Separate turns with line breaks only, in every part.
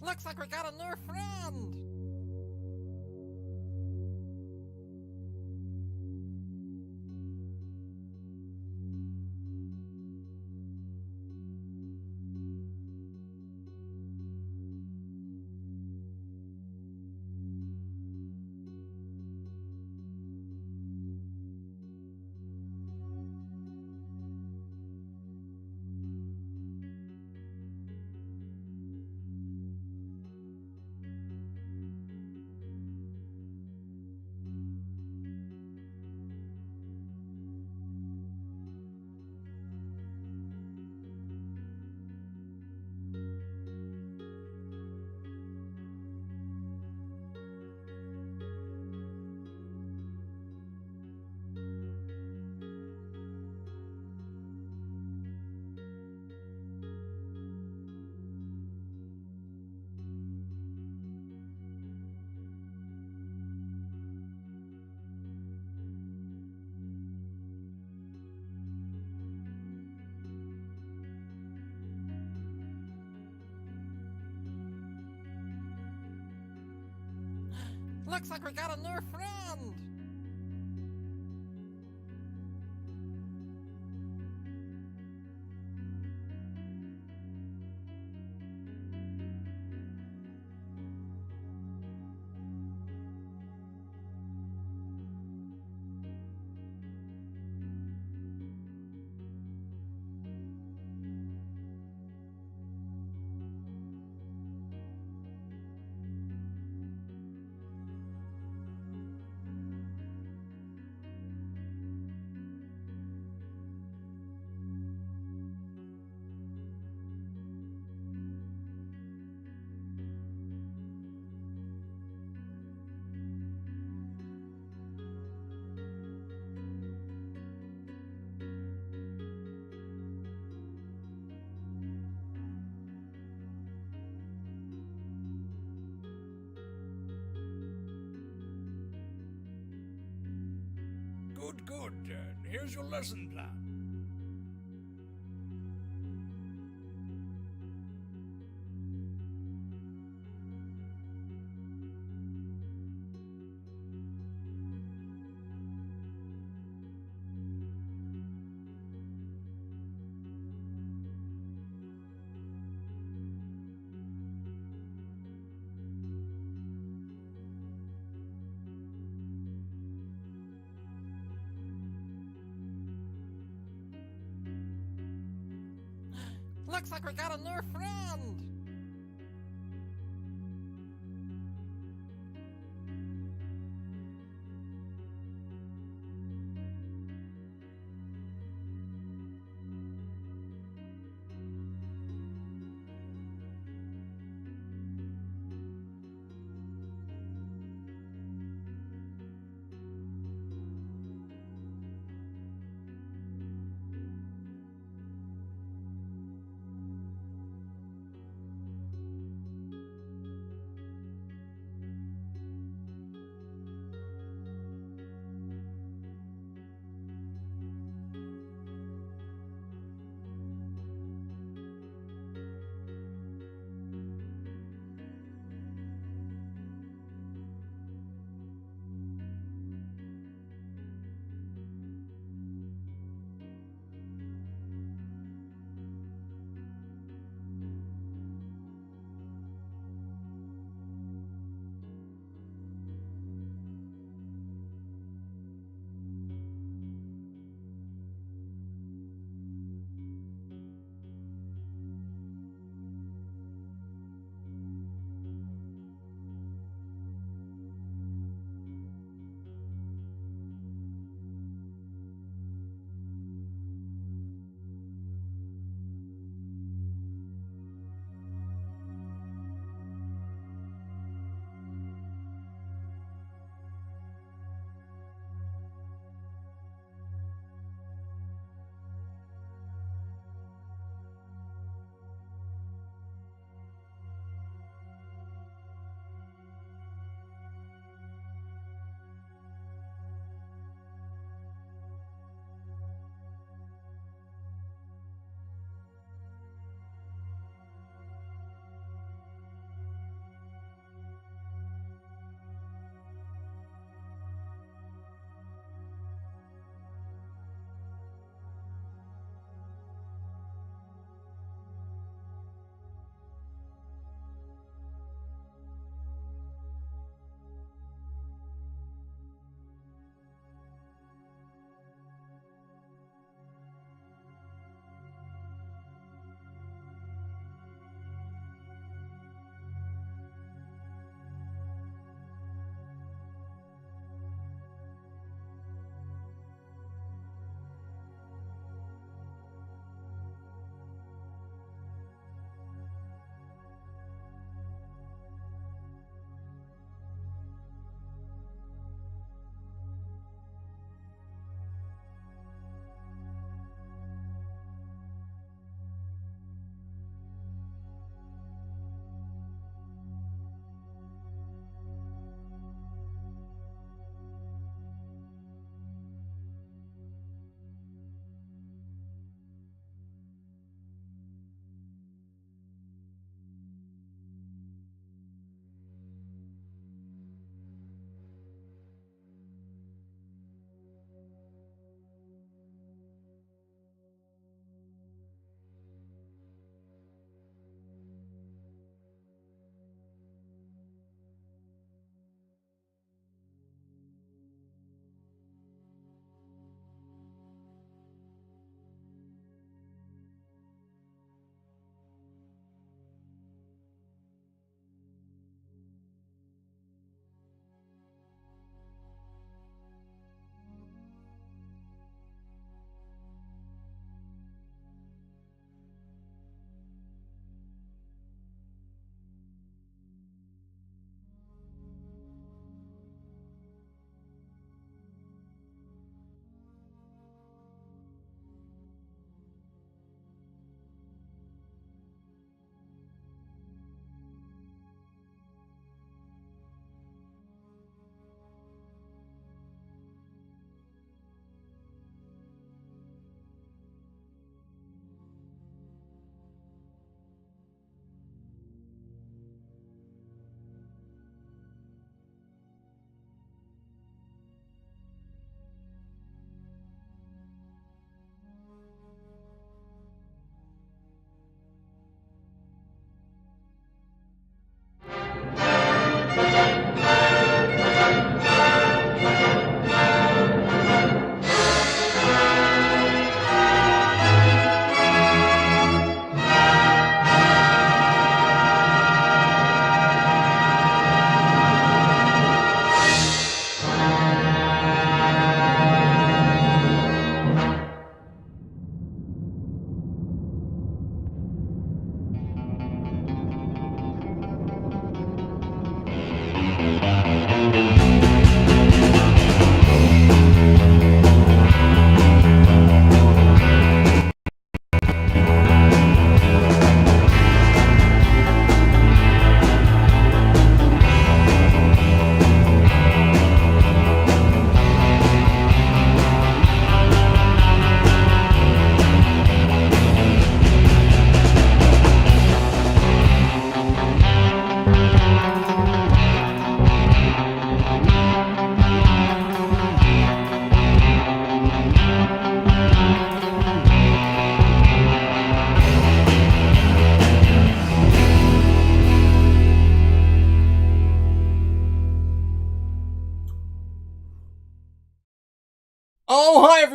Looks like we got a new friend! Looks like we got a new friend!
Good. Here's your lesson plan.
Looks like we got a new friend!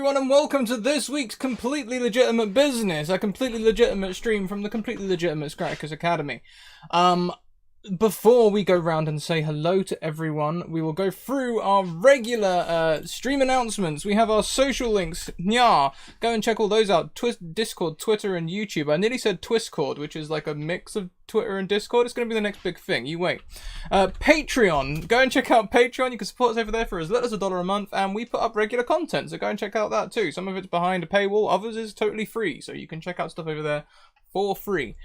everyone, and welcome to this week's Completely Legitimate Business, a completely legitimate stream from the completely legitimate Scratticus Academy. Before we go round and say hello to everyone, we will go through our regular stream announcements. We have our social links. Nya, go and check all those out. Discord, Twitter, and YouTube. I nearly said Twistcord, which is like a mix of Twitter and Discord. It's going to be the next big thing. You wait. Patreon. Go and check out Patreon. You can support us over there for as little as $1 a month, and we put up regular content, so go and check out that too. Some of it's behind a paywall, others is totally free, so you can check out stuff over there for free.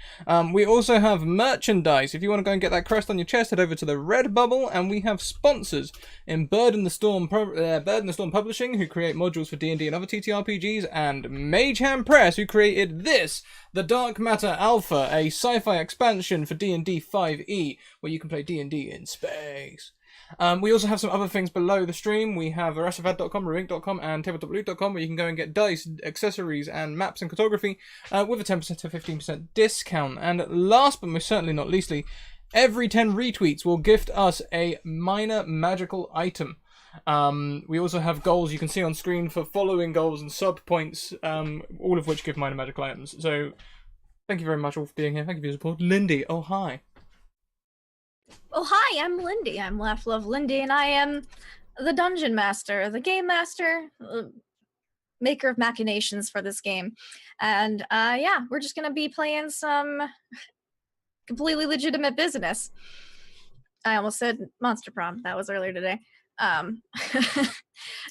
We also have merchandise. If you want to go and get that crest on your chest, head over to the Redbubble, and we have sponsors in Bird in the Storm Publishing, who create modules for D&D and other TTRPGs, and Mage Hand Press, who created this, The Dark Matter Alpha, a sci-fi expansion for D&D 5e, where you can play D&D in space. We also have some other things below the stream. We have arastafad.com, rewink.com, and tabletoploot.com, where you can go and get dice, accessories, and maps and cartography with a 10% to 15% discount. And last but most certainly not leastly, every 10 retweets will gift us a minor magical item. We also have goals you can see on screen for following goals and sub points, all of which give minor magical items. So thank you very much all for being here. Thank you for your support. Lindy, oh hi.
Oh, hi, I'm Lindy. I'm Laugh Love Lindy, and I am the Dungeon Master, the Game Master, maker of machinations for this game. And, yeah, we're just gonna be playing some completely legitimate business. I almost said Monster Prom. That was earlier today.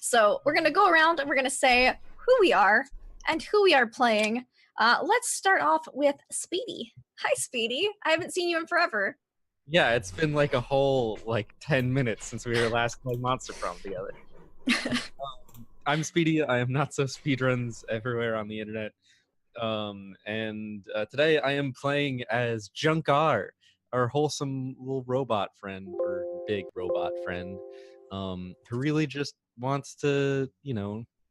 So we're gonna go around and we're gonna say who we are and who we are playing. Let's start off with Speedy. Hi, Speedy. I haven't seen you in forever.
Yeah, it's been like a whole 10 minutes since we were last playing Monster Prom together. I'm Speedy. I am not so speedruns everywhere on the internet. And today I am playing as Junkar, our wholesome little robot friend, or big robot friend, who really just wants to,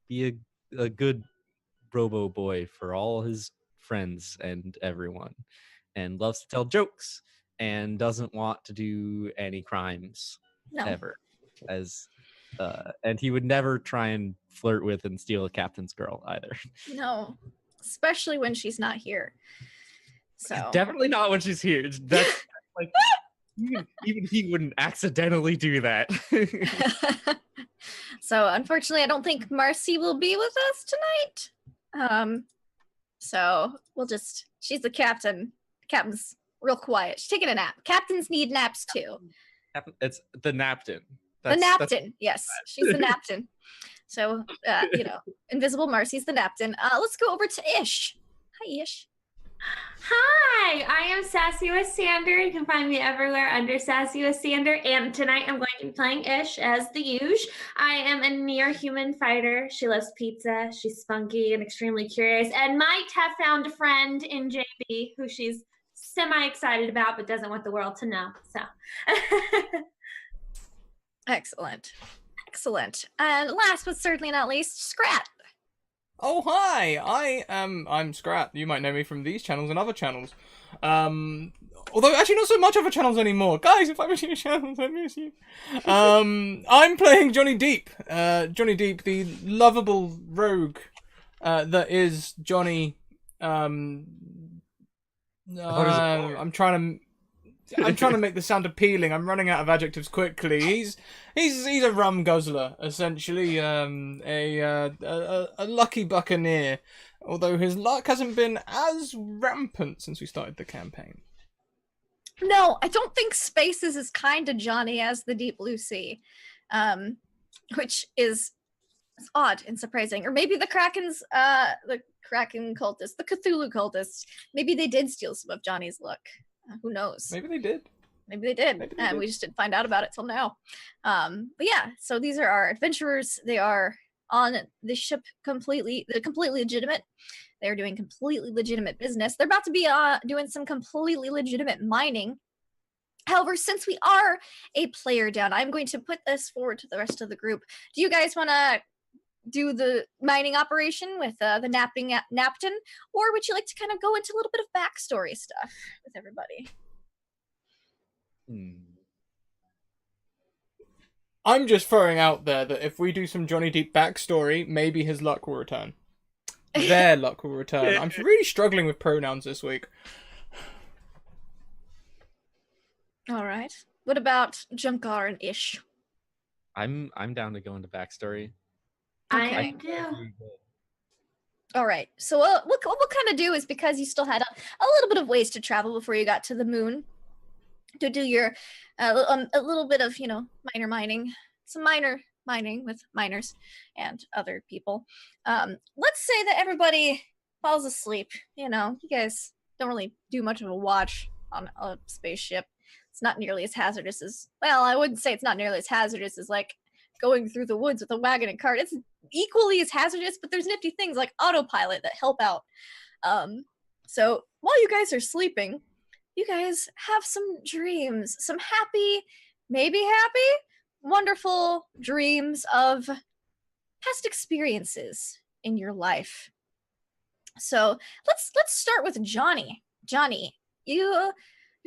be a good robo boy for all his friends and everyone, and loves to tell jokes. And doesn't want to do any crimes ever, and he would never try and flirt with and steal a captain's girl either.
No, especially when she's not here. So
definitely not when she's here. That's even he wouldn't accidentally do that.
So unfortunately, I don't think Marcy will be with us tonight. So she's the captain. The captain's real quiet. She's taking a nap. Captains need naps too.
It's the napkin.
The napkin. Yes, she's the napkin. So, Invisible Marcy's the napkin. Let's go over to Ish. Hi, Ish.
Hi, I am Sassy with Sander. You can find me everywhere under Sassy with Sander. And tonight I'm going to be playing Ish as the usual. I am a near human fighter. She loves pizza. She's spunky and extremely curious, and might have found a friend in JB who she's semi-excited about, but doesn't want the world to know. So,
excellent. And last but certainly not least, Scrat.
Oh hi, I'm Scrat. You might know me from these channels and other channels. Although actually not so much other channels anymore. Guys, if I miss your channels, I miss you. I'm playing Johnny Deep. Johnny Deep, the lovable rogue that is Johnny. I'm trying to make this sound appealing. I'm running out of adjectives quickly. He's a rum guzzler, essentially. A lucky buccaneer, although his luck hasn't been as rampant since we started the campaign.
No, I don't think space is as kind to Johnny as the Deep Blue Sea, which is odd and surprising. Or maybe the Kraken's, the Kraken cultists, the Cthulhu cultists, maybe they did steal some of Johnny's luck. Who knows?
Maybe they did.
And we just didn't find out about it till now. But yeah, so these are our adventurers. They are on the ship they're completely legitimate. They're doing completely legitimate business. They're about to be doing some completely legitimate mining. However, since we are a player down, I'm going to put this forward to the rest of the group. Do you guys want to do the mining operation with the napkin, or would you like to kind of go into a little bit of backstory stuff with everybody?
I'm just throwing out there that if we do some Johnny Depp backstory, maybe his luck will return. Their luck will return. I'm really struggling with pronouns this week.
All right. What about Junkar and Ish?
I'm down to go into backstory.
I
Okay.
do.
All right. So what we'll kind of do is, because you still had a little bit of ways to travel before you got to the moon, to do your a little bit of minor mining, some minor mining with miners and other people. Let's say that everybody falls asleep. You guys don't really do much of a watch on a spaceship. It's not nearly as hazardous as, well, I wouldn't say it's not nearly as hazardous as like going through the woods with a wagon and cart. It's equally as hazardous, but there's nifty things like autopilot that help out. So while you guys are sleeping, you guys have some dreams, some happy, maybe happy, wonderful dreams of past experiences in your life. So let's start with Johnny. Johnny, you're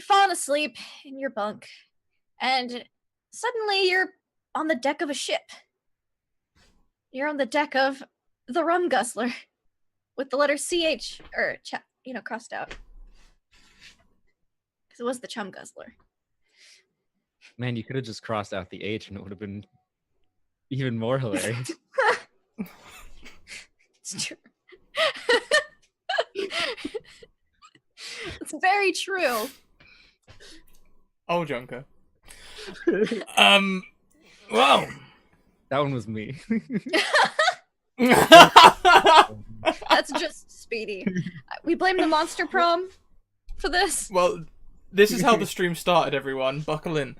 falling asleep in your bunk, and suddenly you're on the deck of a ship. You're on the deck of the Rum Guzzler with the letter CH crossed out. Because it was the Chum Guzzler.
Man, you could have just crossed out the H and it would have been even more hilarious.
It's true. It's very true.
Oh, Junker. Well.
That one was me.
That's just Speedy. We blame the Monster Prom for this.
Well, this is how the stream started, everyone. Buckle in.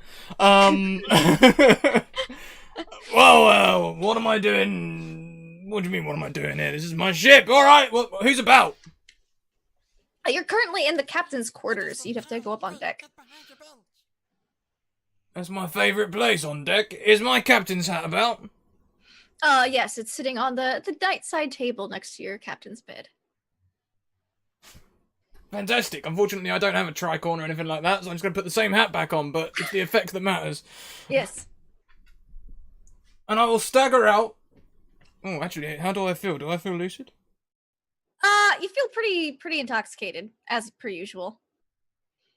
Well, what am I doing? What do you mean, what am I doing here? This is my ship. All right, well, who's about?
You're currently in the captain's quarters. You'd have to go up on deck.
Get behind your bench.
That's my favourite place on deck. Is my captain's hat about?
Yes, it's sitting on the night side table next to your captain's bed.
Fantastic. Unfortunately, I don't have a tricorn or anything like that, so I'm just going to put the same hat back on, but it's the effect that matters.
Yes.
And I will stagger out. Oh, actually, how do I feel? Do I feel lucid?
You feel pretty intoxicated, as per usual.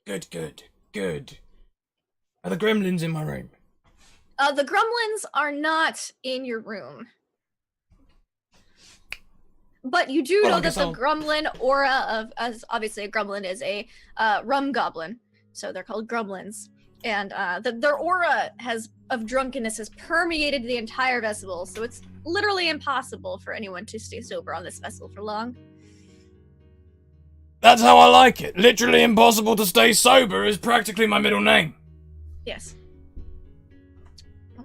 Good. Are the gremlins in my room?
The gremlins are not in your room. But you do know that the gremlin aura of, as obviously a gremlin is a rum goblin, so they're called gremlins. And their aura of drunkenness has permeated the entire vessel, so it's literally impossible for anyone to stay sober on this vessel for long.
That's how I like it. Literally impossible to stay sober is practically my middle name.
Yes.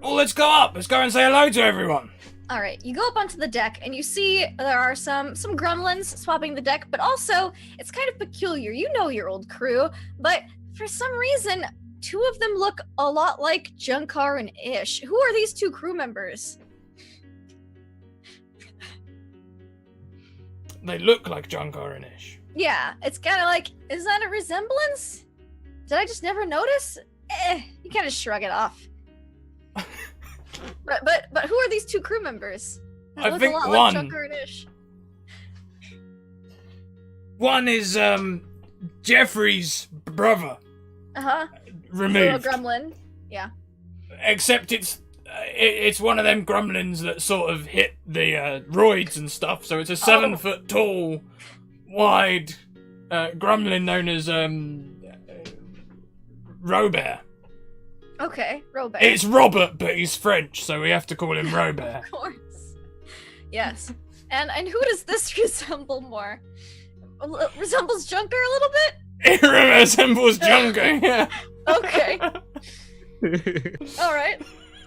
Well, let's go up. Let's go and say hello to everyone.
All right, you go up onto the deck and you see there are some gremlins swapping the deck, but also it's kind of peculiar. You know your old crew, but for some reason, two of them look a lot like Junkar and Ish. Who are these two crew members?
They look like Junkar and Ish.
Yeah, it's kind of like, is that a resemblance? Did I just never notice? You kind of shrug it off. But who are these two crew members? They
I
look
think
a lot
one.
like Junkar and Ish.
One is Jeffrey's brother.
Uh-huh.
Removed.
So a gremlin. Yeah.
Except it's one of them gremlins that sort of hit the roids and stuff. So it's a 7 foot tall, wide gremlin known as Robert.
Okay, Robert.
It's Robert, but he's French, so we have to call him Robert.
Of course. Yes. And who does this resemble more? Resembles Junker a little bit?
It resembles Junker, yeah.
Okay. All right.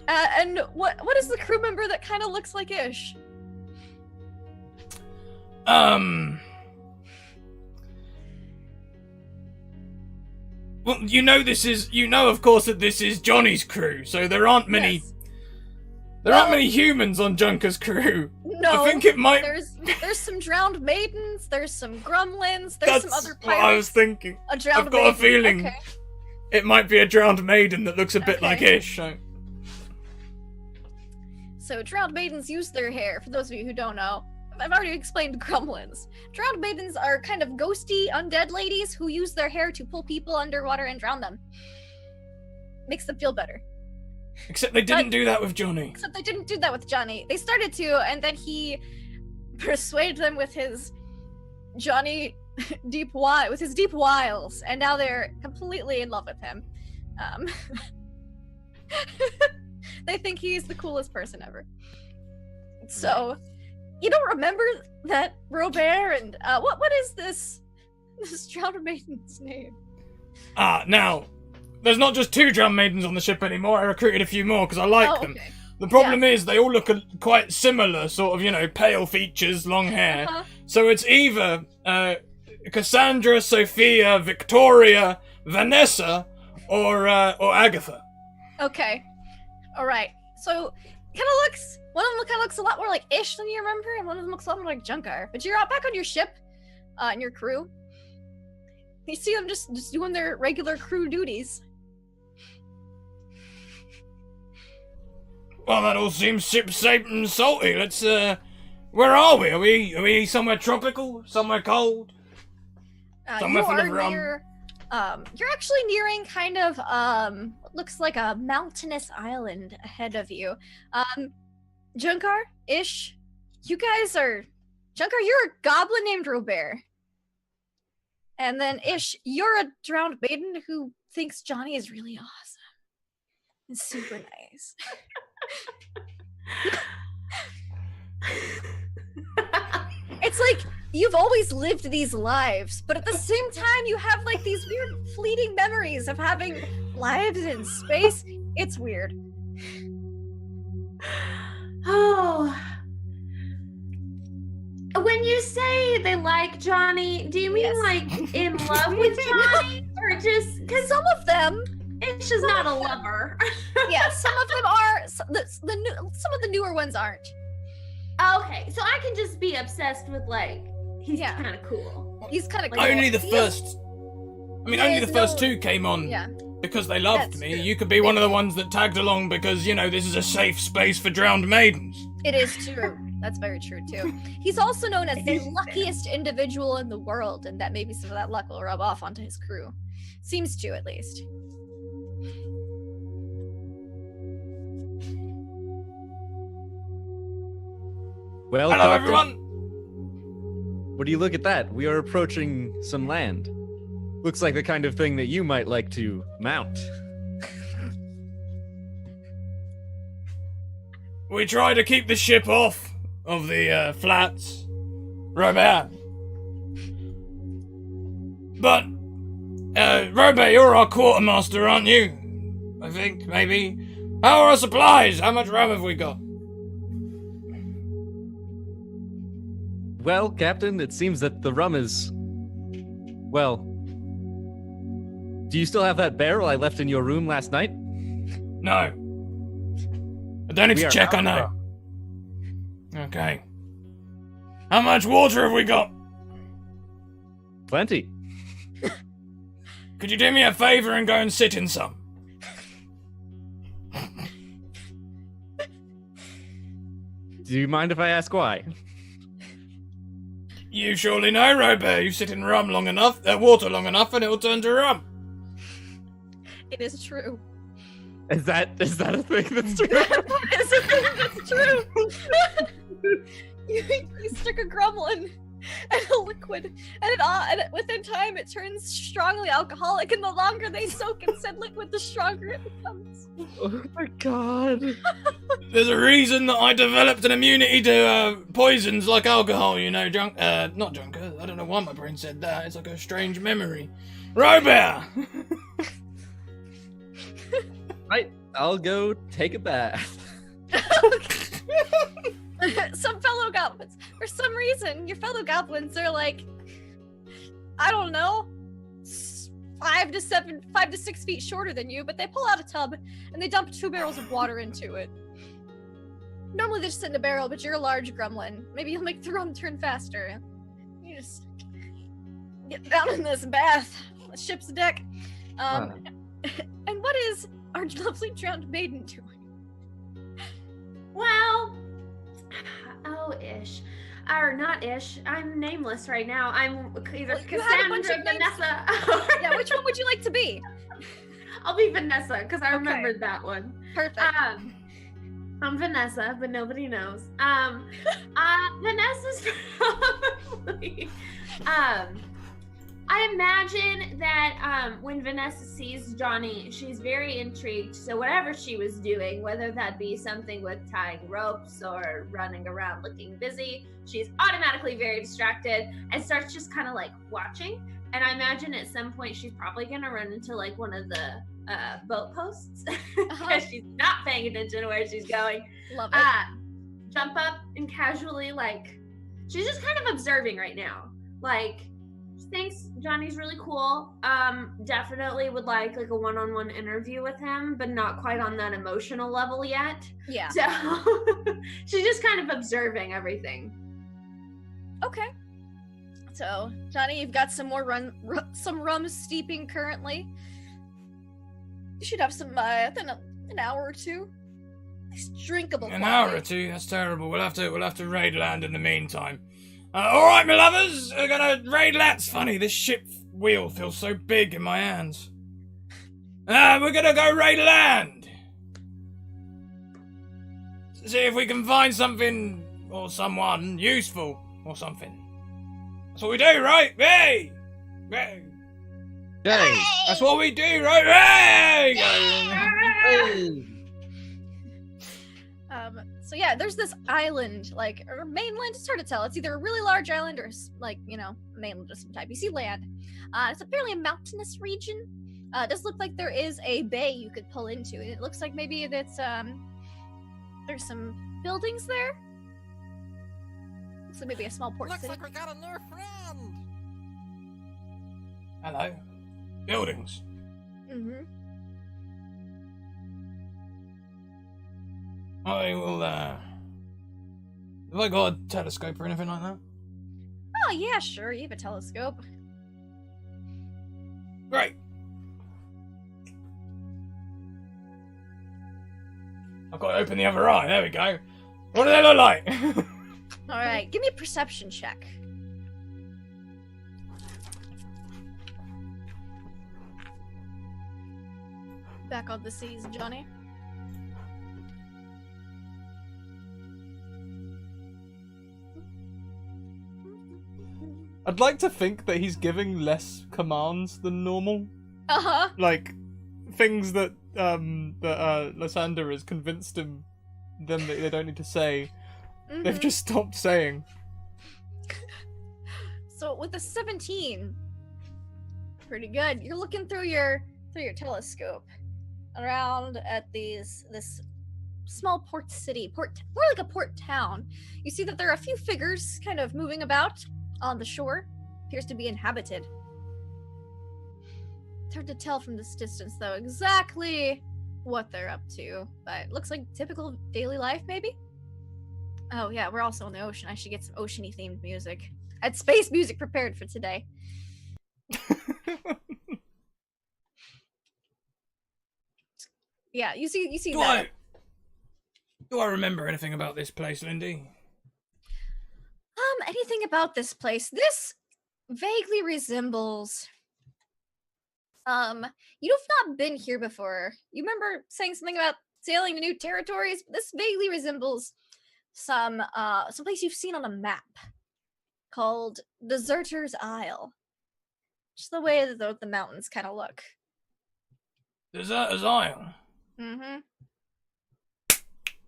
And what is the crew member that kind of looks like Ish?
Well, of course, that this is Johnny's crew, so there aren't many.
Yes.
There aren't many humans on Junker's crew.
No.
I think it might.
There's some drowned maidens. There's some gremlins. There's some other
That's
pirates.
what I was thinking.
A drowned
I've got a
maiden.
feeling
Okay.
it might be a drowned maiden that looks a bit
Okay.
like Ish. So.
So drowned maidens use their hair. For those of you who don't know, I've already explained gremlins. Drowned maidens are kind of ghosty, undead ladies who use their hair to pull people underwater and drown them. Makes them feel better.
Except they didn't do that with Johnny.
Except they didn't do that with Johnny. They started to, and then he persuaded them with his Johnny deep wiles, and now they're completely in love with him. They think he's the coolest person ever. So, you don't remember that Robert and what is this drowned maiden's name?
Now, there's not just 2 drowned maidens on the ship anymore. I recruited a few more because I like them.
Okay.
The problem is they all look quite similar, sort of, pale features, long hair. So it's either Cassandra, Sophia, Victoria, Vanessa, or Agatha.
Okay. All right. So one of them kind of looks a lot more like Ish than you remember, and one of them looks a lot more like Junkar. But you're out back on your ship, and your crew. You see them just doing their regular crew duties.
Well, that all seems ship-safe and salty. Let's, where are we? Are we somewhere tropical? Somewhere cold? Somewhere full of rum?
You're actually nearing kind of, what looks like a mountainous island ahead of you. Junkar, Ish, you guys are... Junkar, you're a goblin named Robert. And then, Ish, you're a drowned maiden who thinks Johnny is really awesome. It's super nice. It's like you've always lived these lives, but at the same time you have like these weird fleeting memories of having lives in space. It's weird.
Oh. When you say they like Johnny, do you mean
Yes.
like in love with Johnny? Or just because
Some of them,
it's just not a lover?
yeah, some of them are. Some of the newer ones aren't.
Okay, so I can just be obsessed with like he's
Yeah.
kind of cool.
He's kind of
Like,
Only the
He
first... I mean, only the
There's
first
no-
2 came on
Yeah,
because they loved
That's
me.
true.
You could be one of the ones that tagged along because, this is a safe space for drowned maidens.
it is true. That's very true too. He's also known as the luckiest individual in the world, and that maybe some of that luck will rub off onto his crew. Seems to, at least.
Well,
Hello,
Doctor,
everyone!
What do you look at that? We are approaching some land. Looks like the kind of thing that you might like to mount.
We try to keep the ship off of the flats. Robert. But, Robert, you're our quartermaster, aren't you? I think, maybe. How are our supplies? How much rum have we got?
Well, Captain, it seems that the rum is... Well... Do you still have that barrel I left in your room last night?
No. I don't need
We
to
are
check, I
out
know.
of
Okay. How much water have we got?
Plenty.
Could you do me a favor and go and sit in some?
Do you mind if I ask why?
You surely know, Robert. You sit in rum long enough, water long enough, and it'll turn to rum.
It is true.
Is that a thing that's true?
It is a thing that's true. you stick a gremlin and a liquid, and within time it turns strongly alcoholic, and the longer they soak in said liquid, the stronger it becomes.
Oh my god.
There's a reason that I developed an immunity to poisons like alcohol, not junker. I don't know why my brain said that. It's like a strange memory. Robert!
Right, I'll go take a bath.
Some fellow goblins, for some reason, your fellow goblins are like, I don't know, 5 to 6 feet shorter than you, but they pull out a tub and they dump 2 barrels of water into it. Normally they just sit in a barrel, but you're a large gremlin. Maybe you'll make the rum turn faster. You just get down in this bath, the ship's deck. And what is our lovely drowned maiden doing?
Well, hello, Ish. Or not Ish. I'm nameless right now. I'm either
Well, you had a bunch
Cassandra,
of names.
Vanessa.
Yeah, which one would you like to be?
I'll be Vanessa because I
Okay.
remembered that one.
Perfect.
I'm Vanessa, but nobody knows. Vanessa's probably. I imagine that when Vanessa sees Johnny, she's very intrigued. So whatever she was doing, whether that be something with tying ropes or running around looking busy, she's automatically very distracted and starts just kind of like watching. And I imagine at some point she's probably gonna run into like one of the boat posts because she's not paying attention to where she's going.
Love it.
Jump up and casually she's just kind of observing right now. Thinks Johnny's really cool. Definitely would like a one-on-one interview with him, but not quite on that emotional level yet.
Yeah.
So she's just kind of observing everything.
Okay. So, Johnny, you've got some more rum steeping currently. You should have some within an hour or two. Nice drinkable.
An
quality.
hour or two? That's terrible. We'll have to raid land in the meantime. All right, my lovers, we're gonna raid land. It's funny, this ship wheel feels so big in my hands. We're gonna go raid land. See if we can find something or someone useful or something. That's what we do, right? Hey! Hey!
Hey!
That's what we do, right? Hey!
Hey!
So yeah, there's this island, or mainland. It's hard to tell. It's either a really large island or mainland of some type. You see land. It's apparently a mountainous region. It does look like there is a bay you could pull into, and it looks like maybe that's there's some buildings there. Looks like maybe a small port
Looks
city.
like we got a new friend.
Hello. Buildings.
Mm-hmm.
I will, have I got a telescope or anything like that?
Oh yeah, sure. You have a telescope.
Great. I've got to open the other eye. There we go. What do they look like?
All right, give me a perception check. Back on the seas, Johnny.
I'd like to think that he's giving less commands than normal.
Uh-huh.
Like, things that Lysander has convinced them that they don't need to say.
Mm-hmm.
They've just stopped saying.
So with a 17, pretty good. You're looking through your telescope around at this small port city, more like a port town. You see that there are a few figures kind of moving about on the shore. Appears to be inhabited. It's hard to tell from this distance, though, exactly what they're up to, but it looks like typical daily life, maybe? Oh, yeah, we're also on the ocean. I should get some ocean-y themed music. I had space music prepared for today. Yeah, you see that.
Do I remember anything about this place, Lindy?
Anything about this place? This vaguely resembles. You've not been here before. You remember saying something about sailing to new territories? This vaguely resembles some place you've seen on a map called Deserter's Isle. Just the way that the mountains kind of look.
Deserter's Isle?
Mm-hmm.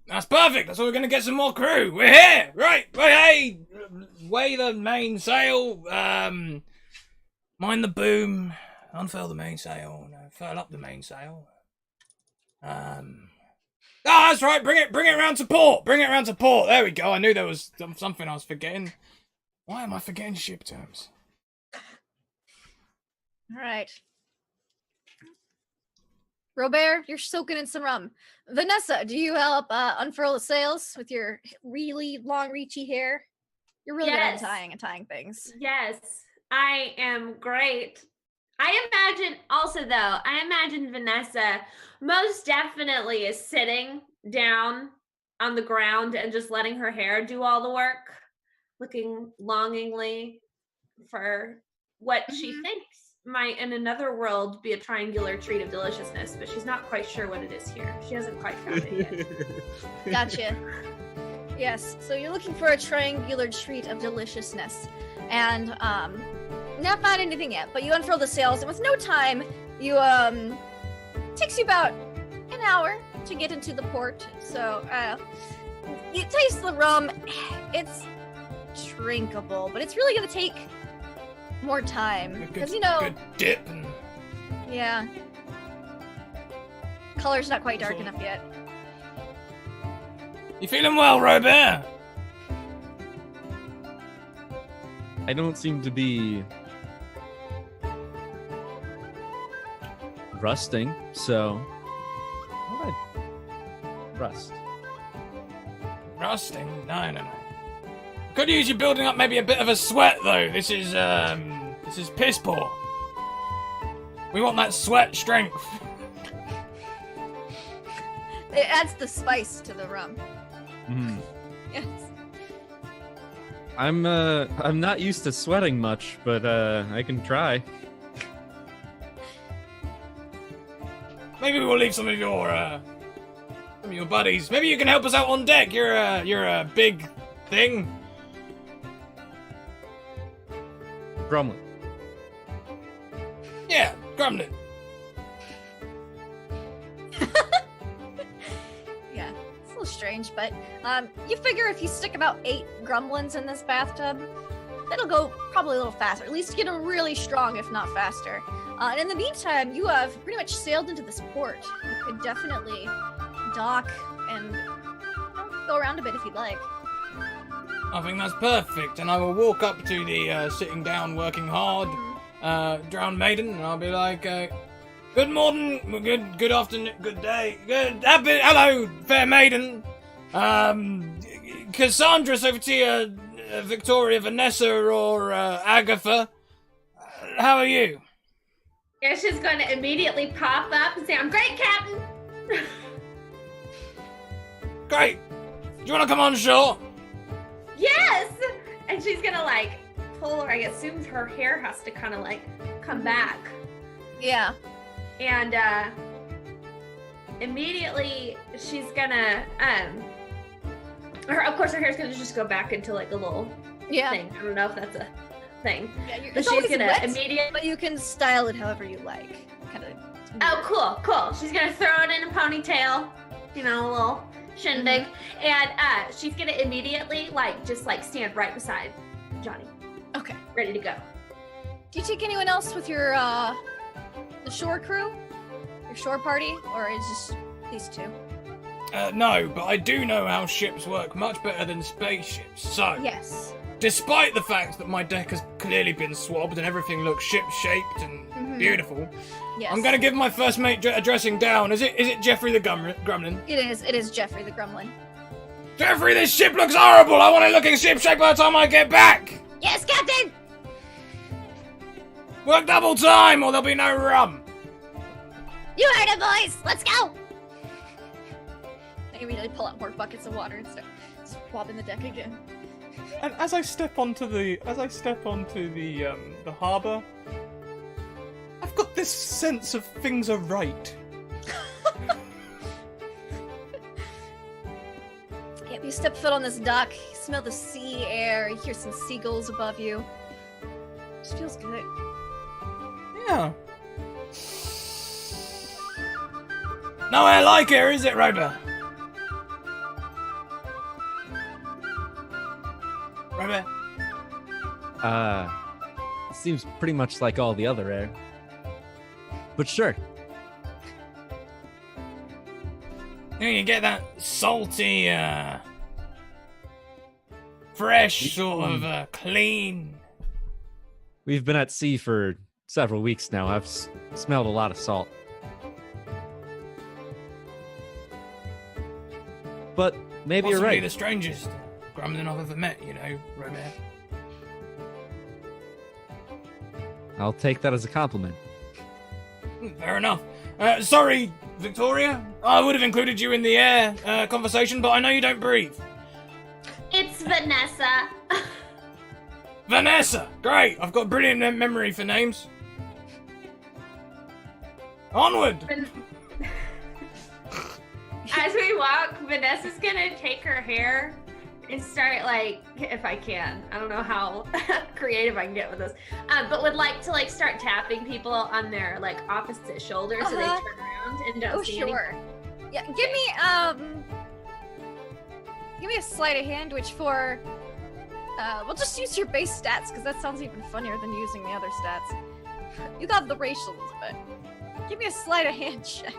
That's perfect. That's why we're going to get some more crew. We're here. Right. Hey, weigh the mainsail. Mind the boom. Unfurl the mainsail. No, furl up the mainsail. That's right. Bring it around to port. Bring it around to port. There we go. I knew there was something I was forgetting. Why am I forgetting ship terms?
All right. Robert, you're soaking in some rum. Vanessa, do you help unfurl the sails with your really long, reachy hair? You're really
Yes.
good at tying things.
Yes, I am great. I imagine Vanessa most definitely is sitting down on the ground and just letting her hair do all the work, looking longingly for what she thinks might in another world be a triangular treat of deliciousness, but she's not quite sure what it is here. She hasn't quite found it yet.
Gotcha. Yes, so you're looking for a triangular treat of deliciousness, and not found anything yet. But you unfurl the sails, and with no time, you takes you about an hour to get into the port. So you taste the rum. It's drinkable, but it's really gonna take more time because
Good dip.
yeah, color's not quite dark enough yet.
You feeling well, Robert?
I don't seem to be rusting, so why would I rust?
Rusting? No. Could use you building up maybe a bit of a sweat though. This is piss poor. We want that sweat strength.
It adds the spice to the rum.
Mm.
Yes.
I'm not used to sweating much, but I can try.
Maybe we'll leave some of your buddies. Maybe you can help us out on deck. You're a big thing.
Grumlin.
Yeah, Grumlin.
Yeah, it's a little strange, but you figure if you stick about 8 grumblins in this bathtub, that'll go probably a little faster. At least get them really strong, if not faster. And in the meantime, you have pretty much sailed into this port. You could definitely dock and go around a bit if you'd like.
I think that's perfect, and I will walk up to the sitting down, working hard, drowned maiden, and I'll be like, "Good morning, good afternoon, good day, hello, fair maiden. Cassandra, Sophia, Victoria, Vanessa, or Agatha. How are you?"
Ish is going to immediately pop up and say, "I'm great, Captain."
Great. Do you want to come on shore?
Yes! And she's gonna like pull her, I assume her hair has to kind of like come back.
Yeah.
And immediately she's gonna of course her hair's gonna just go back into like a little thing. I don't know if that's a thing.
Yeah,
but she's gonna immediately,
but you can style it however you like. Kind of.
Oh, cool. She's gonna throw it in a ponytail, a little shindig, and she's gonna immediately just stand right beside Johnny.
Okay.
Ready to go.
Do you take anyone else with your the shore crew? Your shore party? Or is just these two?
No, but I do know how ships work much better than spaceships, so...
Yes.
Despite the fact that my deck has clearly been swabbed and everything looks ship-shaped and beautiful,
Yes.
I'm gonna give my first mate a dressing down. Is it Jeffrey the Gremlin?
It is Jeffrey the Gremlin.
Jeffrey, this ship looks horrible! I want it looking ship-shaped by the time I get back!
Yes, Captain!
Work double time or there'll be no rum!
You heard it, boys! Let's go! They immediately pull out more buckets of water and start swabbing the deck again.
And as I step onto the harbour, I've got this sense of things are right.
Yep, you step foot on this dock, you smell the sea air, you hear some seagulls above you. Just feels good.
Yeah. Nowhere like here, is it, Rover? Rover?
Seems pretty much like all the other air. But sure.
You get that salty, fresh, sort of, clean.
We've been at sea for several weeks now. I've smelled a lot of salt. But maybe you're
Possibly
right.
the strangest gremlin I've ever met, Rover.
I'll take that as a compliment.
Fair enough. Sorry, Victoria? I would have included you in the air conversation, but I know you don't breathe.
It's Vanessa.
Vanessa! Great! I've got brilliant memory for names. Onward!
As we walk, Vanessa's gonna take her hair and start, like, if I can. I don't know how creative I can get with this. But would like to, like, start tapping people on their, like, opposite shoulder so they turn around and don't see
sure. Yeah, give me a sleight of hand, which for we'll just use your base stats because that sounds even funnier than using the other stats. You got the racials, but give me a sleight of hand check.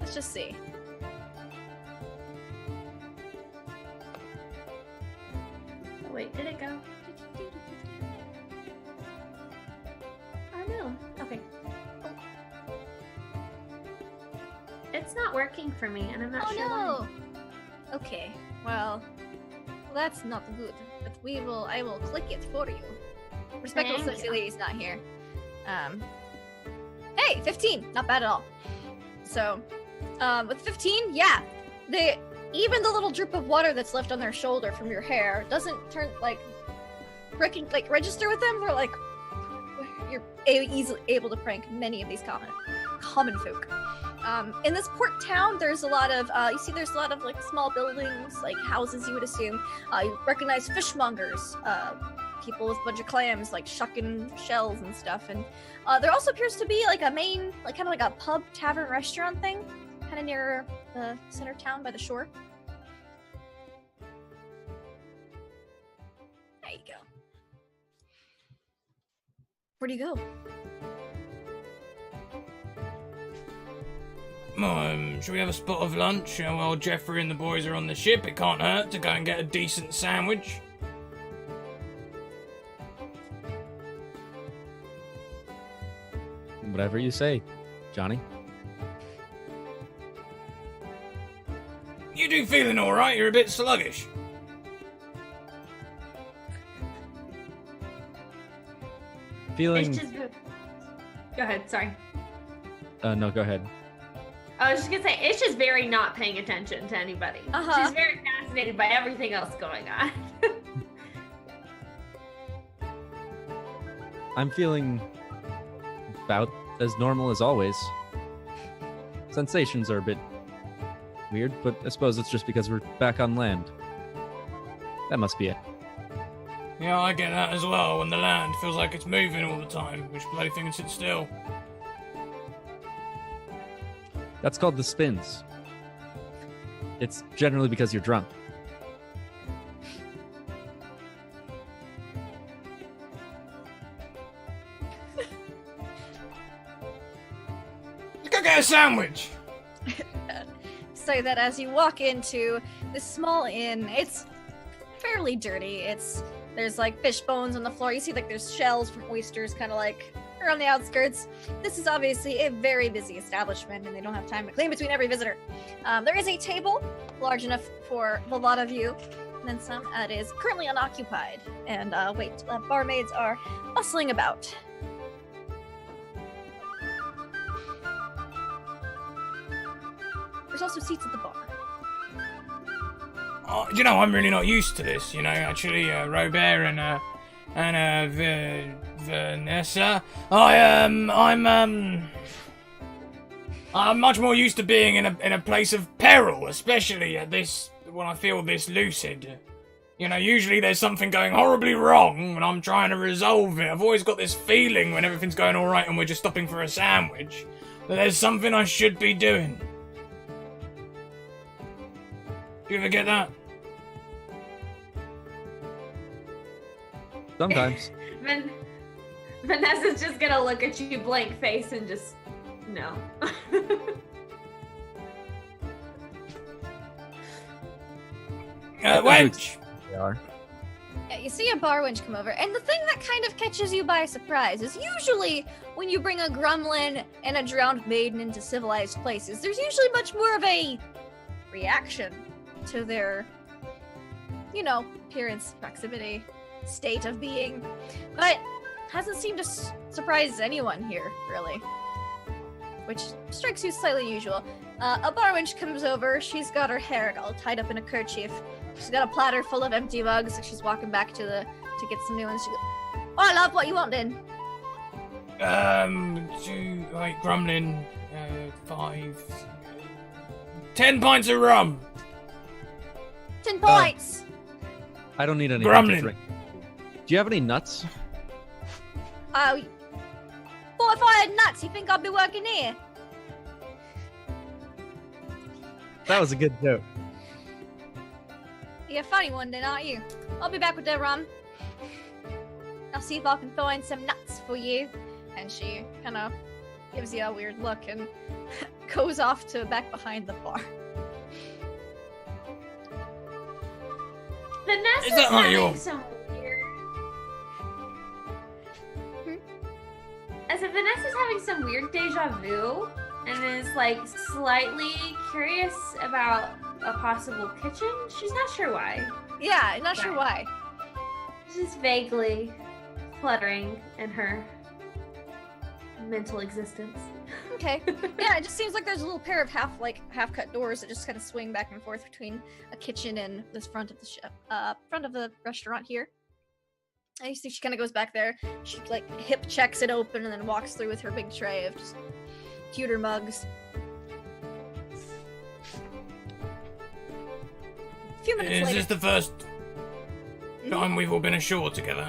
Let's just see.
Oh, wait, did it go? Oh no. Okay. It's not working for me, and I'm not sure why.
Oh no! Okay, well, that's not good. But I will click it for you. Respectful
Thank
sexy
you.
lady's not here. Hey, 15! Not bad at all. So, with 15, yeah, even the little drip of water that's left on their shoulder from your hair doesn't turn register with them. They're like, you're easily able to prank many of these common folk. In this port town, there's a lot of there's a lot of like small buildings, like houses. You would assume you recognize fishmongers, people with a bunch of clams, like shucking shells and stuff. And there also appears to be like a main, like kind of like a pub, tavern, restaurant thing, kind of near the center of town by the shore. There you go. Where do you go?
Should we have a spot of lunch? While Jeffrey and the boys are on the ship, it can't hurt to go and get a decent sandwich.
Whatever you say, Johnny.
You do feeling alright? You're a bit sluggish.
Feeling...
It's just... Go ahead, sorry.
No, go ahead.
I was just gonna say, it's just very not paying attention to anybody.
Uh-huh.
She's very fascinated by everything else going on.
I'm feeling about as normal as always. Sensations are a bit weird, but I suppose it's just because we're back on land. That must be it.
Yeah, I get that as well, when the land feels like it's moving all the time, which bloody thing sits still.
That's called the spins. It's generally because you're drunk.
Let's go get a sandwich!
So that as you walk into this small inn, it's fairly dirty. There's like fish bones on the floor. You see like there's shells from oysters kind of like around the outskirts. This is obviously a very busy establishment and they don't have time to clean between every visitor. There is a table large enough for the lot of you, and then some. It is currently unoccupied, and barmaids are bustling about. There's also seats at the bar.
I'm really not used to this, actually, Robert and Vanessa. I'm much more used to being in a place of peril, especially when I feel this lucid. Usually there's something going horribly wrong and I'm trying to resolve it. I've always got this feeling when everything's going alright and we're just stopping for a sandwich, that there's something I should be doing. Do you ever get that?
Sometimes.
Vanessa's just gonna look at you blank face and just no.
Wench!
They are.
Yeah, you see a bar wench come over, and the thing that kind of catches you by surprise is usually when you bring a gremlin and a drowned maiden into civilized places, there's usually much more of a reaction to their, appearance, proximity, state of being. But hasn't seemed to surprise anyone here, really. which strikes you slightly unusual. A bar wench comes over. She's got her hair all tied up in a kerchief. She's got a platter full of empty mugs. She's walking back to get some new ones. She goes, "All right, love, what you want then?"
2, grumbling, 5, 10 pints of rum.
10 pints.
I don't need any
Gremlin.
drink. Do you have any nuts?
Oh, boy, if I had nuts, you think I'd be working here?
That was a good joke.
You're a funny one then, aren't you? I'll be back with the rum. I'll see if I can find some nuts for you. And she kind of gives you a weird look and goes off to back behind the bar.
Vanessa's
Is that not
having
your-
some weird. I said Vanessa's having some weird deja vu and is like slightly curious about a possible kitchen. She's not sure why.
Yeah, not sure why.
She's vaguely fluttering in her mental existence.
Okay. Yeah, it just seems like there's a little pair of half-cut doors that just kind of swing back and forth between a kitchen and this front of the restaurant here. And you see she kind of goes back there. She like hip checks it open and then walks through with her big tray of just pewter mugs. A few minutes
Is
later.
this the first time we've all been ashore together?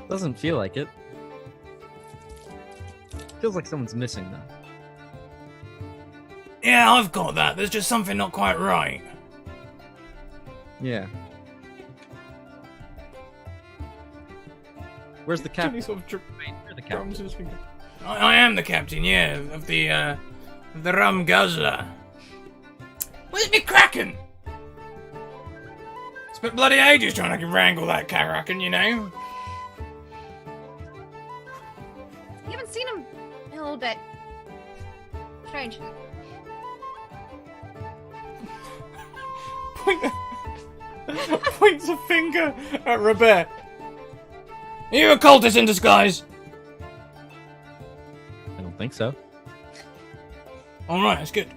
Doesn't feel like it. Feels like someone's missing though.
Yeah, I've got that. There's just something not quite right.
Yeah. Where's the captain?
Sort of
You're the captain.
drums in his finger. I am the captain, yeah, of the rum guzzler. Where's me cracking? Spent bloody ages trying to wrangle that Karakin, you know.
You haven't seen him in a little bit. Strange.
Points a finger at Robert. Are you a cultist in disguise?
I don't think so.
Alright, that's good.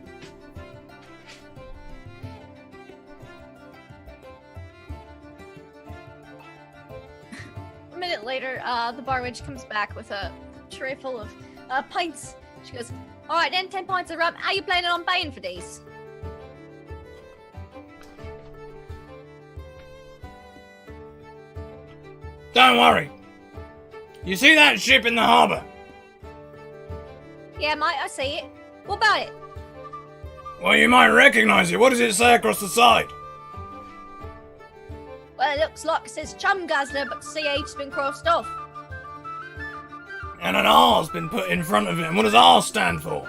A minute later, the bar wench comes back with a tray full of pints. She goes, "All right then, 10 pints of rum. How you planning on paying for these?"
Don't worry. You see that ship in the harbour?
"Yeah, mate, I see it. What about it?"
Well, you might recognise it. What does it say across the side?
"Well, it looks like it says Chum Guzzler, but CH's been crossed off."
And an R's been put in front of it. And what does R stand for?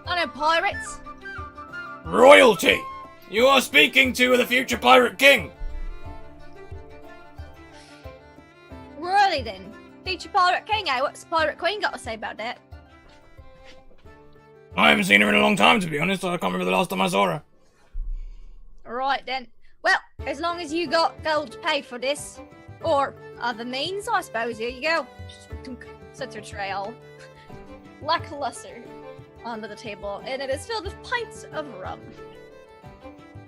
"I know pirates."
Royalty. You are speaking to the future pirate king.
Really then? Future Pirate King, eh? What's the Pirate Queen got to say about that?
I haven't seen her in a long time, to be honest. I can't remember the last time I saw her.
Right then. Well, as long as you got gold to pay for this, or other means, I suppose. Here you go. Sets her tray all lackluster onto the table, and it is filled with pints of rum.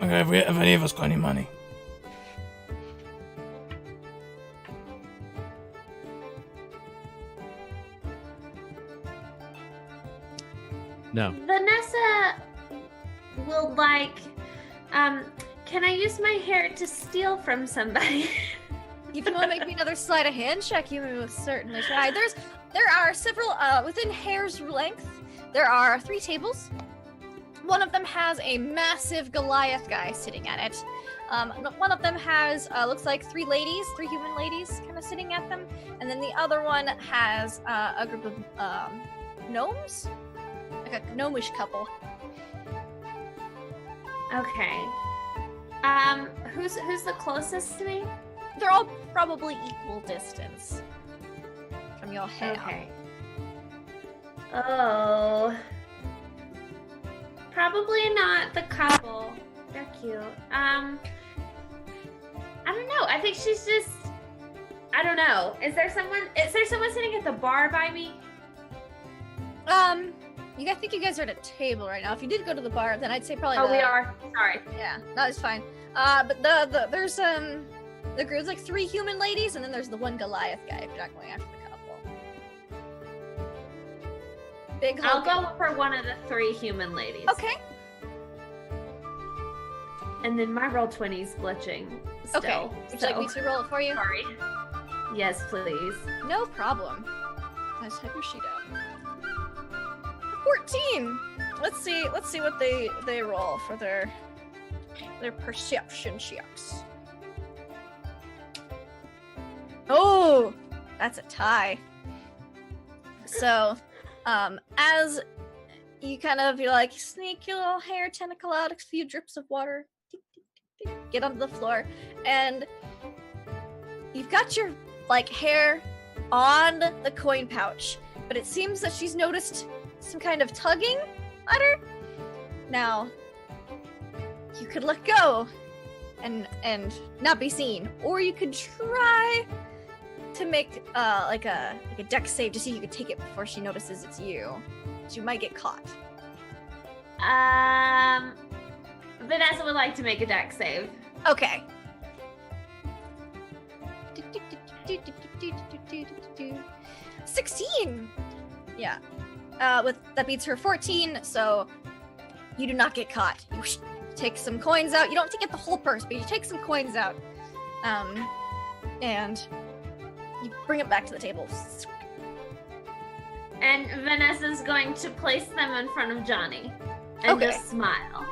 Okay, have any of us got any money?
No.
Vanessa will like, can I use my hair to steal from somebody?
If you want to make me another sleight of hand check, you may most certainly try. There are several within hair's length. There are 3 tables. One of them has a massive Goliath guy sitting at it. One of them has looks like 3 human ladies, kind of sitting at them, and then the other one has a group of gnomes, like a gnomish couple.
Okay. Who's the closest to me?
They're all probably equal distance from your head.
Okay. Oh. Probably not the couple. They're cute. I don't know. I think she's just I don't know. Is there someone sitting at the bar by me?
I think you guys are at a table right now. If you did go to the bar, then I'd say probably.
Oh, we are. Sorry.
Yeah, that is fine. But there's the group's like 3 human ladies, and then there's the one Goliath guy. If you're not going after the couple. Big.
I'll go for one of the 3 human ladies.
Okay.
And then my roll 20's glitching. Still,
Okay. Would you like me to roll it for you?
Sorry. Yes, please.
No problem. Let's type your sheet out. 14. Let's see what they roll for their perception checks. Oh, that's a tie. So, as you you're like, sneak your little hair tentacle out, a few drips of water, get onto the floor, and you've got your hair on the coin pouch, but it seems that she's noticed some kind of tugging at her. Now, you could let go and not be seen, or you could try to make like a dex save to see if you could take it before she notices it's you. She might get caught.
Vanessa would like to make a dex save.
Okay. 16. Yeah. That beats her 14, so you do not get caught. You take some coins out. You don't get the whole purse, but you take some coins out. And you bring it back to the table.
And Vanessa's going to place them in front of Johnny. And just smile.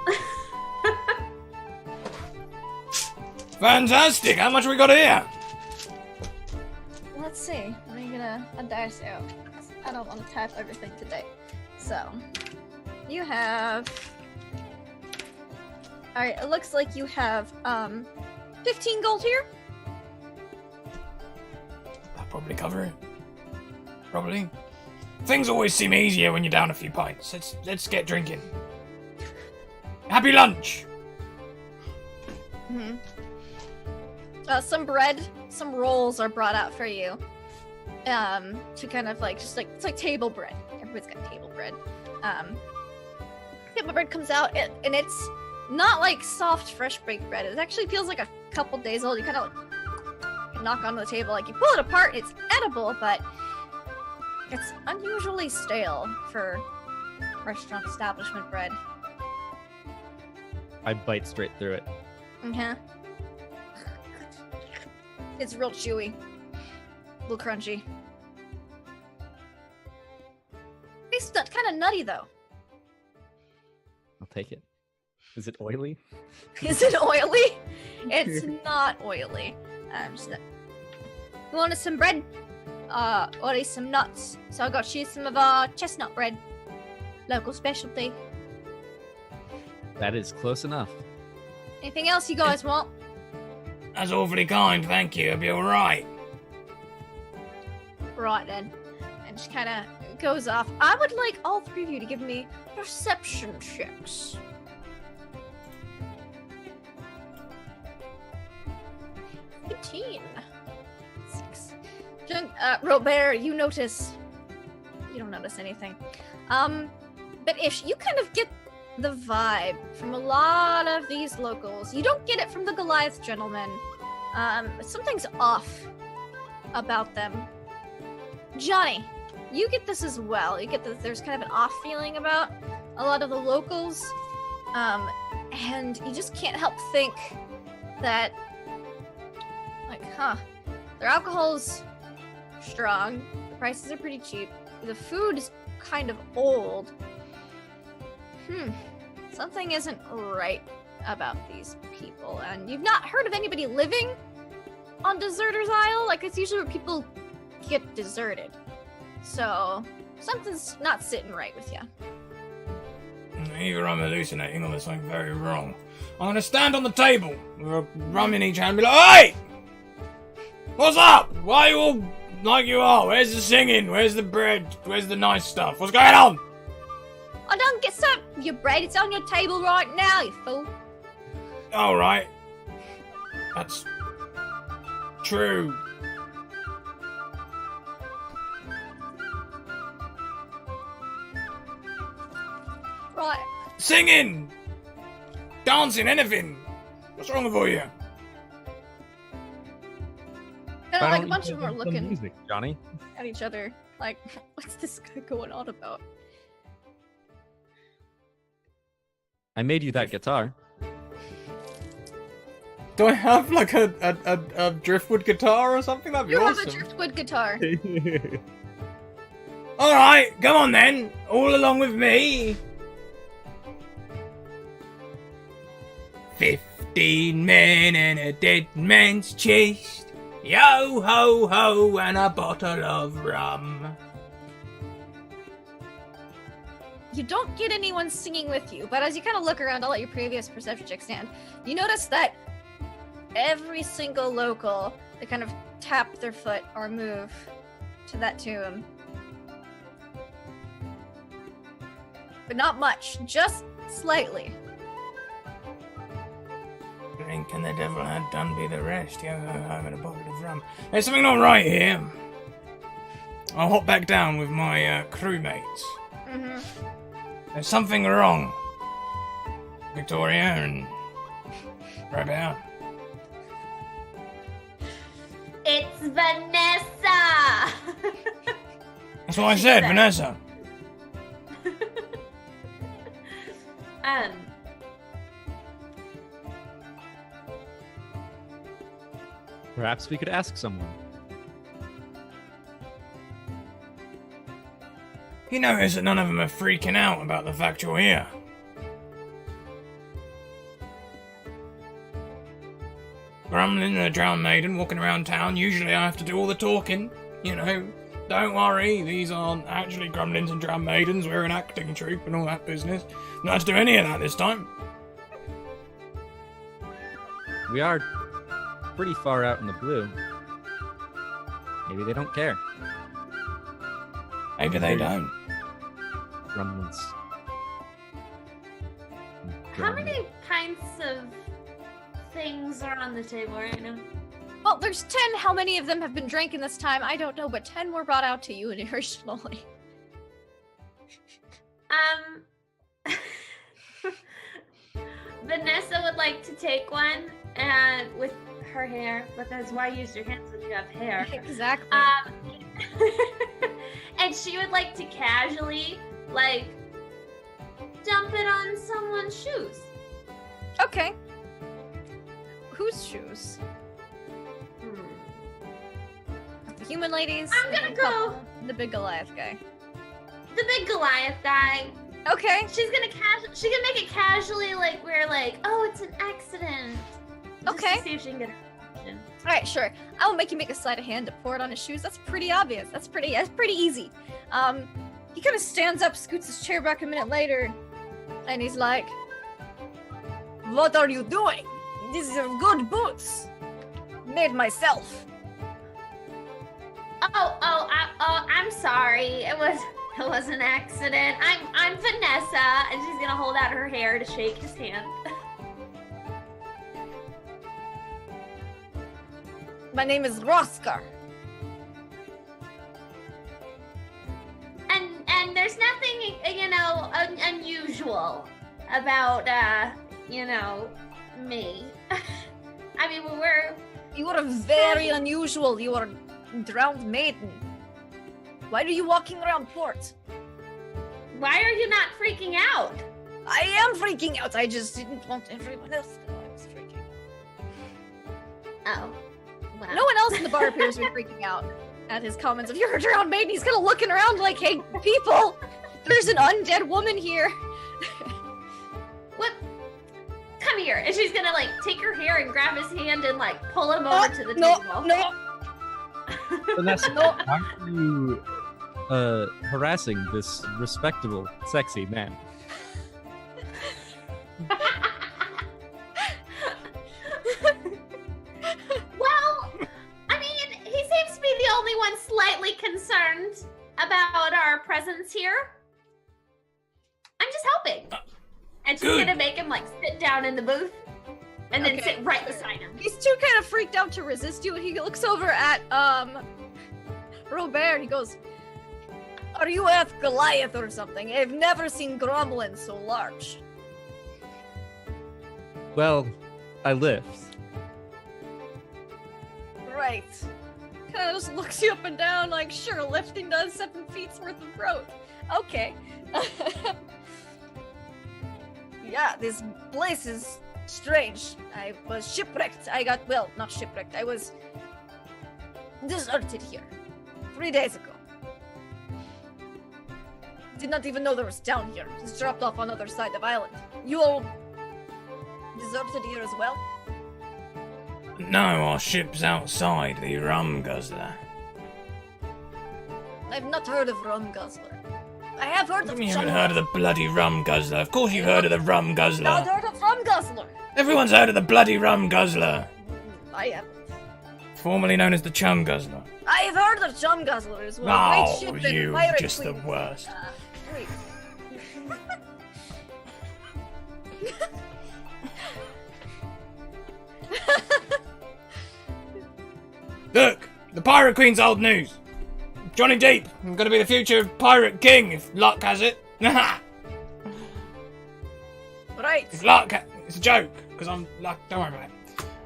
Fantastic! How much we got here?
Let's see. Let me get a dice out. I don't want to type everything today. So, you have... Alright, it looks like you have 15 gold here.
That'll probably cover it. Probably. Things always seem easier when you're down a few pints. Let's get drinking. Happy lunch!
Mm-hmm. Some bread, some rolls are brought out for you. To kind of it's like table bread. Everybody's got table bread. Table bread comes out, and it's not like soft, fresh baked bread. It actually feels like a couple days old. You kind of knock onto the table, you pull it apart. It's edible, but it's unusually stale for restaurant establishment bread.
I bite straight through it.
Mm-hmm. It's real chewy. A little crunchy. It's kind of nutty, though.
I'll take it. Is it oily?
Is it oily? It's not oily. You wanted some bread? Or some nuts. So I got you some of our chestnut bread. Local specialty.
That is close enough.
Anything else you guys want?
That's awfully kind, thank you. I'll be alright.
Right then. And she kind of goes off. I would like all 3 of you to give me perception checks. 15. 6. Robert, you notice. You don't notice anything. But Ish, you kind of get the vibe from a lot of these locals. You don't get it from the Goliath gentleman. Something's off about them. Johnny, you get this as well. You get that there's kind of an off feeling about a lot of the locals. And you just can't help think that, their alcohol's strong, the prices are pretty cheap, the food is kind of old. Something isn't right about these people, and you've not heard of anybody living on Deserter's Isle? It's usually where people get deserted. So, something's not sitting right with you.
Either I'm hallucinating or there's something very wrong. I'm gonna stand on the table with a rum in each hand and be like, "Hey! What's up? Why are you all like you are? Where's the singing? Where's the bread? Where's the nice stuff? What's going on?"
I don't get some your bread. It's on your table right now, you fool.
Alright. That's true. Singing! Dancing, anything! What's wrong with all you?
And
Why
like a
don't
bunch
you
of them are
play some
looking
music, Johnny.
at each other, like, what's this guy going on about?
I made you that guitar.
Do I have like a driftwood guitar or something? That'd be
You have
awesome.
a driftwood guitar.
Alright, come on then. All along with me. 15 men in a dead man's chest. Yo ho ho and a bottle of rum.
You don't get anyone singing with you, but as you kind of look around, I'll let your previous perception check stand. You notice that every single local, they kind of tap their foot or move to that tune. But not much, just slightly.
Drink and the devil had done be the rest. Yo ho ho and a bottle of rum. There's something not right here. I'll hop back down with my crewmates.
Mm-hmm.
There's something wrong. Victoria and Rebecca.
It's Vanessa.
That's what I said,
said.
Vanessa.
Perhaps we could ask someone.
You notice that none of them are freaking out about the fact you're here. Gremlin and a drowned maiden walking around town. Usually I have to do all the talking. You know, don't worry, these aren't actually gremlins and drowned maidens. We're an acting troupe and all that business. Not to do any of that this time.
We are pretty far out in the blue. Maybe they don't care.
Maybe they don't.
Gremlins.
How many kinds of things are on the table right now?
Well, there's 10. How many of them have been drank in this time? I don't know, but 10 were brought out to you originally.
Vanessa would like to take one and with her hair, because why use your hands when you have hair?
Exactly.
And she would like to casually, like, dump it on someone's shoes.
Okay. Whose shoes? The human ladies?
I'm gonna
the
go-
couple, the big Goliath guy.
The big Goliath guy.
Okay.
She's gonna make it casually, like we're like, oh, it's an accident. Just
Okay.
to see if she can get her attention.
Alright, sure. I will make you make a sleight of hand to pour it on his shoes. That's pretty obvious. That's pretty easy. He kind of stands up, scoots his chair back a minute later, and he's like, "What are you doing? These are good boots. Made myself."
I'm sorry. It was an accident. I'm Vanessa, and she's gonna hold out her hair to shake his hand.
My name is Roskar.
And there's nothing, unusual about, me. I mean,
You are very unusual. You are a drowned maiden. Why are you walking around port?
why are you not freaking out?
I am freaking out. I just didn't want everyone else to know I was freaking out.
Oh. Well.
No one else in the bar appears to be freaking out at his comments of "you're a drowned maiden." He's kind of looking around like, "Hey, people, there's an undead woman here."
What? Come here. And she's gonna, like, take her hair and grab his hand and, like, pull him over to the table.
No.
Vanessa,
No.
why are you harassing this respectable, sexy man?
Well, I mean, he seems to be the only one slightly concerned about our presence here. I'm just helping. And she's
Good.
gonna make him, like, sit down in the booth and then
Okay.
sit right beside him.
He's too kind of freaked out to resist you, and he looks over at Robert and he goes, "Are you half Goliath or something? I've never seen gremlins so large."
Well, I lift.
Right. Kind of just looks you up and down like, sure, lifting does 7 feet's worth of growth. Okay. Yeah, this place is strange. I was shipwrecked. Not shipwrecked. I was deserted here 3 days ago. Did not even know there was town here. Just dropped off on the other side of the island. You all deserted here as well?
No, our ship's outside the rum guzzler.
I've not heard of Rum Guzzler. I have heard of
You haven't
Chum
heard of the bloody rum guzzler. Of course you've heard of the rum
Not
guzzler.
heard of Rum Guzzler.
Everyone's heard of the bloody rum guzzler.
I haven't.
Formerly known as the chum guzzler.
I have heard of Chum Guzzler as well.
Oh,
Great ship and
you
pirate
just the
queen.
worst.
Wait.
Look, the Pirate Queen's old news. Johnny Depp, I'm gonna be the future Pirate King if luck has it.
Right.
If luck, it's a joke because I'm luck. Don't worry about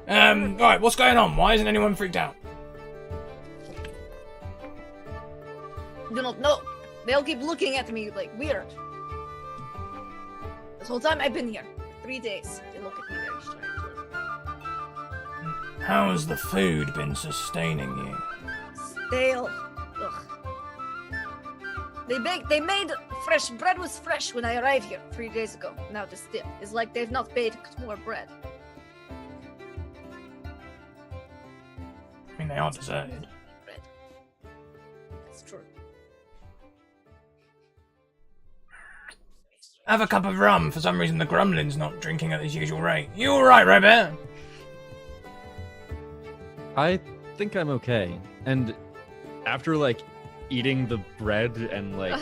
it. Right, what's going on? Why isn't anyone freaked out?
Do not know. They all keep looking at me like weird. This whole time I've been here. 3 days. They look at me very strangely.
How has the food been sustaining you?
Stale. Ugh. They made fresh bread was fresh when I arrived here 3 days ago. Now the still is like they've not baked more bread.
I mean, they are deserted.
Bread. That's true.
Have a cup of rum. For some reason, the gremlin's not drinking at his usual rate. You all right, Rabbit?
I think I'm okay. And after like eating the bread and like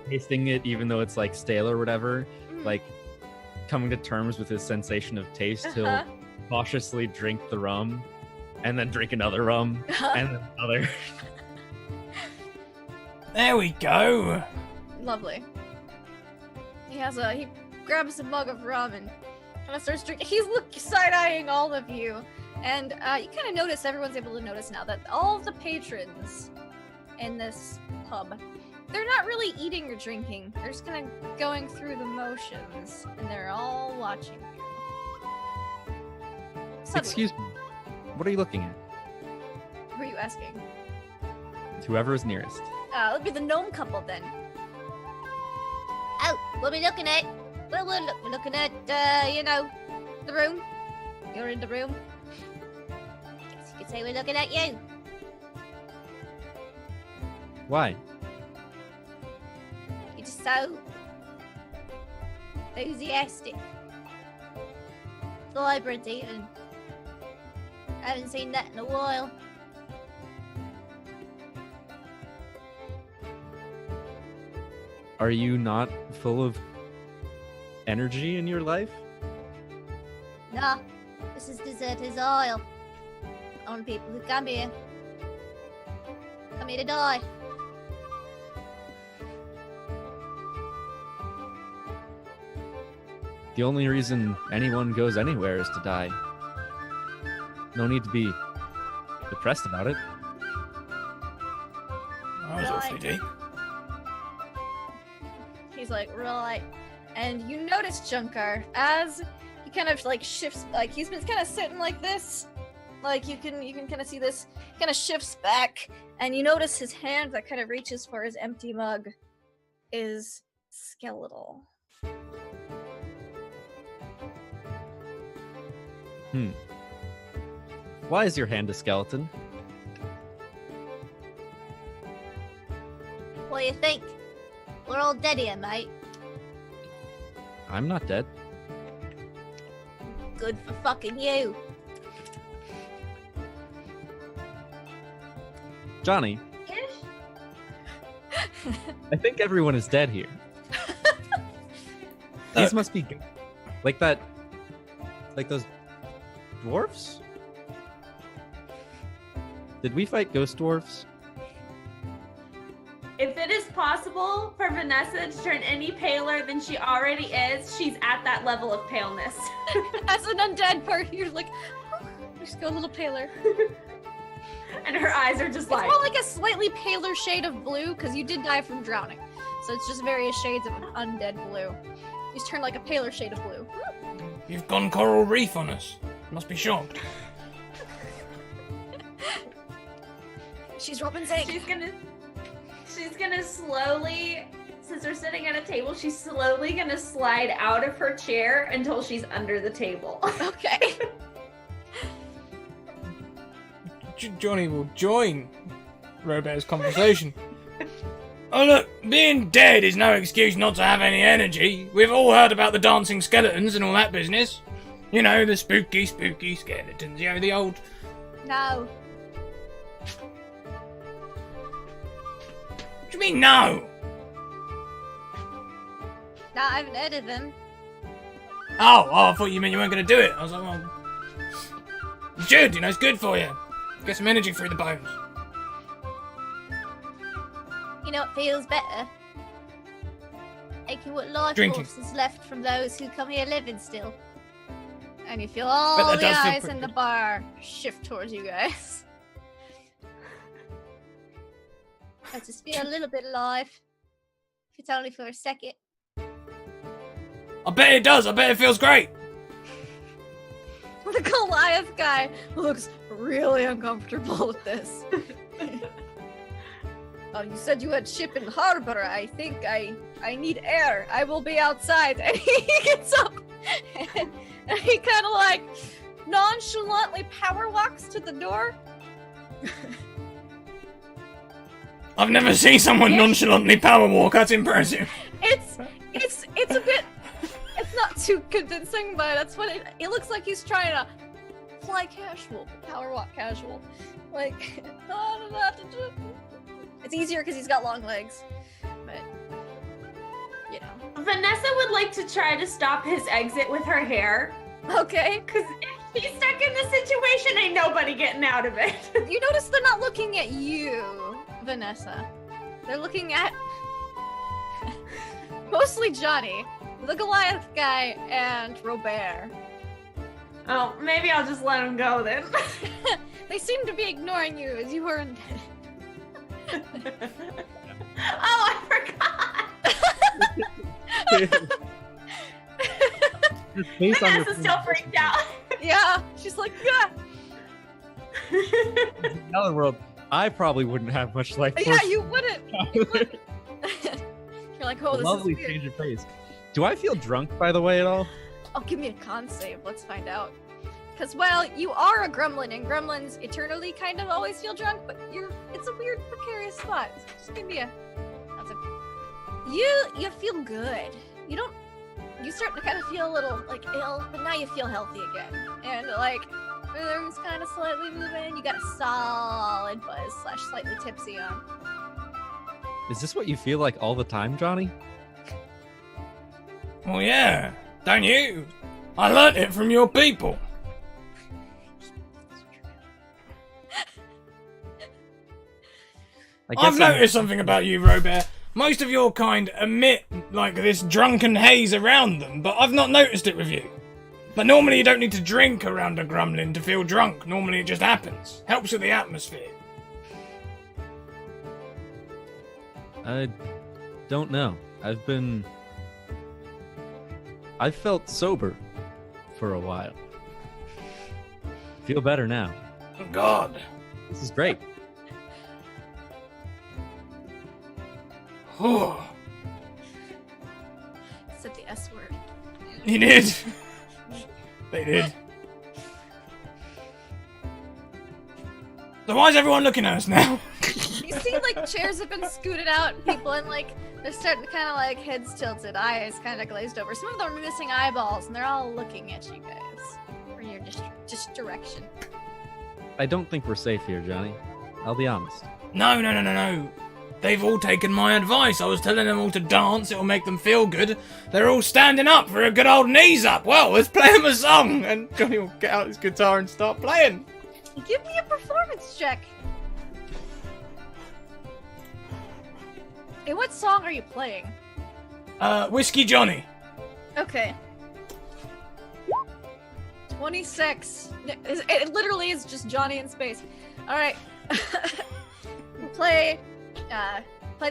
tasting it, even though it's like stale or whatever, like coming to terms with his sensation of taste, he'll cautiously drink the rum, and then drink another rum, and then another.
There we go.
Lovely. He grabs a mug of rum and kind of starts drinking. He's side-eyeing all of you. And you kind of notice, everyone's able to notice now, that all of the patrons in this pub, they're not really eating or drinking. They're just kind of going through the motions, and they're all watching you. Suddenly,
Excuse me. What are you looking at?
who are you asking?
Whoever is nearest.
It'll be the gnome couple then. Oh, what are we looking at? Well, we're looking at, the room. You're in the room. Guess you could say we're looking at you.
Why?
You're just so enthusiastic. Vibrant even. I haven't seen that in a while.
Are you not full of energy in your life?
Nah, this is Deserter's Isle. On people who come here. Come here to die.
The only reason anyone goes anywhere is to die. No need to be depressed about it.
That was awfully deep.
He's like, right. And you notice Junkar, as he kind of like shifts, like he's been kind of sitting like this. Like you can kind of see this kind of shifts back, and you notice his hand that kind of reaches for his empty mug is skeletal.
Why is your hand a skeleton?
What do you think? We're all dead here, mate.
I'm not dead.
Good for fucking you.
Johnny,
Ish?
I think everyone is dead here. These must be like that, like those dwarfs? Did we fight ghost dwarfs?
If it is possible for Vanessa to turn any paler than she already is, she's at that level of paleness.
As an undead part, you're like, just go a little paler.
And her eyes are just
It's
like...
more like a slightly paler shade of blue, because you did die from drowning. So it's just various shades of an undead blue. You just turn like a paler shade of blue.
You've gone coral reef on us. Must be shocked.
She's Robin's egg.
She's gonna slowly, since we're sitting at a table, she's slowly gonna slide out of her chair until she's under the table.
Okay.
Johnny will join Robert's conversation. Oh look, being dead is no excuse not to have any energy. We've all heard about the dancing skeletons and all that business. You know, the spooky skeletons. You know, the old...
No.
What do you mean, no?
No, I haven't heard of them.
Oh, I thought you meant you weren't going to do it. I was like, well... You should, you know, it's good for you. Get some energy through the bones.
You know what feels better? Aching what life
Drinking.
force is left from those who come here living still. And you feel all
that
the
does feel
eyes
pretty
in the
good.
bar shift towards you guys. I just feel a little bit alive. If it's only for a second.
I bet it does. I bet it feels great.
The Goliath guy looks really uncomfortable with this. Oh, you said you had ship in harbor. I think I need air. I will be outside. And he gets up and he kind of like nonchalantly power walks to the door.
I've never seen someone nonchalantly power walk. That's impressive.
It's a bit. It's not too convincing, but that's what it looks like. He's trying to fly casual, power walk casual. Like, I don't know how to do it. It's easier because he's got long legs, but you know.
Vanessa would like to try to stop his exit with her hair.
Okay.
Because if he's stuck in this situation, ain't nobody getting out of it.
You notice they're not looking at you, Vanessa. They're looking at mostly Johnny, the Goliath guy, and Robert.
Oh, maybe I'll just let him go then.
They seem to be ignoring you as you are in bed.
Oh, I forgot. Vanessa's still freaked out.
Yeah, she's like, yeah.
In another world, I probably wouldn't have much life force.
Yeah, you wouldn't. You wouldn't. You're like, oh, this
Lovely
is weird.
change of pace. Do I feel drunk, by the way, at all?
Oh, give me a con save. Let's find out. Because, well, you are a gremlin, and gremlins eternally kind of always feel drunk, but it's a weird, precarious spot. So just give me a... That's a... You feel good. You start to kind of feel a little, like, ill, but now you feel healthy again. And, like, the room's kind of slightly moving. You got a solid buzz / slightly tipsy on.
Is this what you feel like all the time, Johnny?
Well, yeah. Don't you? I learnt it from your people. I've noticed something about you, Robert. Most of your kind emit, like, this drunken haze around them, but I've not noticed it with you. But normally you don't need to drink around a gremlin to feel drunk. Normally it just happens. Helps with the atmosphere.
I don't know. I've felt sober for a while. Feel better now.
Oh, God.
This is great.
Oh,
Said the S word.
he did. They did. So why is everyone looking at us now?
You see, like, chairs have been scooted out, and people, and, like, they're starting to kind of, like, heads tilted, eyes kind of glazed over. Some of them are missing eyeballs, and they're all looking at you guys. From your just direction.
I don't think we're safe here, Johnny. I'll be honest.
No. They've all taken my advice. I was telling them all to dance. It'll make them feel good. They're all standing up for a good old knees up. Well, let's play them a song. And Johnny will get out his guitar and start playing.
Give me a performance check. And what song are you playing?
Whiskey Johnny.
Okay. 26. It literally is just Johnny in space. Alright. play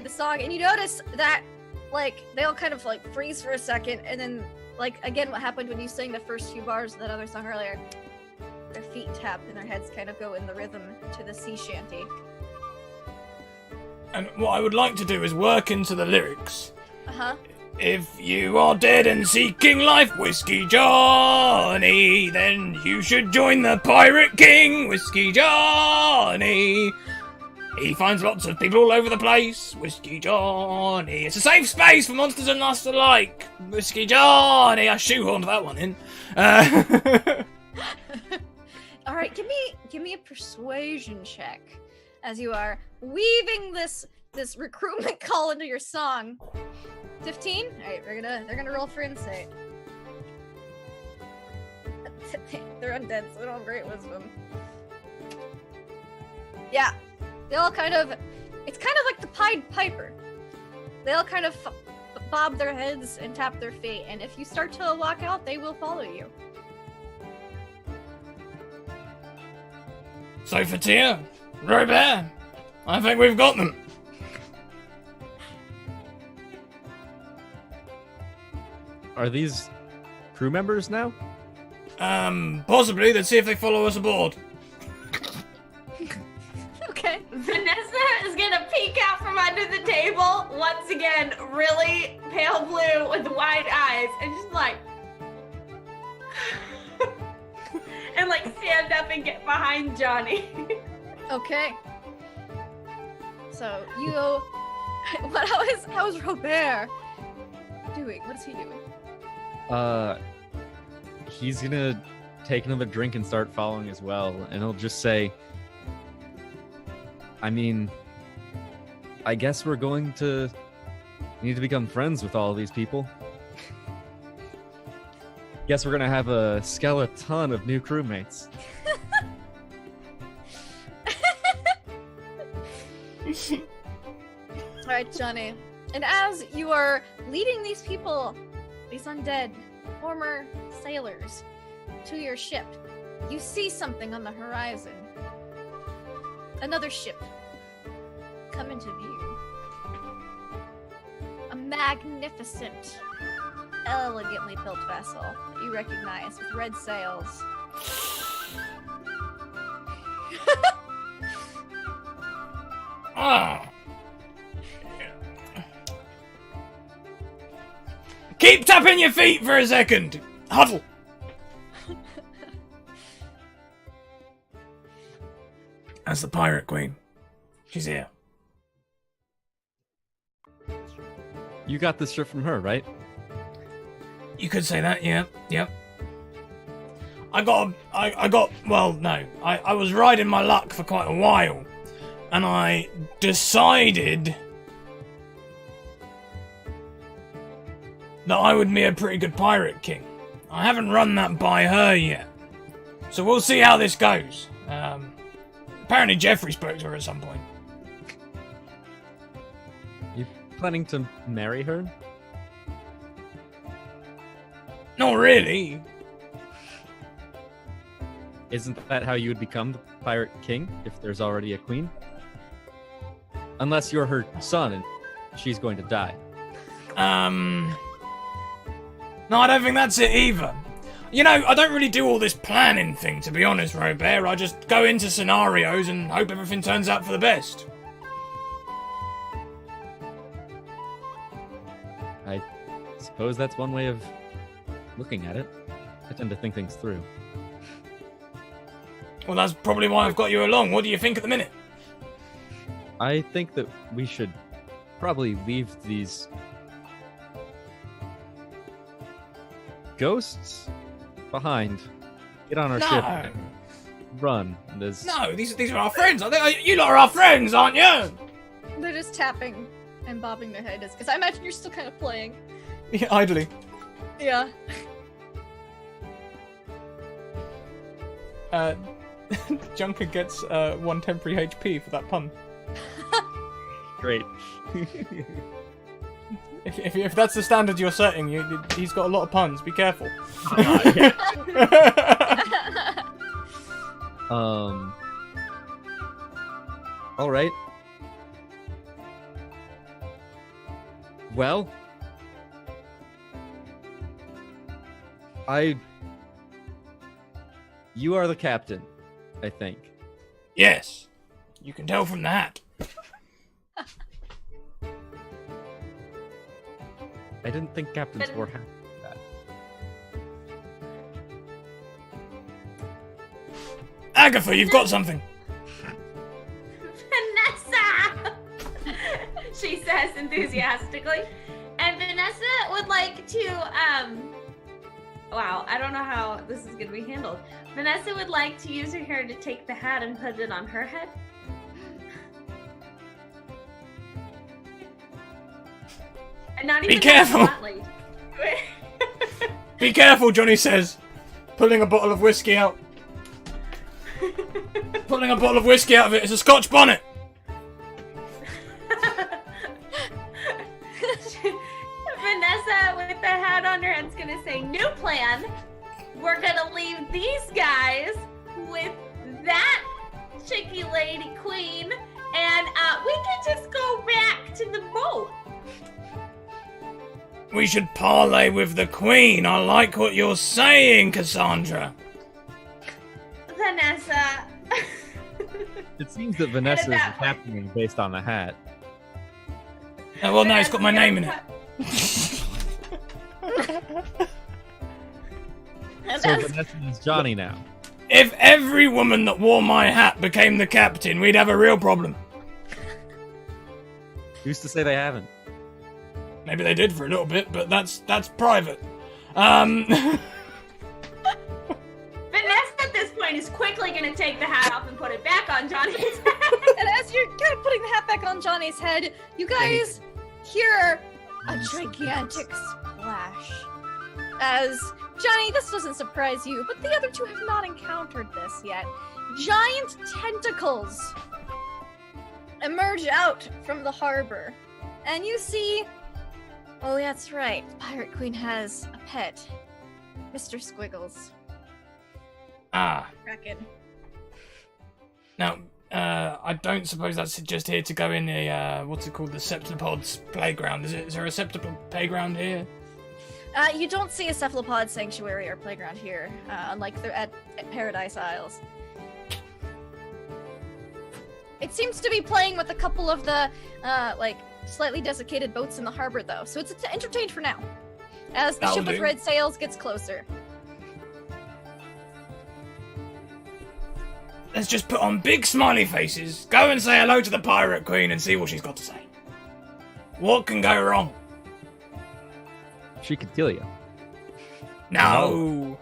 the song, and you notice that, like, they all kind of, like, freeze for a second, and then, like, again, what happened when you sang the first few bars of that other song earlier. Their feet tap, and their heads kind of go in the rhythm to the sea shanty.
And what I would like to do is work into the lyrics.
Uh-huh.
If you are dead and seeking life, Whiskey Johnny, then you should join the Pirate King, Whiskey Johnny. He finds lots of people all over the place, Whiskey Johnny. It's a safe space for monsters and us alike, Whiskey Johnny. I shoehorned that one in.
All right, give me a persuasion check, as you are weaving this recruitment call into your song. 15? Alright, they're gonna roll for insight. They're undead, so they don't have great wisdom. Yeah. They all kind of, it's kind of like the Pied Piper. They all kind of bob their heads and tap their feet, and if you start to walk out, they will follow you.
So Fatia, Robert, I think we've got them.
Are these crew members now?
Possibly. Let's see if they follow us aboard.
Okay.
Vanessa is gonna peek out from under the table, once again, really pale blue with wide eyes, and just like... and like stand up and get behind Johnny.
Okay. So, you... How is Robert doing? What is he doing?
He's gonna take another drink and start following as well, and he'll just say, I mean, I guess we're going to need to become friends with all these people. Guess we're gonna have a skeleton of new crewmates.
Alright, Johnny. And as you are leading these people, these undead, former sailors, to your ship, you see something on the horizon. Another ship come into view. A magnificent, elegantly built vessel that you recognize with red sails.
Ah. Keep tapping your feet for a second. Huddle. That's the Pirate Queen. She's here.
You got this ship from her, right?
You could say that, yeah. Yep. Well, no. I was riding my luck for quite a while. And I decided that I would be a pretty good pirate king. I haven't run that by her yet. So we'll see how this goes. Apparently Jeffrey spoke to her at some point.
You planning to marry her?
Not really.
Isn't that how you would become the pirate king, if there's already a queen? Unless you're her son and she's going to die.
No, I don't think that's it either. You know, I don't really do all this planning thing, to be honest, Robert. I just go into scenarios and hope everything turns out for the best.
I suppose that's one way of looking at it. I tend to think things through.
Well, that's probably why I've got you along. What do you think at the minute?
I think that we should probably leave these ghosts behind. Get on our ship and run.
No, these are our friends. You lot are our friends, aren't you?
They're just tapping and bobbing their heads, because I imagine you're still kind of playing.
Yeah, idly.
Yeah.
Junker gets 1 temporary HP for that pun.
Great.
If that's the standard you're setting, he's got a lot of puns. Be careful.
All right. Well, you are the captain, I think.
Yes, you can tell from that.
I didn't think captains wore hats like that.
Agatha, you've got something.
Vanessa! She says enthusiastically. And Vanessa would like to, wow, I don't know how this is going to be handled. Vanessa would like to use her hair to take the hat and put it on her head. And not even
Be careful!
hotly.
Be careful, Johnny says, pulling a bottle of whiskey out. Pulling a bottle of whiskey out of it. It's a Scotch bonnet.
Vanessa with the hat on her head's gonna say, new plan. We're gonna leave these guys with that chicky lady queen, and we can just go back to the boat.
We should parley with the Queen. I like what you're saying, Cassandra.
Vanessa.
It seems that Vanessa is the captain based on the hat.
Oh, well, no, it's got my name in it.
So Vanessa is Johnny now.
If every woman that wore my hat became the captain, we'd have a real problem.
Who's to say they haven't?
Maybe they did for a little bit, but that's private. Vanessa
at this point is quickly gonna take the hat off and put it back on Johnny's head.
And as you're kind of putting the hat back on Johnny's head, you guys hear a gigantic splash. As, Johnny, this doesn't surprise you, but the other two have not encountered this yet. Giant tentacles emerge out from the harbor. And you see, oh, that's right, the Pirate Queen has a pet, Mr. Squiggles.
Ah.
Kraken.
Now, I don't suppose that's just here to go in the, what's it called, the Septipods playground, is it? Is there a Septipod playground here?
You don't see a cephalopod sanctuary or playground here, unlike they're at Paradise Isles. It seems to be playing with a couple of the, slightly desiccated boats in the harbor, though, so it's entertained for now. As the
That'll
ship with
do.
red sails gets closer.
Let's just put on big smiley faces, go and say hello to the Pirate Queen and see what she's got to say. What can go wrong?
She could kill you.
No.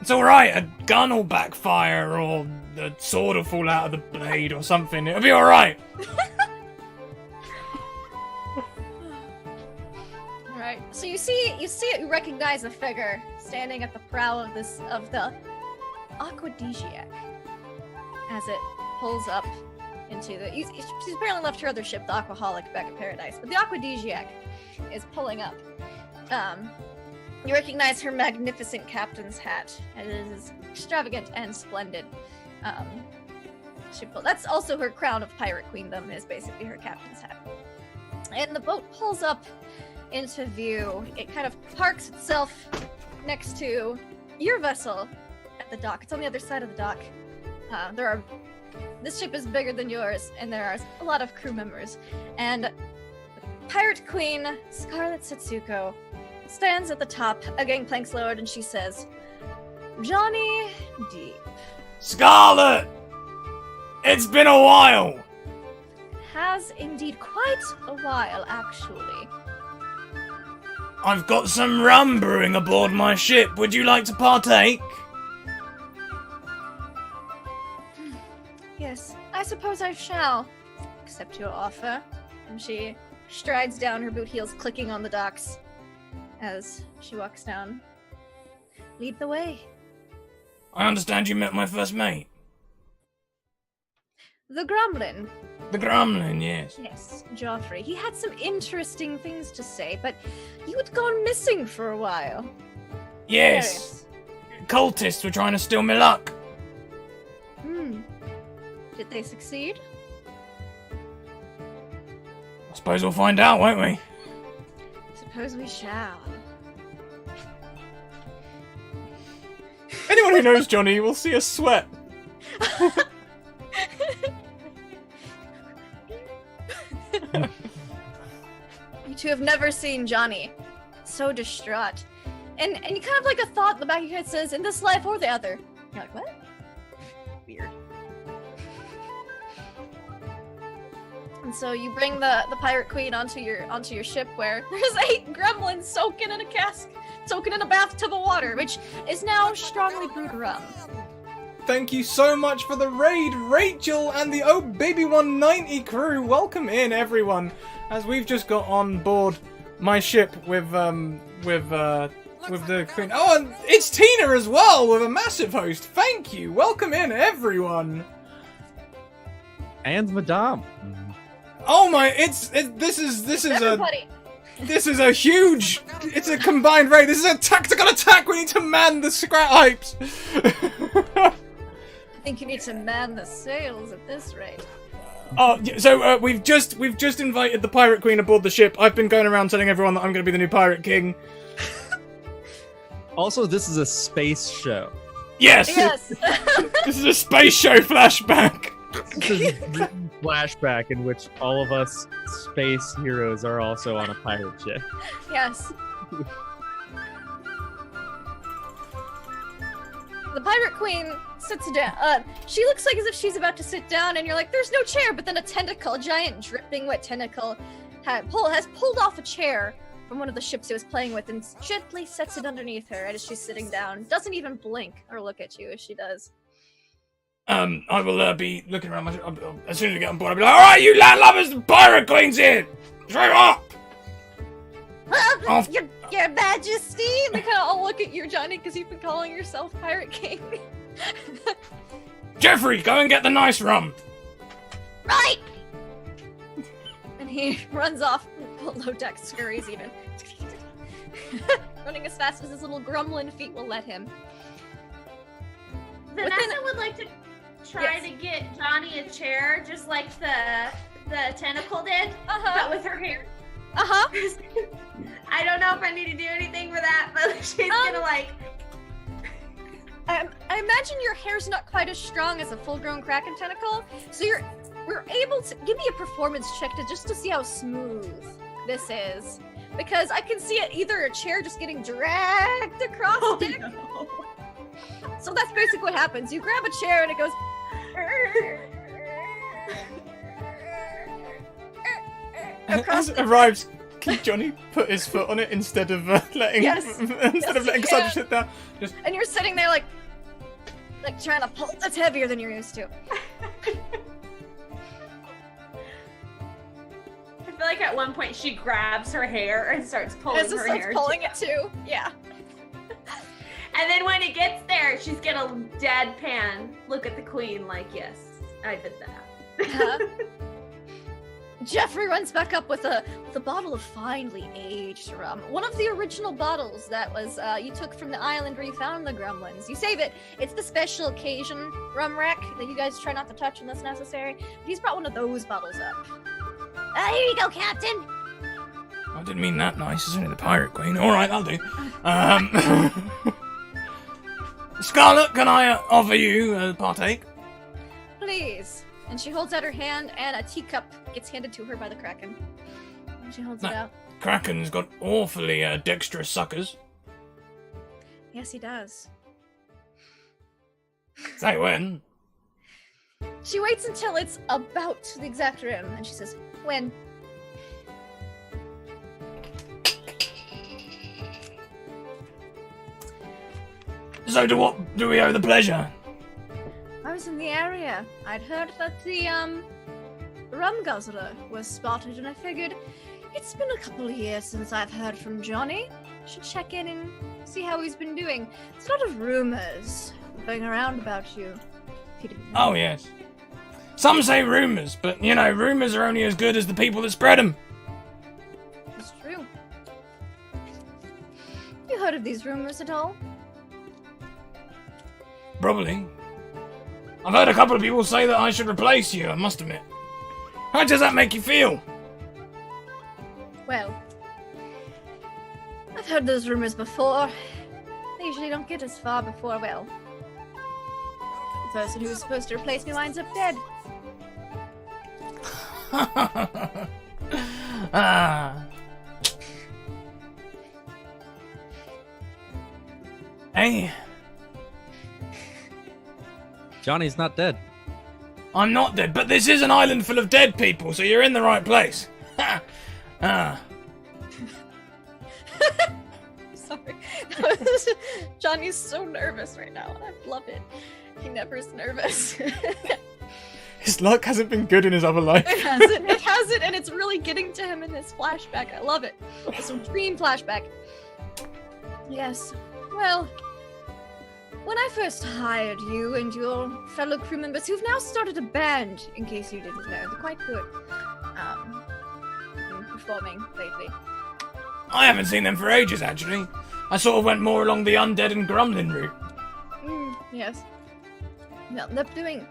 It's alright, a gun will backfire or the sword will fall out of the blade or something. It'll be alright.
Alright, so you recognize a figure standing at the prow of the Aquadesiac as it pulls up into the. She's apparently left her other ship, the Aquaholic, back at Paradise, but the Aquadesiac is pulling up. You recognize her magnificent captain's hat. It is extravagant and splendid. That's also her crown of pirate queendom, is basically her captain's hat. And the boat pulls up into view. It kind of parks itself next to your vessel at the dock. It's on the other side of the dock. This ship is bigger than yours, and there are a lot of crew members. And Pirate Queen Scarlet Setsuko stands at the top, a gangplank's lowered, and she says, Johnny Deep.
Scarlet! It's been a while!
Has indeed quite a while, actually.
I've got some rum brewing aboard my ship. Would you like to partake?
Yes, I suppose I shall. Accept your offer. And she strides down, her boot heels clicking on the docks as she walks down. Lead the way.
I understand you met my first mate.
The Gremlin.
The Gremlin, yes.
Yes, Joffrey. He had some interesting things to say, but you had gone missing for a while.
Yes. Cultists were trying to steal my luck.
Did they succeed?
I suppose we'll find out, won't we?
Suppose we shall.
Anyone who knows Johnny will see a sweat.
You two have never seen Johnny so distraught. And you kind of like a thought in the back of your head says, in this life or the other. You're like, what? Weird. And so you bring the pirate queen onto your ship where there's 8 gremlins soaking in a bathtub of water, which is now strongly brewed rum.
Thank you so much for the raid, Rachel and the Oh Baby 190 crew. Welcome in, everyone, as we've just got on board my ship with the queen. Oh, and it's Tina as well with a massive host. Thank you. Welcome in, everyone.
And Madame.
Oh my! This is
Everybody.
This is a huge. It's a combined raid. This is a tactical attack. We need to man the Scratticus.
I think you need to man the sails at this rate.
Oh, so we've just invited the pirate queen aboard the ship. I've been going around telling everyone that I'm going to be the new pirate king.
Also, this is a space show.
Yes.
Yes.
This is a space show flashback.
This is a flashback in which all of us space heroes are also on a pirate ship.
Yes. The pirate queen sits down. She looks like as if she's about to sit down, and you're like, "There's no chair." But then a giant, dripping wet tentacle, has pulled off a chair from one of the ships it was playing with, and gently sets it underneath her as she's sitting down. Doesn't even blink or look at you as she does.
I will be looking around as soon as we get on board. I'll be like, "All right, you landlubbers, the pirate queen's in. Straight up."
Your Majesty! And they kind of all look at you, Johnny, because you've been calling yourself Pirate King.
Jeffrey, go and get the nice rum.
Right! And he runs off. Below deck scurries even. Running as fast as his little gremlin feet will let him.
Vanessa would like to try to get Johnny a chair, just like the tentacle did, but with her hair. I don't know if I need to do anything for that, but she's gonna like.
I imagine your hair's not quite as strong as a full-grown kraken tentacle, so we're able to give me a performance check to see how smooth this is, because I can see it either a chair just getting dragged across the deck.
No.
So that's basically what happens. You grab a chair and it goes.
As it arrives, can Johnny put his foot on it instead of letting Cassandra sit down?
And you're sitting there like trying to pull. That's heavier than you're used to.
I feel like at one point she grabs her hair and starts pulling her hair.
Pulling it too. Yeah.
And then when it gets there, she's gonna deadpan look at the queen like, "Yes, I did that."
Jeffrey runs back up with a bottle of finely aged rum. One of the original bottles that was you took from the island where you found the gremlins. You save it. It's the special occasion rum rack that you guys try not to touch unless necessary. But he's brought one of those bottles up. Here you go, Captain.
I didn't mean that nice. It's only the pirate queen. All right, I'll do. Scarlet, can I offer you a partake?
Please. And she holds out her hand, and a teacup gets handed to her by the Kraken. And she holds it out.
Kraken's got awfully dexterous suckers.
Yes, he does.
Say when.
She waits until it's about to the exact rim, and she says, "When?"
So to what do we owe the pleasure?
I was in the area. I'd heard that the rum guzzler was spotted, and I figured it's been a couple of years since I've heard from Johnny. Should check in and see how he's been doing. There's a lot of rumors going around about you.
Oh yes. Some say rumors, but you know, rumors are only as good as the people that spread them.
It's true. You heard of these rumors at all?
Probably. I've heard a couple of people say that I should replace you, I must admit. How does that make you feel?
Well, I've heard those rumors before. They usually don't get as far before, well, the person who's supposed to replace me winds up dead.
Ah. Hey,
Johnny's not dead.
I'm not dead, but this is an island full of dead people, so you're in the right place. Ah.
Sorry. Johnny's so nervous right now, and I love it. He never is nervous.
His luck hasn't been good in his other life.
It hasn't, and it's really getting to him in this flashback. I love it. This dream flashback. Yes. Well, when I first hired you and your fellow crew members, who've now started a band, in case you didn't know, they're quite good. In performing lately.
I haven't seen them for ages, actually. I sort of went more along the undead and gremlin route.
Yes. Well, they're doing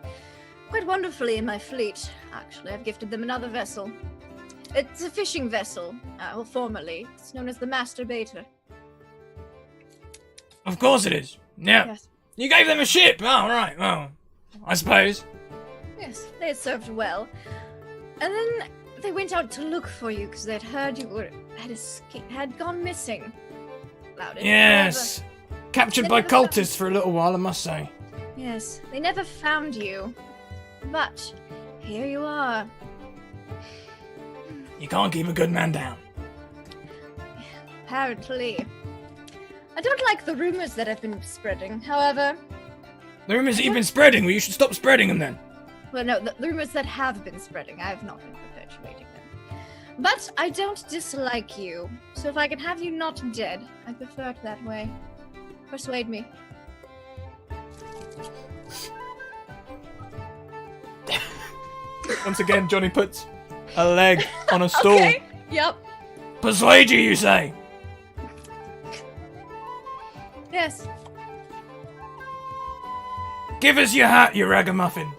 quite wonderfully in my fleet, actually. I've gifted them another vessel. It's a fishing vessel, well, formerly. It's known as the Masturbator.
Of course it is. Yeah.
Yes.
You gave them a ship. Oh, right. Well, I suppose.
Yes, they had served well. And then they went out to look for you because they'd heard you had gone missing. Loudon.
Yes. Captured
They
by
never found-
cultists for a little while, I must say.
Yes, they never found you. But here you are.
You can't keep a good man down.
Apparently. I don't like the rumors that have been spreading, however.
The rumors that you've been spreading, well, you should stop spreading them then.
Well, no, the rumors that have been spreading, I have not been perpetuating them. But I don't dislike you, so if I can have you not dead, I prefer it that way. Persuade me.
Once again, Johnny puts a leg on a stool.
Okay. Yep.
Persuade you say?
Yes.
Give us your hat, you ragamuffin.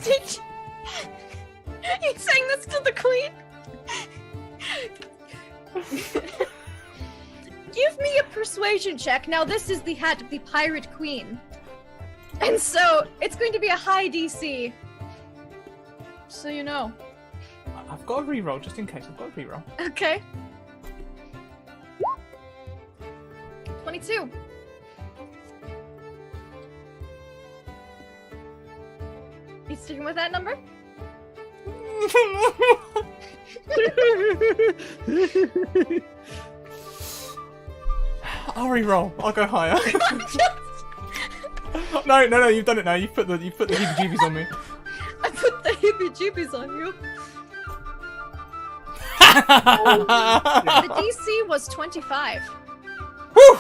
He's saying this to the queen. Give me a persuasion check. Now this is the hat of the pirate queen. And so it's going to be a high DC. So you know.
I've got a reroll just in case. I've got a reroll.
Okay. 22. You sticking with that number?
I'll reroll. I'll go higher. No, you've done it now. You've put the heebie-jeebies on me.
I put the heebie-jeebies on you. The DC was 25.
Whew!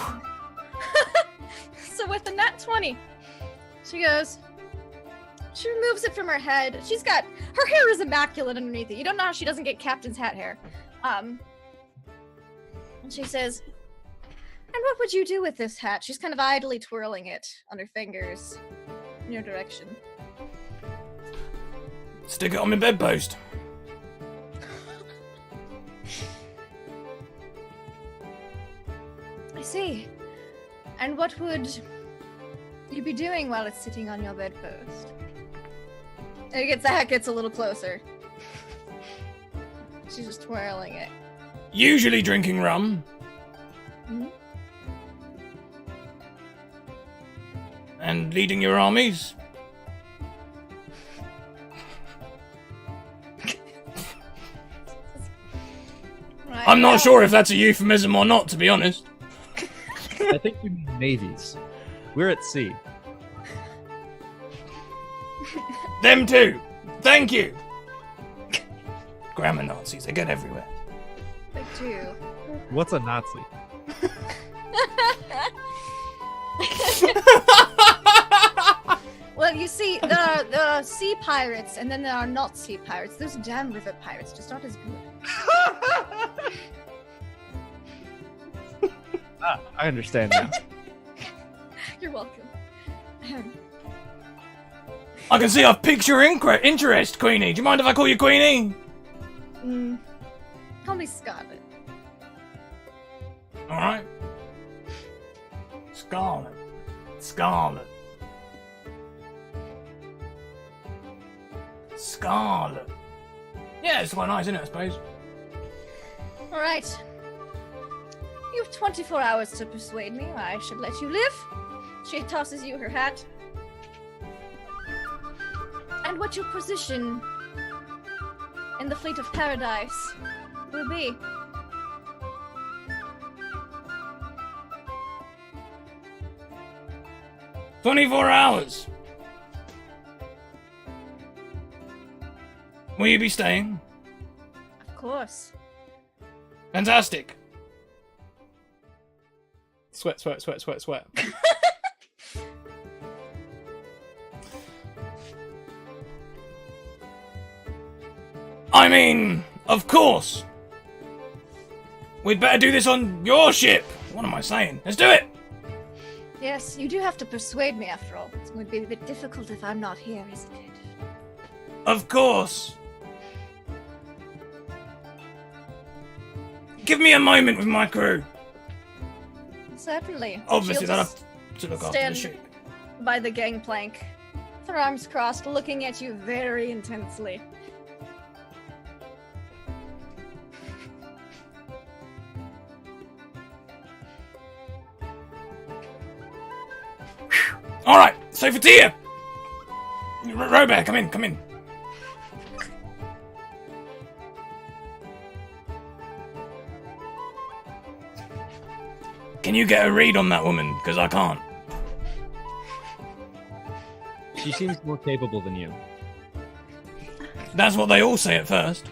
So with the nat 20, she goes. She removes it from her head. Her hair is immaculate underneath it. You don't know how she doesn't get captain's hat hair. And she says, "And what would you do with this hat?" She's kind of idly twirling it on her fingers in your direction.
Stick it on my bedpost.
I see. And what would you be doing while it's sitting on your bedpost? And the hat gets a little closer. She's just twirling it.
Usually drinking rum.
Mhm.
And leading your armies.
Right,
I'm
now-
not sure if that's a euphemism or not, to be honest.
I think we mean navies. We're at sea.
Them too. Thank you. Grammar Nazis, they get everywhere.
They do.
What's a Nazi?
Well, you see, there are sea pirates, and then there are not sea pirates. Those damn river pirates just aren't as good.
I understand now.
You're welcome.
I can see I've piqued your interest, Queenie. Do you mind if I call you Queenie?
Call me Scarlet.
Alright. Scarlet. Scarlet. Scarlet. Yeah, it's quite nice, isn't it, I suppose?
Alright. You have 24 hours to persuade me. I should let you live. She tosses you her hat. And what your position in the fleet of paradise will be. "24 hours. Will you be staying?" Of course.
Fantastic. Sweat, sweat, sweat, sweat, sweat. I mean, of course. We'd better do this on your ship. What am I saying? Let's do it.
Yes, you do have to persuade me after all. It's going to be a bit difficult if I'm not here, isn't it?
Of course. Give me a moment with my crew.
Certainly.
Obviously,
She'll
they'll
just
have to look after the
stand
ship.
by the gangplank, with her arms crossed, looking at you very intensely.
All right, Sophia! Robert, come in, come in. Can you get a read on that woman? Because I can't.
She seems more capable than you.
That's what they all say at first.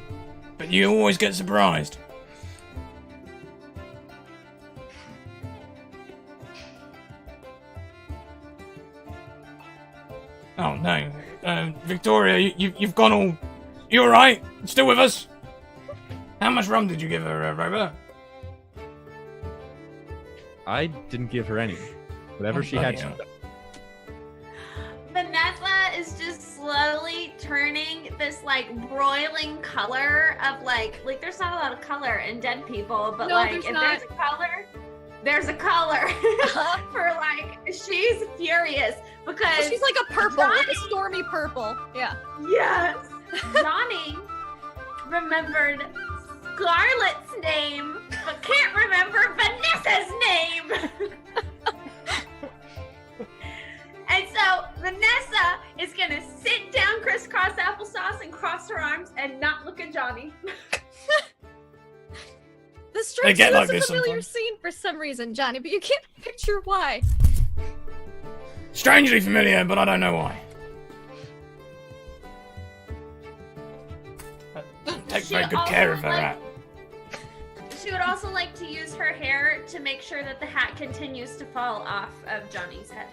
But you always get surprised. Oh no. Victoria, you've gone all... You alright? Still with us? How much rum did you give her, Robert?
I didn't give her any. Whatever
Oh,
she had,
bloody
she
hell.
Vanessa is just slowly turning this like broiling color of like there's not a lot of color in dead people, but
No,
like
there's
if
not.
there's a color for like she's furious because
She's like a purple, like a
Johnny-
stormy purple. Yeah.
yes, Johnny remembered Scarlett's name but can't remember Vanessa's name. And so Vanessa is gonna sit down crisscross applesauce and cross her arms and not look at Johnny.
This strikes
get
you
like
as a
this
familiar
sometimes.
scene for some reason, Johnny, but you can't picture why.
Strangely familiar, but I don't know why. Take
She
very good care of her
also,
hat.
She would also like to use her hair to make sure that the hat continues to fall off of Johnny's head.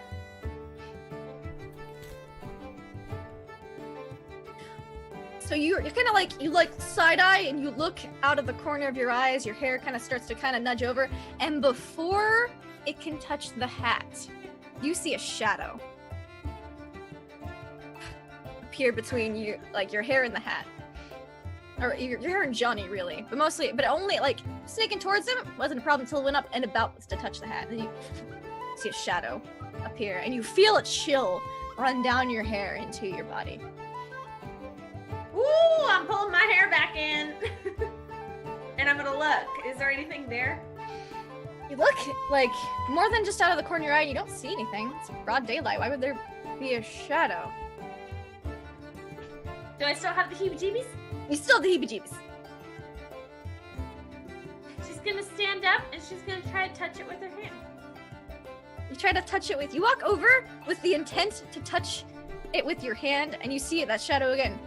So you're kind of like, you like side eye and you look out of the corner of your eyes, your hair kind of starts to kind of nudge over, and before it can touch the hat, you see a shadow appear between you, like your hair and the hat. Or your hair and Johnny, really. But mostly, but only like sneaking towards him wasn't a problem until it went up and about to touch the hat. Then you see a shadow appear and you feel a chill run down your hair into your body.
Ooh, I'm pulling my hair back in. And I'm gonna look. Is there anything there?
You look like more than just out of the corner of your eye, you don't see anything. It's broad daylight. Why would there be a shadow?
Do I still have the heebie-jeebies?
You still have the heebie-jeebies.
She's gonna stand up and she's gonna try to touch it with her hand.
You try to touch it with, you walk over with the intent to touch it with your hand, and you see that shadow again.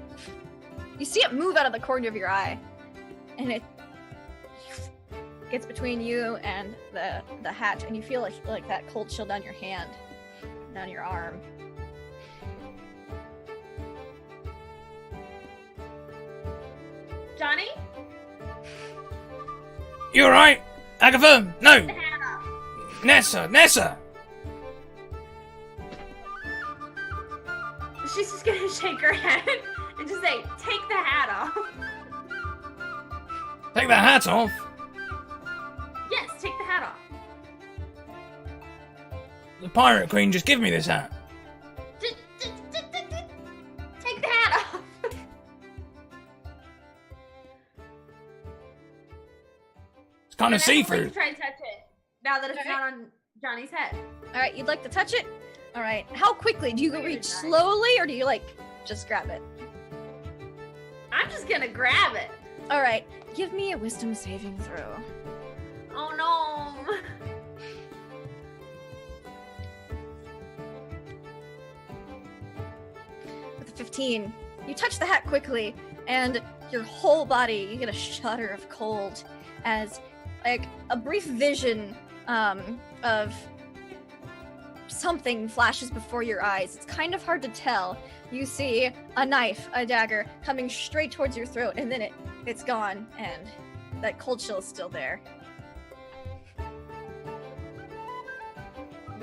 You see it move out of the corner of your eye, and it gets between you and the hat, and you feel like that cold chill down your hand, down your arm.
Johnny?
You alright? Agatha? No!
The hat off.
Nessa!
She's just gonna shake her head and just say, take the hat off.
Take that hat off.
Yes, take the hat off.
The Pirate Queen just give me this hat.
Take the hat off.
It's kind of
And everyone's
see-through.
Try to touch it now that it's
Okay.
not on Johnny's head.
All right, you'd like to touch it? All right. How quickly? Do you
Weird,
reach
guys.
slowly, or do you like just grab it?
I'm just gonna grab it.
All right. Give me a wisdom saving throw.
Oh no.
With a 15, you touch the hat quickly, and your whole body, you get a shudder of cold as, like, a brief vision of something flashes before your eyes. It's kind of hard to tell. You see a knife, a dagger, coming straight towards your throat, and then it's gone, and that cold chill is still there.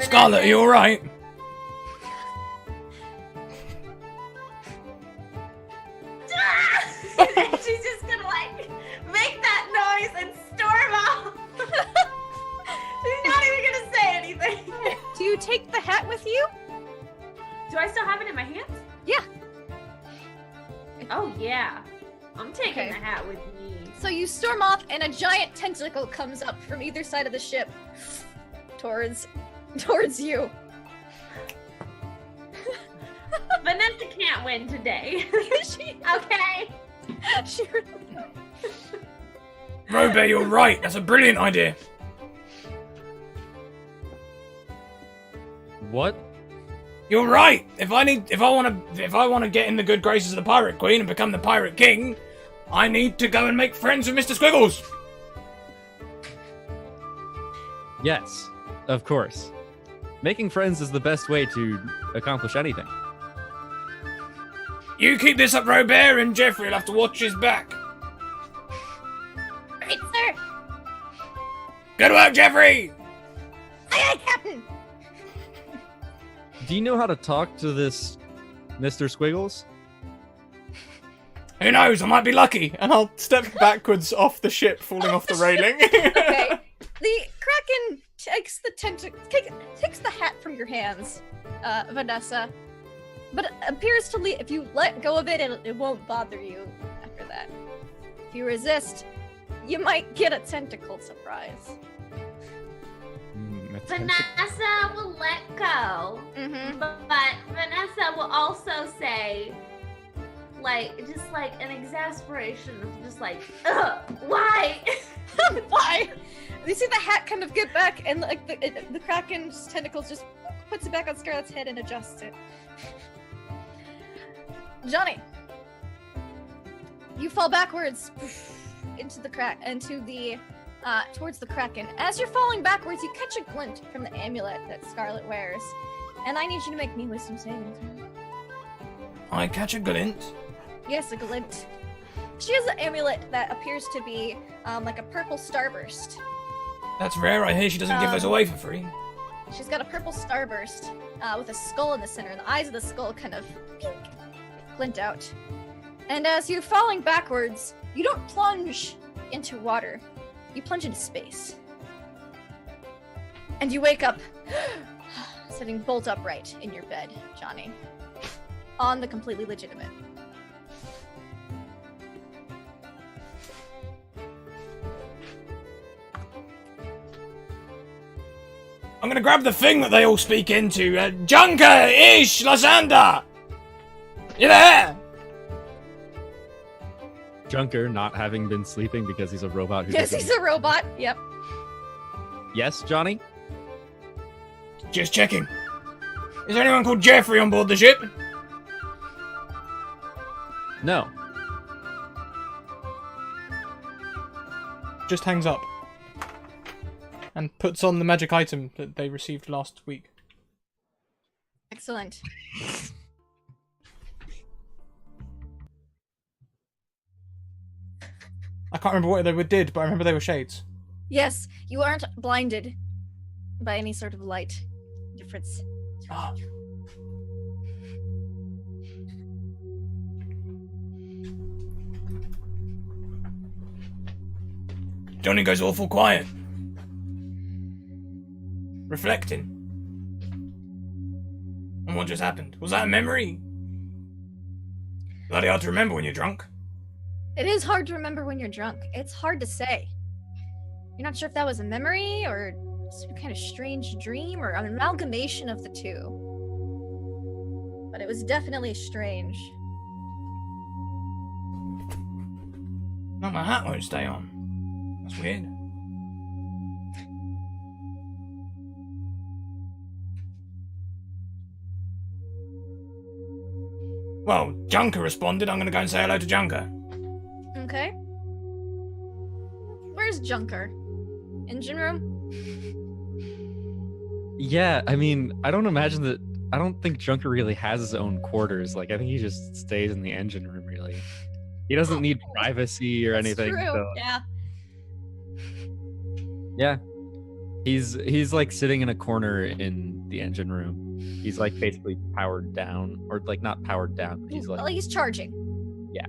Scarlet, are you alright?
She's just gonna like make that noise and storm off. She's not even gonna say anything.
Do you take the hat with you?
Do I still have it in my hands?
Yeah.
Oh yeah. I'm taking
Okay.
the hat with me.
So you storm off, and a giant tentacle comes up from either side of the ship towards you.
Vanessa can't win today.
She-
Okay.
she-
Robert, you're right. That's a brilliant idea.
What?
You're right. If I want to get in the good graces of the Pirate Queen and become the Pirate King, I need to go and make friends with Mr. Squiggles.
Yes, of course. Making friends is the best way to accomplish anything.
You keep this up, Robert, and Jeffrey will have to watch his back.
Right, sir.
Good work, Jeffrey.
Aye, aye, Captain.
Do you know how to talk to this Mr. Squiggles?
Who knows? I might be lucky. And I'll step backwards off the ship, falling off the railing.
Okay. The Kraken takes the hat from your hands, Vanessa, but it appears to leave. If you let go of it, it won't bother you after that. If you resist, you might get a tentacle surprise.
Vanessa will let go.
Mm-hmm.
But Vanessa will also say, like, just like an exasperation of just like, ugh, why?
Why? You see the hat kind of get back, and like the Kraken's tentacles just puts it back on Scarlet's head and adjusts it. Johnny, you fall backwards into the towards the Kraken. As you're falling backwards, you catch a glint from the amulet that Scarlet wears, and I need you to make me wisdom saving throw.
I catch a glint.
Yes, a glint. She has an amulet that appears to be like a purple starburst.
That's rare. I hear she doesn't give us away for free.
She's got a purple starburst with a skull in the center, and the eyes of the skull kind of pink, glint out. And as you're falling backwards, you don't plunge into water. You plunge into space. And you wake up sitting bolt upright in your bed, Johnny. On the completely legitimate.
I'm gonna grab the thing that they all speak into. Junker, Ish, Lysander! You there?
Junker not having been sleeping because he's a robot who
Yes,
doesn't-
he's a robot. Yep.
Yes, Johnny?
Just checking. Is there anyone called Jeffrey on board the ship?
No.
Just hangs up. And puts on the magic item that they received last week.
Excellent.
I can't remember what they did, but I remember they were shades.
Yes, you aren't blinded by any sort of light difference.
Ah. Johnny goes awful quiet. Reflecting on what just happened. Was that a memory? Bloody hard to remember when you're drunk.
It is hard to remember when you're drunk. It's hard to say. You're not sure if that was a memory or some kind of strange dream or an amalgamation of the two. But it was definitely strange.
No, my hat won't stay on. That's weird. Well, Junker responded. I'm gonna go and say hello to Junker.
Okay. Where's Junker? Engine room?
Yeah, I mean, I don't think Junker really has his own quarters. Like, I think he just stays in the engine room, really. He doesn't need privacy or anything.
True.
So,
Yeah.
yeah. He's like sitting in a corner in the engine room. He's like basically powered down, or like not powered down, but he's like,
Well, he's charging.
yeah.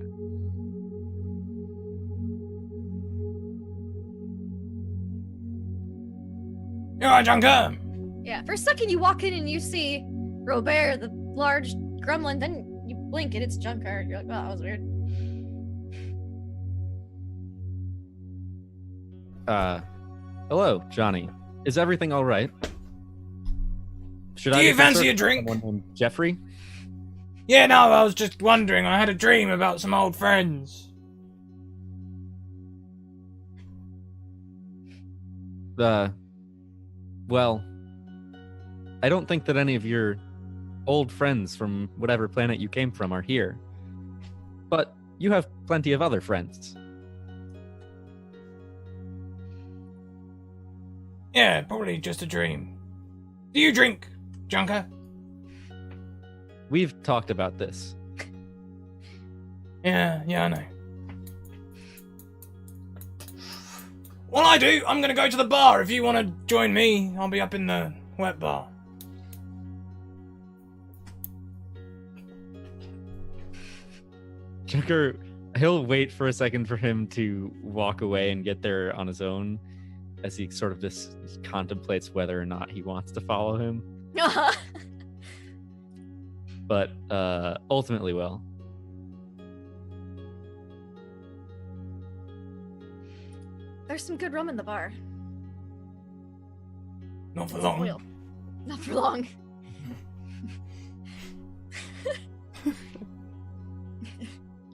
You alright, Junker?
Yeah. For a second, you walk in and you see Robert, the large gremlin. Then you blink and it's Junker. You're like, "Wow, that was weird."
Hello, Johnny. Is everything all right? Should
Do you
be concerned
fancy a
with
drink?
someone named Jeffrey?
Yeah, no, I was just wondering. I had a dream about some old friends.
Well, I don't think that any of your old friends from whatever planet you came from are here. But you have plenty of other friends.
Yeah, probably just a dream. Do you drink, Junker?
We've talked about this.
Yeah, I know. Well, I do. I'm gonna go to the bar. If you want to join me, I'll be up in the wet bar.
Junker, he'll wait for a second for him to walk away and get there on his own as he sort of just contemplates whether or not he wants to follow him. But ultimately will.
There's some good rum in the bar.
Not for long.
Oil. Not for long.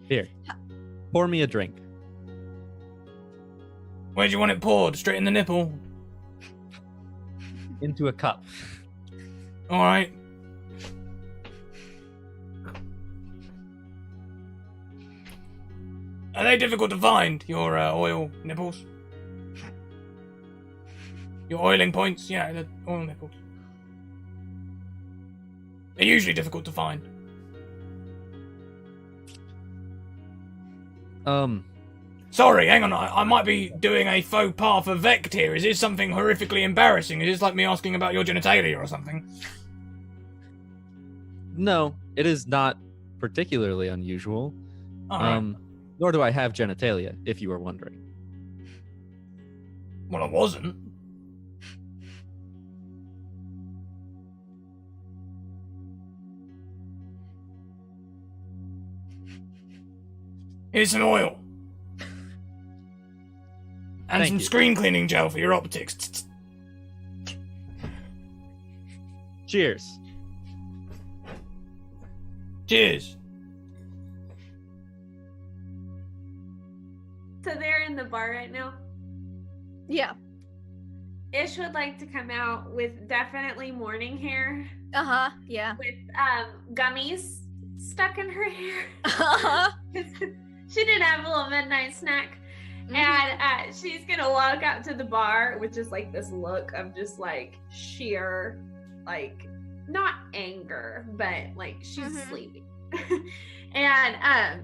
Here, pour me a drink.
Where do you want it poured? Straight in the nipple?
Into a cup.
Alright. Are they difficult to find, your oil nipples? Your oiling points? Yeah, the oil nipples. They're usually difficult to find. Sorry, hang on. I might be doing a faux pas for Vect here. Is this something horrifically embarrassing? Is this like me asking about your genitalia or something?
No, it is not particularly unusual.
Alright.
Nor do I have genitalia, if you were wondering.
Well, I wasn't. Here's some oil. And
Thank
some
you.
screen cleaning gel for your optics.
Cheers.
Cheers.
So they're in the bar right now.
Yeah.
Ish would like to come out with definitely morning hair
Uh-huh. Yeah.
with gummies stuck in her hair.
Uh-huh.
She did have a little midnight snack. And she's gonna walk out to the bar with just like this look of just like sheer, like not anger, but like she's sleepy. And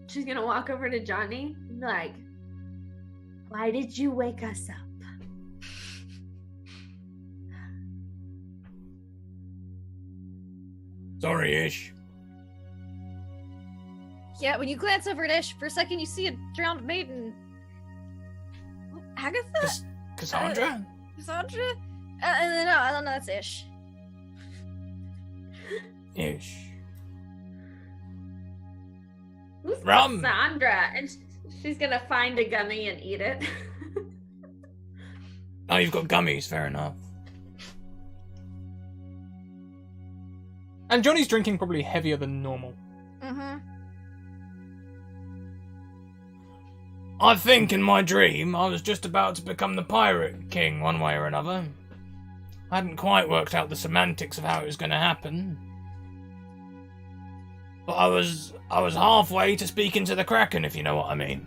she's gonna walk over to Johnny and Like, why did you wake us up?
Sorry, Ish.
Yeah, when you glance over at Ish, for a second you see a drowned maiden. Agatha?
Cassandra?
Cassandra? No, I don't know, that's Ish.
Ish.
Who's
Rum.
Cassandra? And she's gonna find a gummy and eat it.
Oh, you've got gummies, fair enough. And Johnny's drinking probably heavier than normal.
Mm-hmm.
I think in my dream I was just about to become the Pirate King one way or another. I hadn't quite worked out the semantics of how it was going to happen. But I was halfway to speaking to the Kraken, if you know what I mean.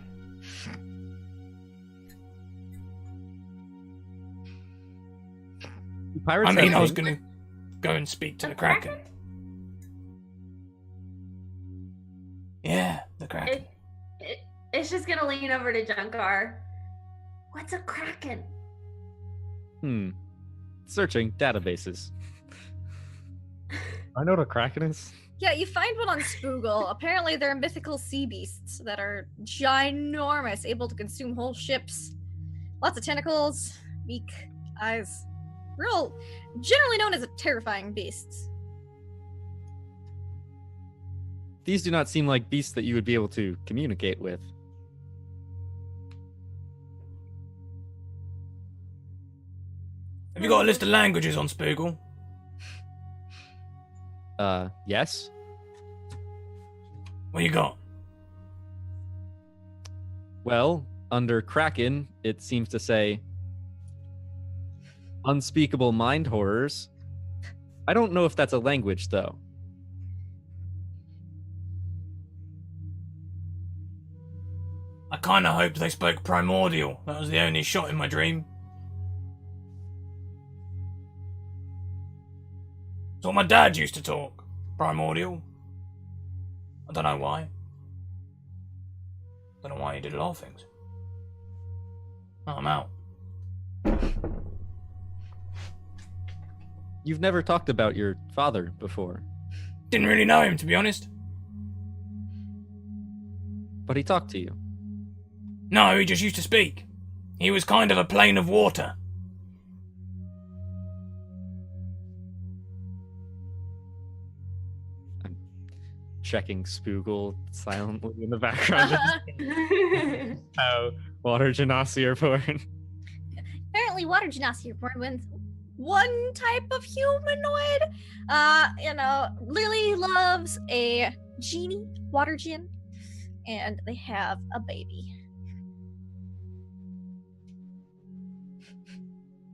Pirates
I mean,
have
I was
things?
going to go and speak to
The
the Kraken.
Kraken?
Yeah, the Kraken.
It's just gonna lean over to Junkar. What's a kraken?
Searching databases. I know what a kraken is.
Yeah, you find one on Spoogle. Apparently, they're mythical sea beasts that are ginormous, able to consume whole ships. Lots of tentacles, beak, eyes. Real, generally known as terrifying beasts.
These do not seem like beasts that you would be able to communicate with.
Have you got a list of languages on Spoogle?
Yes.
What you got?
Well, under Kraken, it seems to say unspeakable mind horrors. I don't know if that's a language, though.
I kind of hoped they spoke primordial. That was the only shot in my dream. It's what my dad used to talk. Primordial. I don't know why. Don't know why he did a lot of things. Oh, I'm out.
You've never talked about your father before,
Didn't really know him, to be honest.
but he talked to you.
No, he just used to speak. He was kind of a plane of water.
Checking Spoogle silently in the background. How water genasi are born.
Apparently, water genasi are born with one type of humanoid. Lily loves a genie, water djinn, and they have a baby.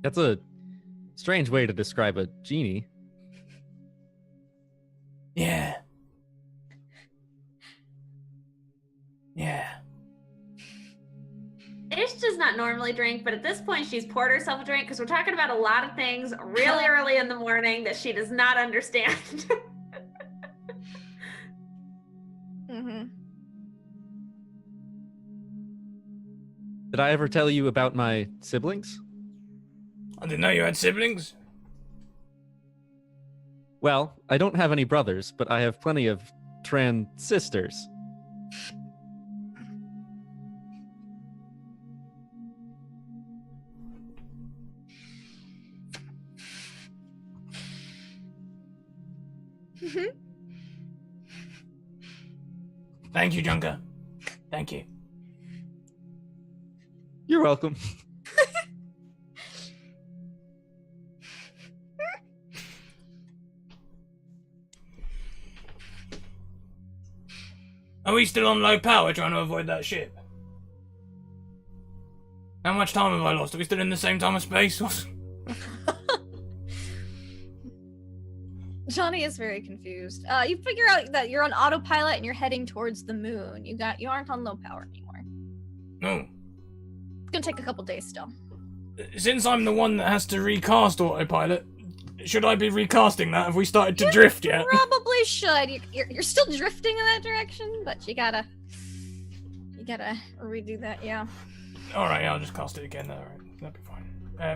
That's a strange way to describe a genie.
Yeah. Yeah.
Ish does not normally drink, but at this point she's poured herself a drink because we're talking about a lot of things really early in the morning that she does not understand.
Mm-hmm.
Did I ever tell you about my siblings?
I didn't know you had siblings.
Well, I don't have any brothers, but I have plenty of trans sisters.
Thank you, Junker. Thank you.
You're welcome.
Are we still on low power trying to avoid that ship? How much time have I lost? Are we still in the same time of space?
Johnny is very confused. You figure out that you're on autopilot and you're heading towards the moon. You aren't on low power anymore.
No.
It's gonna take a couple days still.
Since I'm the one that has to recast autopilot, should I be recasting that? Have we started to drift yet?
Probably should. You're still drifting in that direction, but you gotta gotta redo that, yeah.
Alright, I'll just cast it again. Alright, that'll be fine.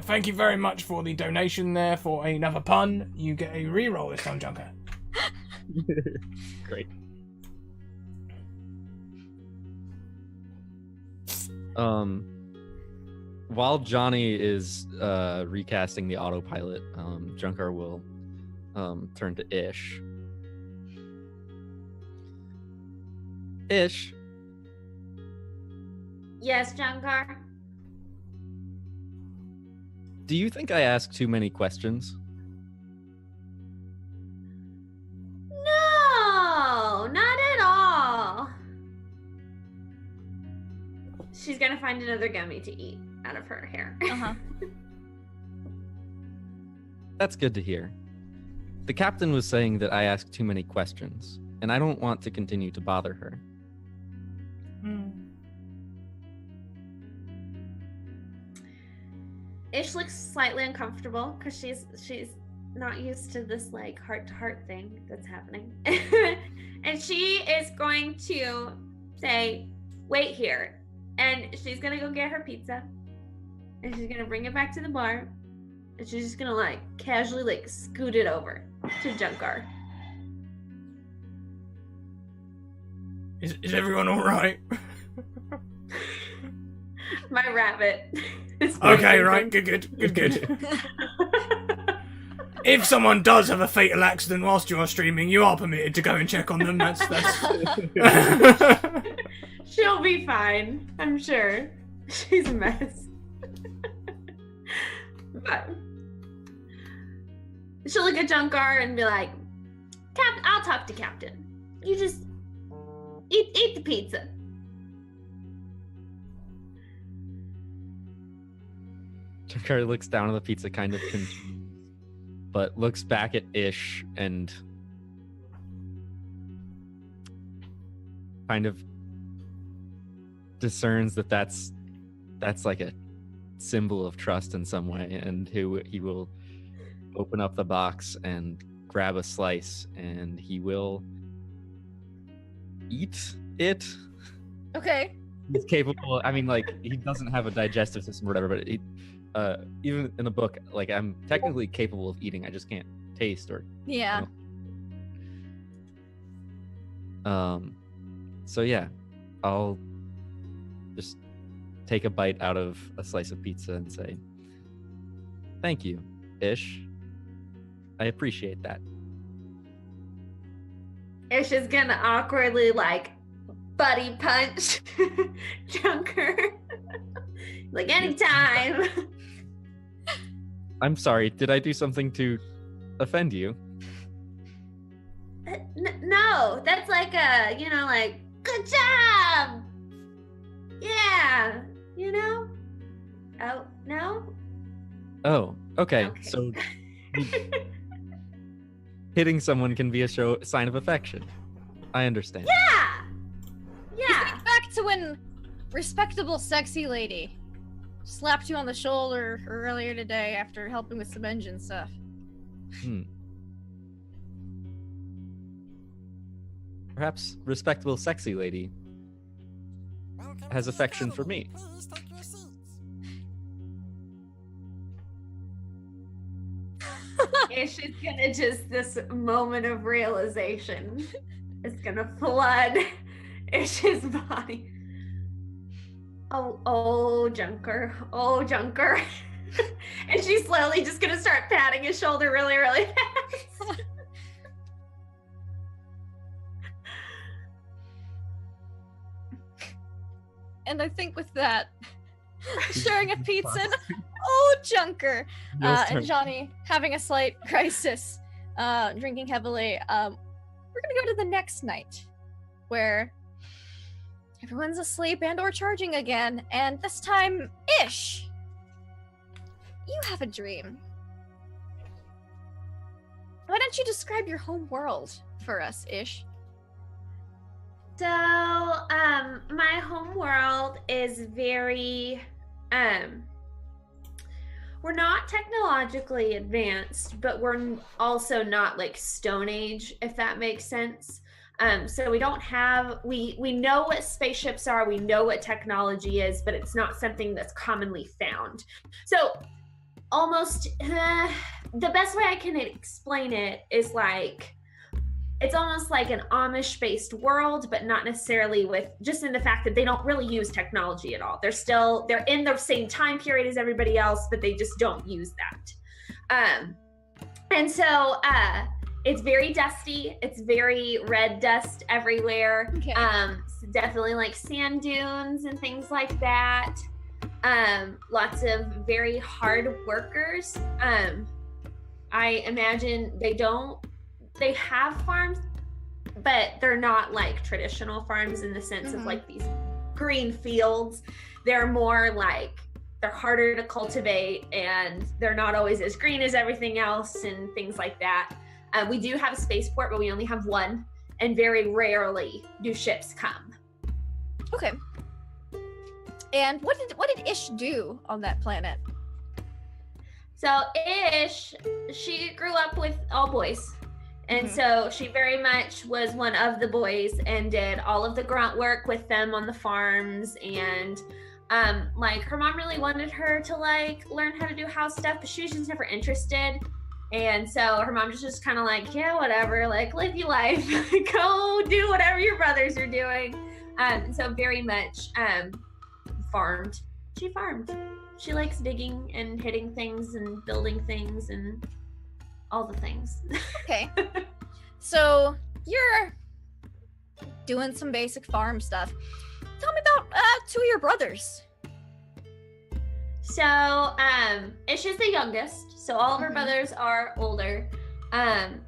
Thank you very much for the donation there for another pun. You get a reroll this time, Junker.
Great. While Johnny is recasting the autopilot, Junker will turn to Ish. Ish,
Yes, Junkar.
do you think I ask too many questions?
No, not at all. She's gonna find another gummy to eat out of her hair.
Uh-huh.
That's good to hear. The captain was saying that I ask too many questions, and I don't want to continue to bother her.
Ish looks slightly uncomfortable because she's not used to this like heart-to-heart thing that's happening. And she is going to say, wait here. And she's gonna go get her pizza. And she's gonna bring it back to the bar. And she's just gonna like casually like scoot it over to Junkar.
Is everyone alright?
My rabbit. is
Okay,
waiting
right,
for-
good. If someone does have a fatal accident whilst you are streaming, you are permitted to go and check on them. That's...
She'll be fine, I'm sure. She's a mess. But she'll look at Junkar and be like, I'll talk to Captain. You just eat the pizza.
Junker looks down at the pizza, kind of confused, but looks back at Ish and kind of discerns that that's like a symbol of trust in some way, and he will open up the box and grab a slice, and he will eat it.
Okay.
He's capable. I mean, like, he doesn't have a digestive system or whatever, but even in the book, like, I'm technically capable of eating. I just can't taste or.
Yeah.
So yeah, I'll just take a bite out of a slice of pizza and say, "Thank you, Ish. I appreciate that."
Ish is gonna awkwardly like buddy punch Junker. Like, anytime.
I'm sorry. Did I do something to offend you?
No, that's like a, like, good job. Yeah, Oh, no?
Oh, okay.
Okay.
So hitting someone can be a sign of affection. I understand.
Yeah.
Back to when respectable sexy lady slapped you on the shoulder earlier today after helping with some engine stuff.
Perhaps respectable sexy lady
Welcome
has
to the
affection for
Academy.
me.
Please take your seats.
Ish is gonna just, this moment of realization is gonna flood Ish's body. Oh, Junker. Oh, Junker. And she's slowly just gonna start patting his shoulder really, really fast.
And I think with that, sharing a pizza and oh, Junker, and Johnny having a slight crisis, drinking heavily, we're gonna go to the next night, where everyone's asleep and or charging again, and this time, Ish, you have a dream. Why don't you describe your home world for us, Ish?
So, my home world is very, we're not technologically advanced, but we're also not like Stone Age, if that makes sense. So we don't have, we know what spaceships are, we know what technology is, but it's not something that's commonly found. So almost, the best way I can explain it is like, it's almost like an Amish-based world, but not necessarily with, just in the fact that they don't really use technology at all. They're in the same time period as everybody else, but they just don't use that. And so it's very dusty. It's very red dust everywhere.
Okay.
Definitely like sand dunes and things like that. Lots of very hard workers. I imagine they have farms, but they're not like traditional farms in the sense of like these green fields. They're more like, they're harder to cultivate and they're not always as green as everything else and things like that. We do have a spaceport, but we only have one, and very rarely do ships come.
Okay. And what did Ish do on that planet?
So Ish, she grew up with all boys. And so she very much was one of the boys and did all of the grunt work with them on the farms. And like her mom really wanted her to like learn how to do house stuff, but she was just never interested. And so her mom was just kind of like, yeah, whatever, like live your life, go do whatever your brothers are doing. And so very much farmed. She farmed. She likes digging and hitting things and building things and all the things.
Okay. So you're doing some basic farm stuff. Tell me about two of your brothers.
So Ish is the youngest, so all of her brothers are older.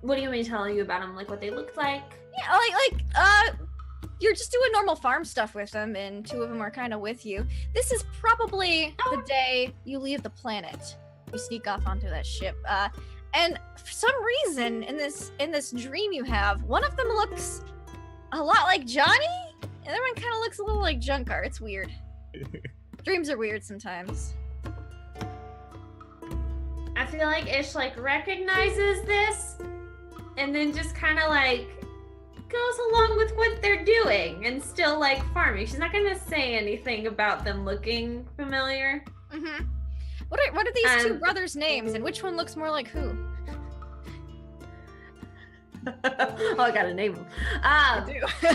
What do you want me to tell you about them? Like what they looked like?
Yeah, like you're just doing normal farm stuff with them, and two of them are kind of with you. This is probably the day you leave the planet. You sneak off onto that ship. And for some reason, in this dream you have, one of them looks a lot like Johnny, and the other one kind of looks a little like Junkar. It's weird. Dreams are weird sometimes.
I feel like Ish like recognizes this, and then just kind of like goes along with what they're doing, and still like farming. She's not gonna say anything about them looking familiar.
Mm-hmm. What are these two brothers' names, and which one looks more like who?
Oh, I gotta name them.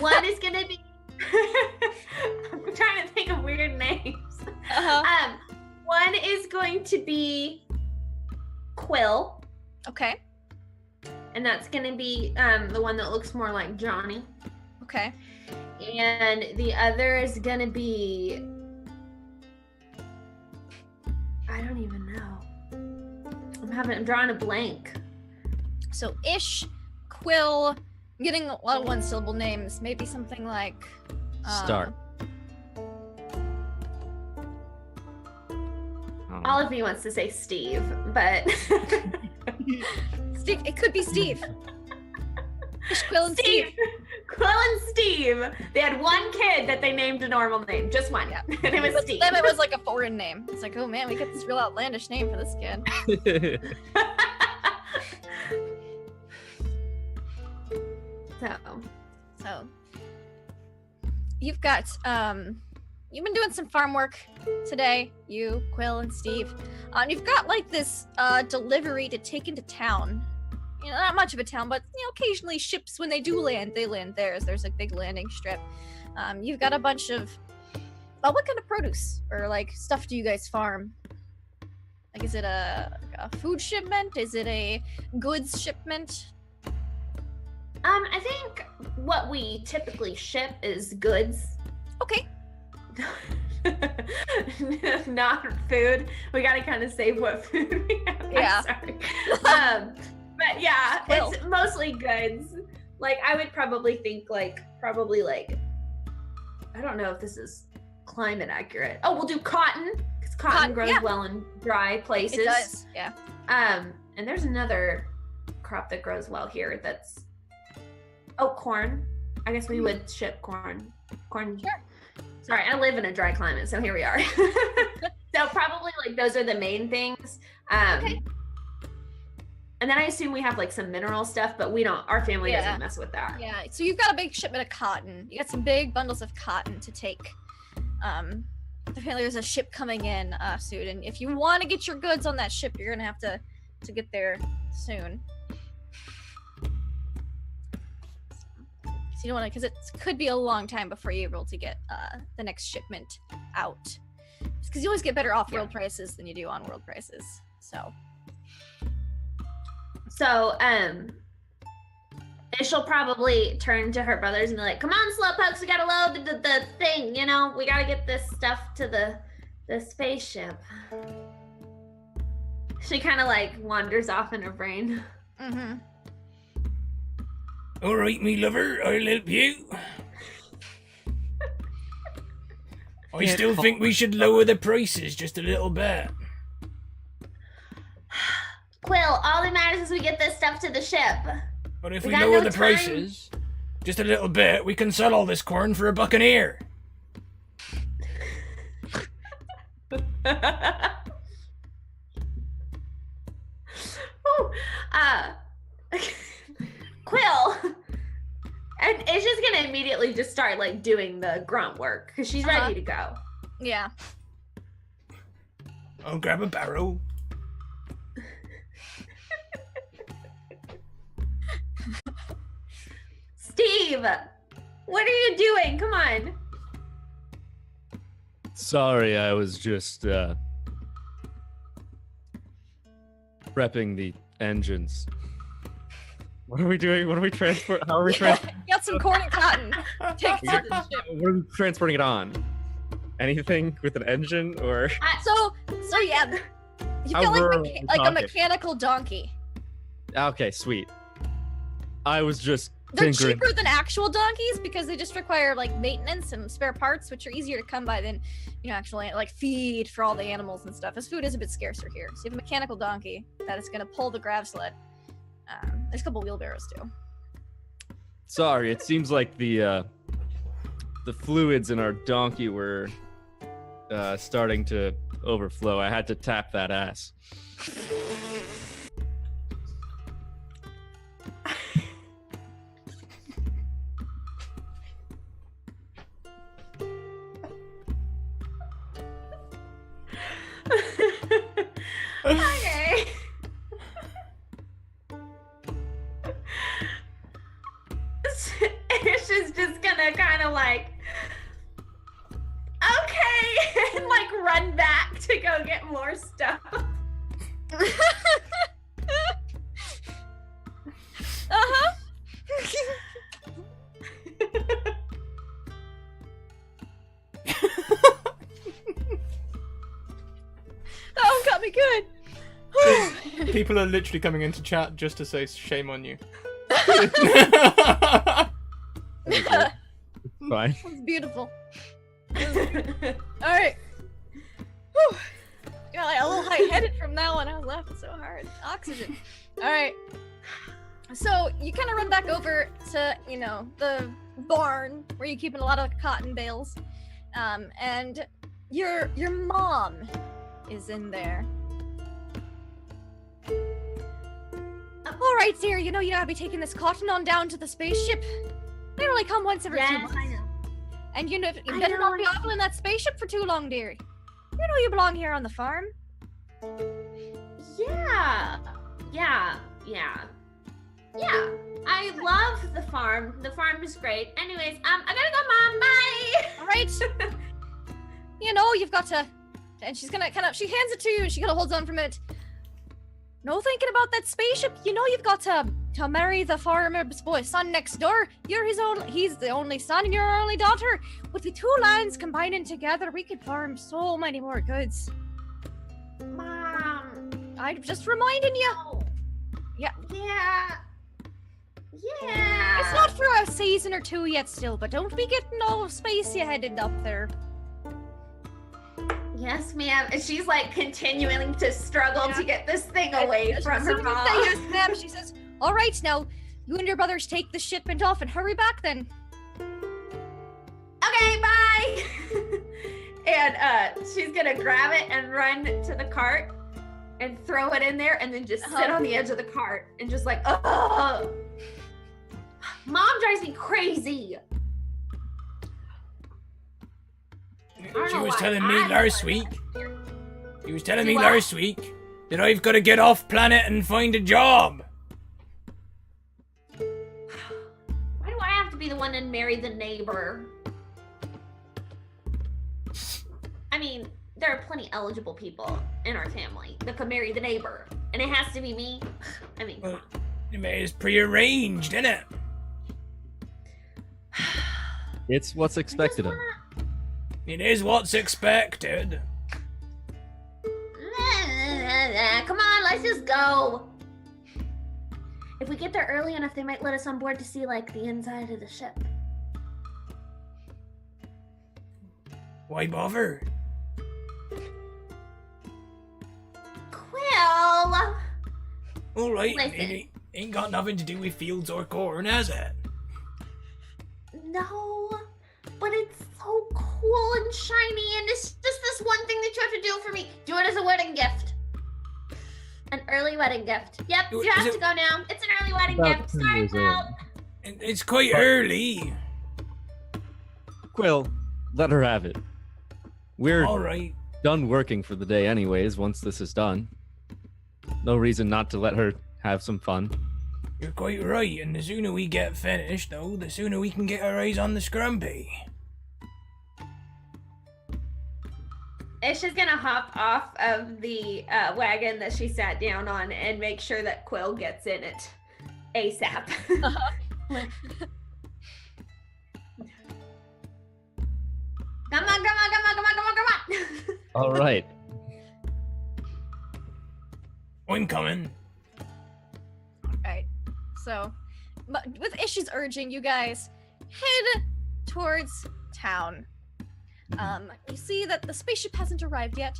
One is gonna be. I'm trying to think of weird names. One is going to be Quill.
Okay.
And that's gonna be the one that looks more like Johnny.
Okay.
And the other is gonna be. I don't even know. I'm drawing a blank.
So Ish, Quill, I'm getting a lot of one-syllable names. Maybe something like
Star.
All of me wants to say Steve, but
Steve. It could be Steve. Ish, Quill, and Steve.
Quill and Steve. They had one kid that they named a normal name, just one.
Yeah.
And it was
But
Steve.
to them, it was like a foreign name. It's like, oh man, we got this real outlandish name for this kid. So you've got you've been doing some farm work today, you, Quill, and Steve. You've got like this delivery to take into town. You know, not much of a town, but you know, occasionally ships, when they do land, they land there. There's a big landing strip. You've got a bunch of what kind of produce or like stuff do you guys farm? Like, is it a food shipment? Is it a goods shipment?
I think what we typically ship is goods.
Okay.
Not food. We gotta kind of save what food we have.
Yeah.
I'm sorry. But yeah,
Quill.
It's mostly goods. Like I would probably think probably I don't know if this is climate accurate. Oh, we'll do cotton because cotton grows well in dry places.
It does. Yeah.
And there's another crop that grows well here. That's corn. I guess we would ship corn. Corn.
Sure.
Sorry, I live in a dry climate, so here we are. So probably like those are the main things.
Okay.
And then I assume we have like some mineral stuff, but we don't. Our family
Yeah.
doesn't mess with that.
Yeah, so you've got a big shipment of cotton. You got some big bundles of cotton to take. Apparently there's a ship coming in soon, and if you want to get your goods on that ship, you're gonna have to get there soon. So you don't want to, because it could be a long time before you're able to get the next shipment out. Because you always get better off-world prices than you do on-world prices. So
she'll probably turn to her brothers and be like, "Come on, slowpokes, we gotta load the thing. You know, we gotta get this stuff to the spaceship." She kind of like wanders off in her brain.
mm-hmm.
All right, me lover, I'll help you. I still think we should lower the prices just a little bit.
Quill, all that matters is we get this stuff to the ship.
But if
We
we
got
lower
no
the
time.
prices just a little bit, we can sell all this corn for $1 an ear.
Ooh, Quill, and it's just gonna immediately just start like doing the grunt work because she's ready to go.
Yeah.
I'll grab a barrel.
Steve, what are you doing? Come on.
Sorry, I was just prepping the engines. What are we doing? What are we transport? How are we transporting?
Got some corn and cotton. Take it to the ship.
What are we transporting it on? Anything with an engine or?
So yeah, you've
How
got
rural
like,
are we
like a
talking?
mechanical donkey.
Okay, sweet. I was just
They're
tinkering.
cheaper than actual donkeys because they just require like maintenance and spare parts, which are easier to come by than actually like feed for all the animals and stuff. As food is a bit scarcer here, so you have a mechanical donkey that is going to pull the grav sled. There's a couple wheelbarrows too.
Sorry, it seems like the fluids in our donkey were starting to overflow. I had to tap that ass.
Okay. Ish is just gonna kind of like, okay, and like run back to go get more stuff.
Uh-huh. That one got me good.
People are literally coming into chat just to say shame on you.
Fine.
That's beautiful. Alright. Whew. Got like a little high-headed from that one. I was laughing so hard. Oxygen. Alright. So you kind of run back over to, the barn where you're keeping a lot of cotton bales. And your mom is in there. Alright, dear, you gotta be taking this cotton on down to the spaceship. They only come once every 2 months.
I know.
And you
I
better not be
know.
idling that spaceship for too long, dearie. You belong here on the farm.
Yeah. I love the farm. The farm is great. Anyways, I gotta go, Mom. Bye.
Alright. You've got to... And she's gonna she hands it to you and she kind of holds on for a minute. No thinking about that spaceship. You've got to marry the farmer's boy son next door. He's the only son and you're our only daughter. With the two lands combining together, we could farm so many more goods.
Mom.
I'm just reminding you.
No.
Yeah.
Yeah.
It's not for a season or two yet still, but don't be getting all spacey headed up there.
Yes, ma'am. And she's like continuing to struggle to get this thing away from her mom.
Yes, ma'am. She says, all right, now, you and your brothers take the shipment off and hurry back then.
Okay, bye. And she's gonna grab it and run to the cart. and throw it in there and then just sit on the edge of the cart and just like, ugh. Mom drives me crazy.
She was telling me last week. She was telling me
what?
last week that I've got to get off planet and find a job.
Why do I have to be the one and marry the neighbor? I mean, there are plenty eligible people in our family that could marry the neighbor, and it has to be me. I mean,
Well, it's prearranged, isn't it?
It's what's expected of him.
It is what's expected.
Come on, let's just go. If we get there early enough, they might let us on board to see like the inside of the ship.
Why bother?
Quill!
All right,
Listen.
it ain't got nothing to do with fields or corn, has it?
No, but it's so cool and shiny, and it's just this one thing that you have to do for me. Do it as a wedding gift. An early wedding gift. Yep,
Do it-
you have
is
to
it-
go now. It's an early wedding
About
gift.
10
Sorry,
years
Quill.
old.
It's quite early.
Quill, let her have it. We're
All right.
done working for the day anyways, once this is done. No reason not to let her have some fun.
You're quite right, and the sooner we get finished, though, the sooner we can get our eyes on the scrumpy.
Ish is gonna hop off of the wagon that she sat down on and make sure that Quill gets in it ASAP. Come on.
All right.
I'm coming.
Right. So, with Ish's urging, you guys head towards town. You see that the spaceship hasn't arrived yet,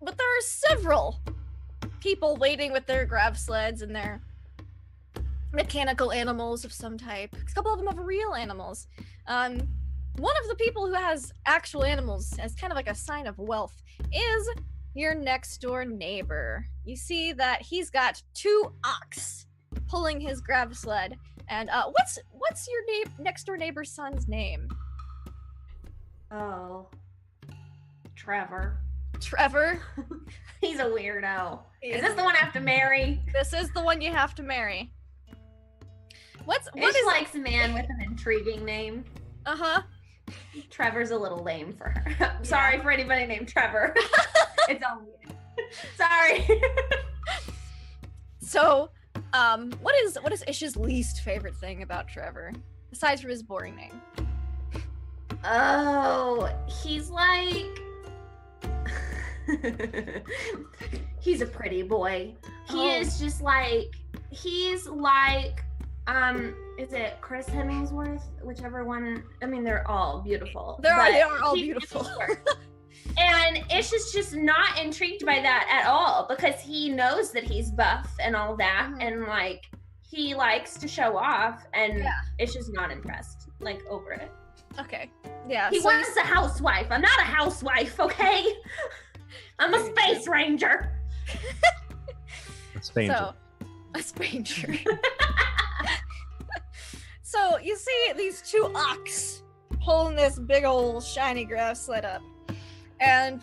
but there are several people waiting with their grav sleds and their mechanical animals of some type. A couple of them have real animals. One of the people who has actual animals as kind of like a sign of wealth is your next door neighbor. You see that he's got 2 ox pulling his grav sled. And what's your next door neighbor's son's name?
Oh, Trevor.
Trevor.
He's a weirdo.
He
Is
is
this the one I have to marry?
This is the one you have to marry. What
Ish
is
likes a man with an intriguing name.
Uh-huh.
Trevor's a little lame for her. I'm sorry for anybody named Trevor. It's on me. Sorry.
So, what is Ish's least favorite thing about Trevor? Aside from his boring name.
Oh, he's like... he's a pretty boy. He is just like... He's like... is it Chris Hemsworth? Whichever one. I mean, they're all beautiful.
They
but
are all
he's
beautiful.
And Ish is just not intrigued by that at all because he knows that he's buff and all that, and like he likes to show off, and Ish is not impressed, like over it.
Okay. Yeah.
He
so
wants a housewife. I'm not a housewife, okay? I'm a space ranger.
So, a stranger. So you see these 2 ox pulling this big old shiny grav sled up, and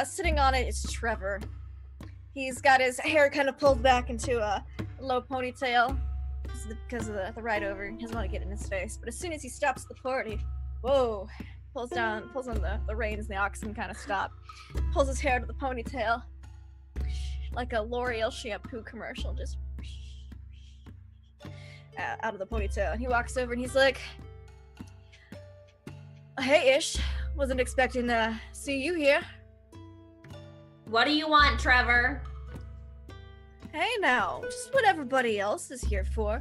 sitting on it is Trevor. He's got his hair kind of pulled back into a low ponytail because of the ride over. He doesn't want to get in his face, but as soon as he stops at the port, pulls on the reins, and the oxen kind of stop. Pulls his hair out of the ponytail, like a L'Oreal shampoo commercial, just out of the ponytail. And he walks over and he's like, "Hey, Ish, wasn't expecting to see you here."
What do you want, Trevor?
Hey now, just what everybody else is here for.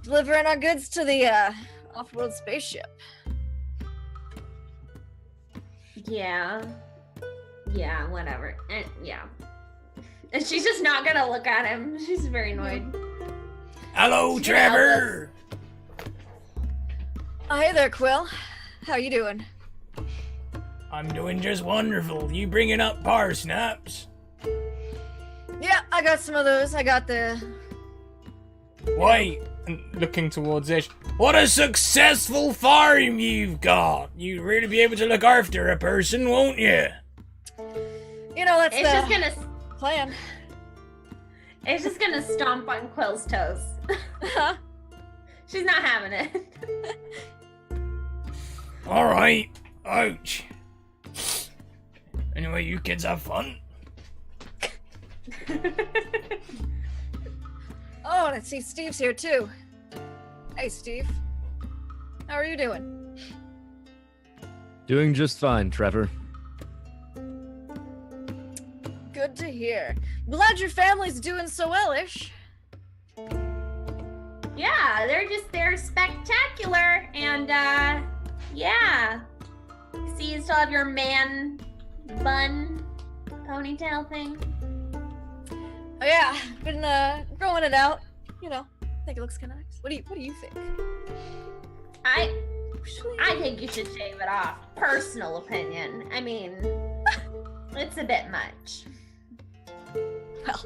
Delivering our goods to the off-world spaceship.
Yeah, whatever. And and she's just not gonna look at him. She's very annoyed.
Hello, Trevor.
Oh, hey there, Quill. How you doing?
I'm doing just wonderful. You bringing up parsnips?
Yeah, I got some of those. I got the...
Wait,
And looking towards Ish.
what a successful farm you've got! You'd really be able to look after a person, won't you?
You know, that's
It's just
the
gonna
plan.
it's just gonna stomp on Quill's toes. She's not having it.
Alright. Ouch. Anyway, you kids have fun.
Oh, let's see, Steve's here too. Hey, Steve. How are you doing?
Doing just fine, Trevor.
Good to hear. Glad your family's doing so well-ish.
Yeah, they're spectacular, and yeah. See, you still have your man bun ponytail thing.
Oh yeah, been growing it out. You know, I think it looks kind of nice. What do you think?
I think you should shave it off. Personal opinion. I mean, it's a bit much.
Well,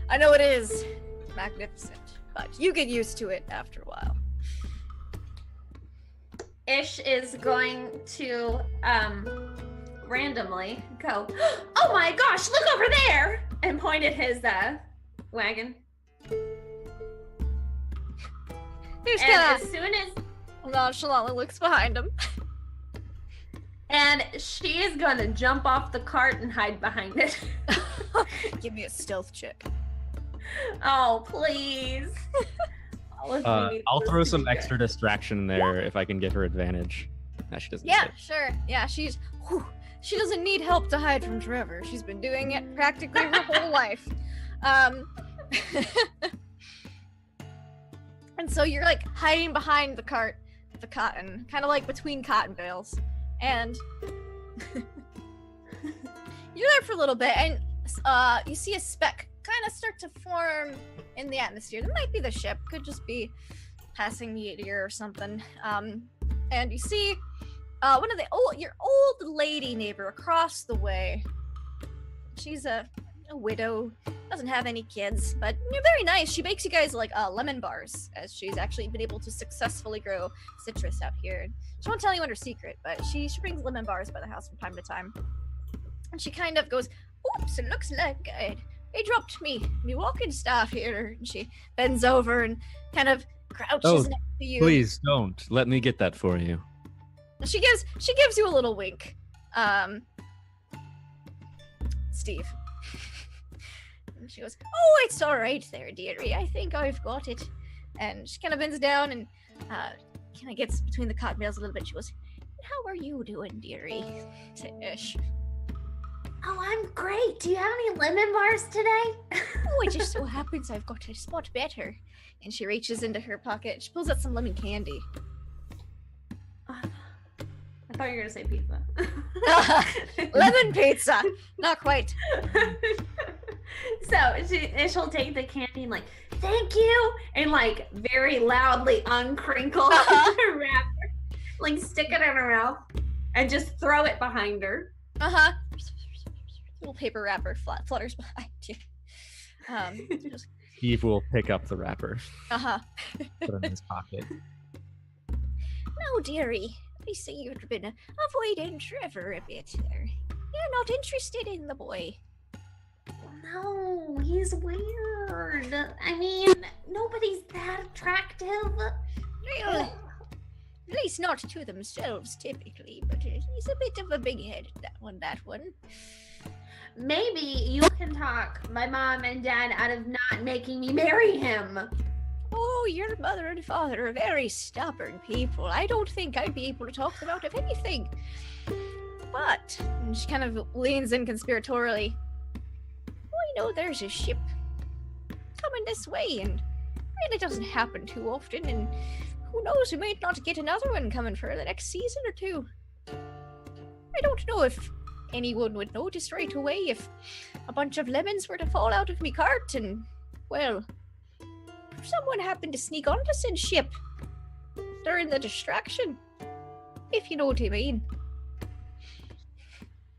I know it is magnificent, but you get used to it after a while.
Ish is going to randomly go, "Oh my gosh, look over there!" and point at his wagon.
He's
And
kind
as soon as
of nonchalantly looks behind him.
and she is gonna jump off the cart and hide behind it.
Give me a stealth check.
Oh, please.
I'll throw some extra distraction in there if I can give her advantage. No, she doesn't.
Yeah,
need it.
sure. Yeah, she doesn't need help to hide from Trevor. She's been doing it practically her whole life. And so you're like hiding behind the cart, the cotton, kind of like between cotton bales, and you're there for a little bit, and you see a speck kind of start to form in the atmosphere. That might be the ship, could just be passing meteor or something. And you see one of your old lady neighbor across the way. She's a widow, doesn't have any kids, but you're very nice. She bakes you guys like lemon bars, as she's actually been able to successfully grow citrus out here. She won't tell anyone her secret, but she brings lemon bars by the house from time to time. And she kind of goes, "Oops, it looks like they dropped me walking staff here." And she bends over and kind of crouches next to you.
Please don't. Let me get that for you.
She gives you a little wink. Steve. And she goes, "Oh, it's all right there, dearie. I think I've got it." And she kind of bends down and kind of gets between the cotton bales a little bit. She goes, "How are you doing, dearie?" To Ish.
Oh, I'm great. Do you have any lemon bars today?
"Oh, it just so happens I've got a spot better." And she reaches into her pocket. She pulls out some lemon candy.
I thought you were gonna say pizza.
Lemon pizza. Not quite.
So she'll take the candy and like, "Thank you," and like very loudly uncrinkle the wrapper, like stick it in her mouth, and just throw it behind her.
Little paper wrapper flutters behind you. Just,
Steve will pick up the wrapper, put it in his pocket.
"No, dearie. I see you've been avoiding Trevor a bit there. You're not interested in the boy."
No, he's weird. I mean, nobody's that attractive.
Well, at least not to themselves, typically, but he's a bit of a big head, that one.
Maybe you can talk my mom and dad out of not making me marry him.
Oh, your mother and father are very stubborn people. I don't think I'd be able to talk them out of anything. But, and she kind of leans in conspiratorially, "I know there's a ship coming this way, and it doesn't happen too often, and who knows, we might not get another one coming for the next season or two. I don't know if anyone would notice right away if a bunch of lemons were to fall out of me cart, and, well, if someone happened to sneak onto said ship during the distraction, if you know what I mean."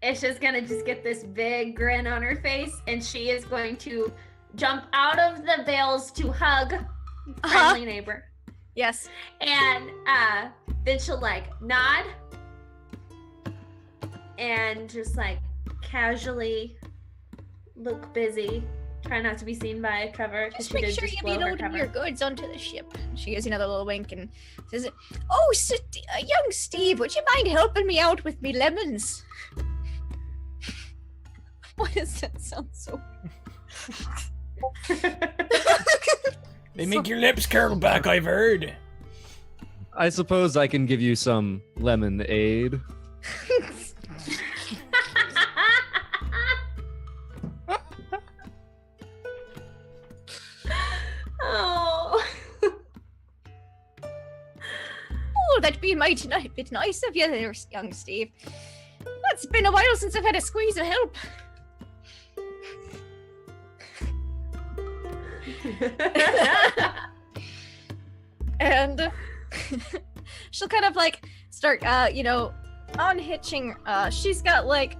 Ish is gonna just get this big grin on her face, and she is going to jump out of the bales to hug friendly neighbor.
Yes.
And then she'll like nod and just like casually look busy. Try not to be seen by Trevor.
Just make sure you be loading your goods onto the ship. She gives you another little wink and says, "Oh, young Steve, would you mind helping me out with me lemons?" Why does that sound so?
They make your lips curl back, I've heard.
I suppose I can give you some lemonade.
Oh.
Oh, that'd be mighty bit nice of you there, young Steve. It's been a while since I've had a squeeze of help. And she'll kind of like start, unhitching. She's got like,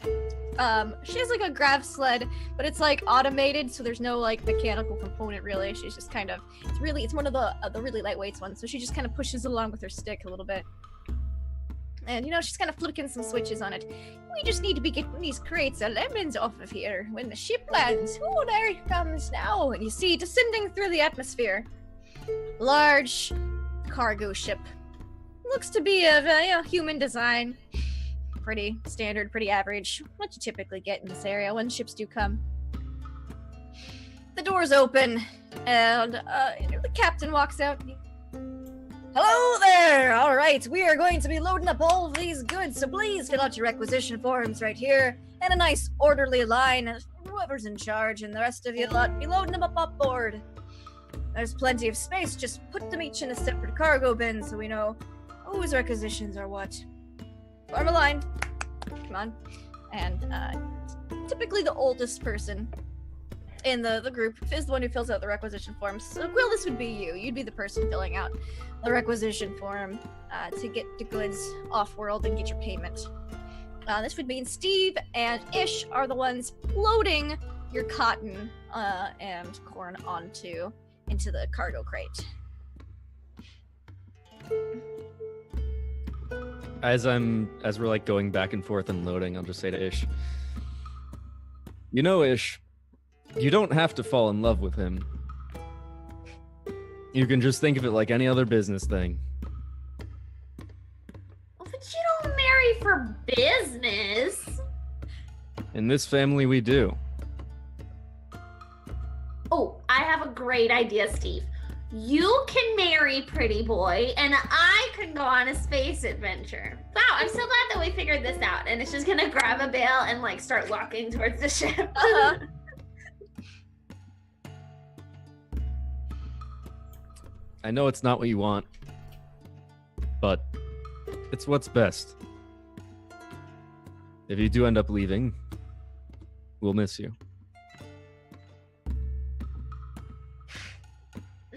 she has like a grav sled, but it's like automated, so there's no like mechanical component really. She's just kind of, it's one of the really lightweight ones, so she just kind of pushes it along with her stick a little bit. And, she's kind of flicking some switches on it. We just need to be getting these crates of lemons off of here when the ship lands. Oh, there it comes now. And you see, descending through the atmosphere, large cargo ship. Looks to be of human design. Pretty standard, pretty average. What you typically get in this area when ships do come. The doors open, and the captain walks out. Hello there! Alright, we are going to be loading up all of these goods, so please fill out your requisition forms right here in a nice orderly line. Whoever's in charge and the rest of you lot be loading them up board. There's plenty of space, just put them each in a separate cargo bin so we know whose requisitions are what. Form a line. Come on. And typically the oldest person in the group is the one who fills out the requisition forms. So, Quill, this would be you. You'd be the person filling out the requisition form to get the goods off-world and get your payment. This would mean Steve and Ish are the ones loading your cotton and corn into the cargo crate.
As we're like going back and forth and loading, I'll just say to Ish, Ish, you don't have to fall in love with him. You can just think of it like any other business thing.
But you don't marry for business.
In this family, we do.
Oh, I have a great idea, Steve. You can marry Pretty Boy, and I can go on a space adventure. Wow, I'm so glad that we figured this out. And it's just gonna grab a bale and like start walking towards the ship.
I know it's not what you want, but it's what's best. If you do end up leaving, we'll miss you.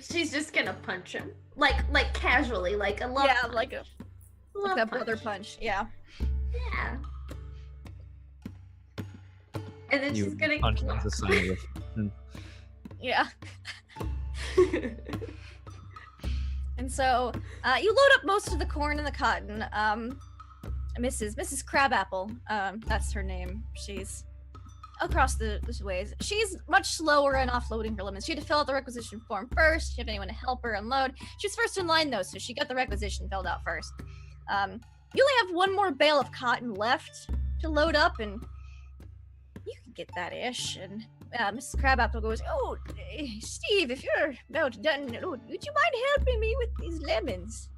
She's just gonna punch him, like casually, like a love.
Yeah,
punch.
like a brother punch. Yeah.
Yeah. And then
You
she's gonna.
punch him as a sign of affection.
Yeah. And so, you load up most of the corn and the cotton. Mrs. Crabapple, that's her name. She's across the ways. She's much slower in offloading her lemons. She had to fill out the requisition form first. She didn't have anyone to help her unload. She was first in line though, so she got the requisition filled out first. You only have one more bale of cotton left to load up, and you can get that Ish. And Mrs. Crabapple goes, "Oh, Steve, if you're about done, would you mind helping me with these lemons?"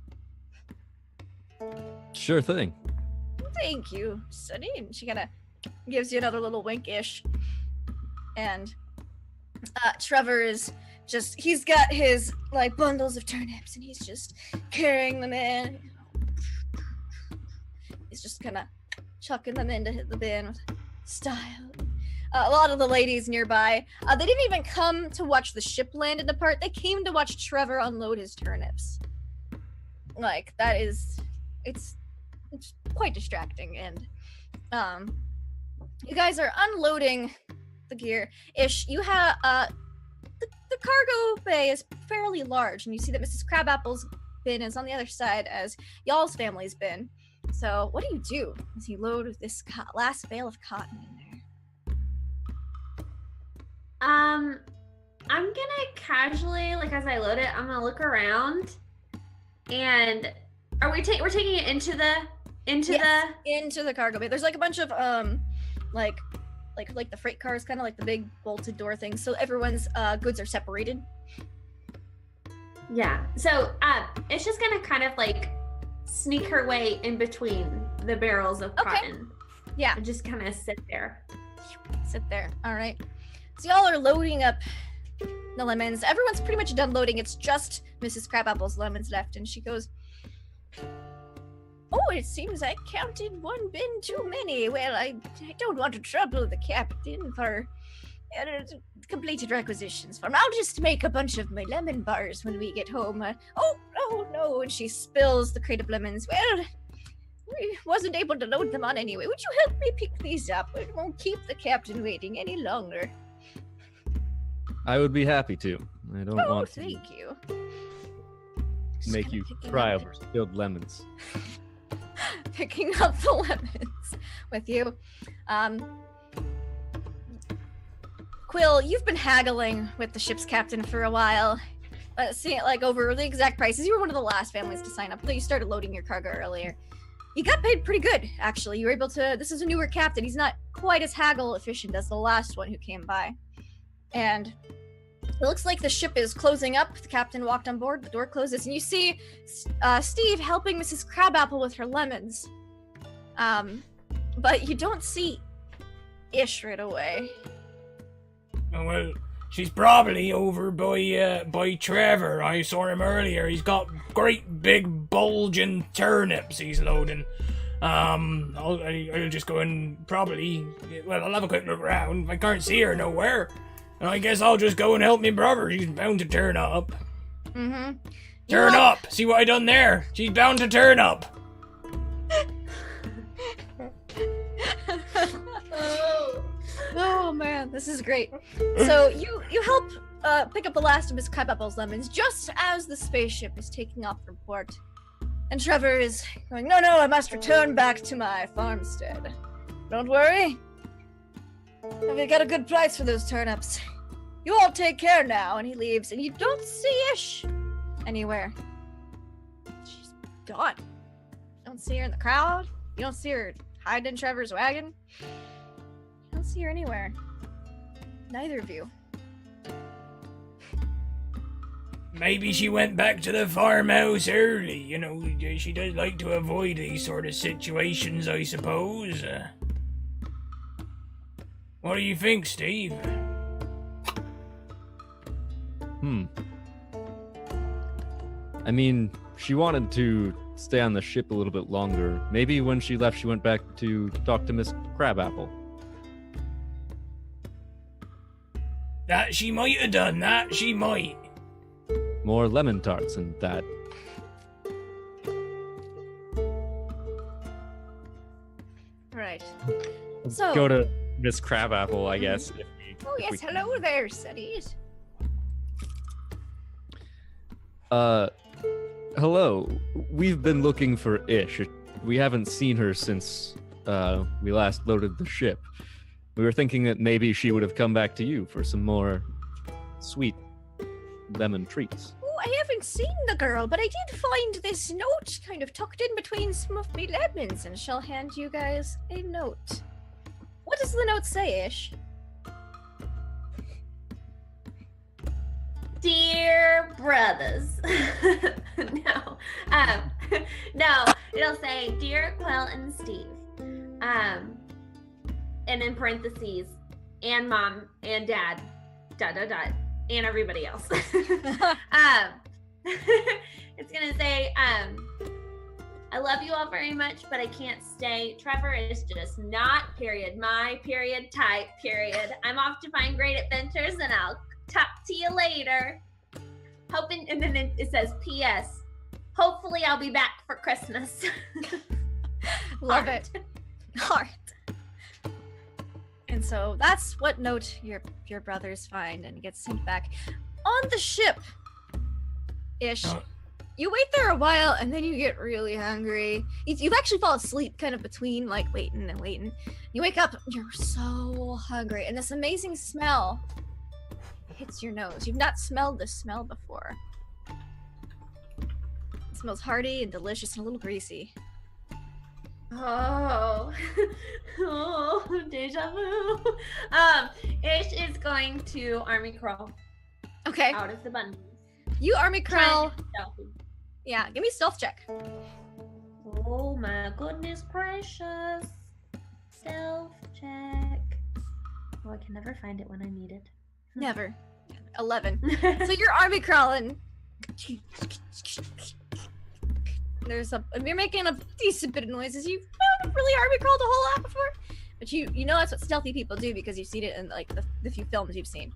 Sure thing.
"Thank you, Sonny." And she kind of gives you another little wink-ish. And Trevor is just, he's got his like bundles of turnips and he's just carrying them in. He's just kind of chucking them into the bin with style. A lot of the ladies nearby, they didn't even come to watch the ship land and depart. They came to watch Trevor unload his turnips. Like, that is, it's it's quite distracting. And you guys are unloading the gear. Ish, you have the cargo bay is fairly large, and you see that Mrs. Crabapple's bin is on the other side as y'all's family's bin. So what do as you load this last bale of cotton in there?
I'm gonna casually, like, as I load it, I'm gonna look around, and we're taking it into the
cargo bay. There's like a bunch of like the freight cars, kind of like the big bolted door things. So everyone's goods are separated.
Yeah. So it's just gonna kind of like sneak her way in between the barrels of cotton.
Yeah.
And just kind of sit there.
Sit there. All right. So y'all are loading up the lemons. Everyone's pretty much done loading. It's just Mrs. Crabapple's lemons left, and she goes, "Oh, it seems I counted one bin too many. Well, I don't want to trouble the captain for completed requisitions for him. I'll just make a bunch of my lemon bars when we get home. Oh, no," and she spills the crate of lemons. "Well, we wasn't able to load them on anyway. Would you help me pick these up? It won't keep the captain waiting any longer."
I would be happy to. I don't want to
thank you.
make you cry over spilled lemons.
Picking up the lemons with you. Quill, you've been haggling with the ship's captain for a while. Seeing it like over the exact prices. You were one of the last families to sign up, though you started loading your cargo earlier. You got paid pretty good, actually. You were able to. This is a newer captain. He's not quite as haggle efficient as the last one who came by. And it looks like the ship is closing up. The captain walked on board. The door closes, and you see Steve helping Mrs. Crabapple with her lemons. But you don't see Ish right away.
Well, she's probably over by Trevor. I saw him earlier. He's got great big bulging turnips he's loading. I'll just go and probably, well, I'll have a quick look around. I can't see her nowhere. I guess I'll just go and help me brother. She's bound to turn up.
Mm-hmm.
Turn up! See what I done there? She's bound to turn up.
Oh man, this is great. So you help pick up the last of Miss Crabapple's lemons just as the spaceship is taking off from port. And Trevor is going, no, I must return back to my farmstead. Don't worry. I've got a good price for those turnips. You all take care now. And he leaves, and you don't see Ish anywhere. She's gone. You don't see her in the crowd. You don't see her hiding in Trevor's wagon. You don't see her anywhere. Neither of you.
Maybe she went back to the farmhouse early. You know, she does like to avoid these sort of situations, I suppose. What do you think, Steve?
I mean, she wanted to stay on the ship a little bit longer. Maybe when she left, she went back to talk to Miss Crabapple.
That she might have done that. She might.
More lemon tarts and that.
Right. So
Go to Miss Crabapple, I guess.
Oh yes, hello there, Seddies.
Hello. We've been looking for Ish. We haven't seen her since we last loaded the ship. We were thinking that maybe she would have come back to you for some more sweet lemon treats.
Oh, I haven't seen the girl, but I did find this note kind of tucked in between some of my lemons, and shall hand you guys a note. What does the note say, Ish?
Dear brothers. No. No, it'll say, Dear Quill and Steve. And in parentheses, and mom and dad, ... and everybody else. It's gonna say, I love you all very much, but I can't stay. Trevor is just not, my type, I'm off to find great adventures, and I'll talk to you later. Hoping, and then it says, P.S. Hopefully I'll be back for Christmas.
Love it. Heart. And so that's what note your brothers find and gets sent back on the ship. Ish. You wait there a while and then you get really hungry. You've actually fallen asleep kind of between like waiting and waiting. You wake up, you're so hungry, and this amazing smell hits your nose. You've not smelled this smell before. It smells hearty and delicious and a little greasy.
Oh, oh, deja vu. Ish is going to army crawl
Okay.
out of the bundle.
You army crawl.
Trying to be stealthy.
Yeah, give me a stealth check.
Oh my goodness gracious. Stealth check. Oh, I can never find it when I need it.
Never. 11. So you're army crawling. You're making a decent bit of noises. You've not really army crawled a whole lot before, but you know that's what stealthy people do because you've seen it in like the few films you've seen.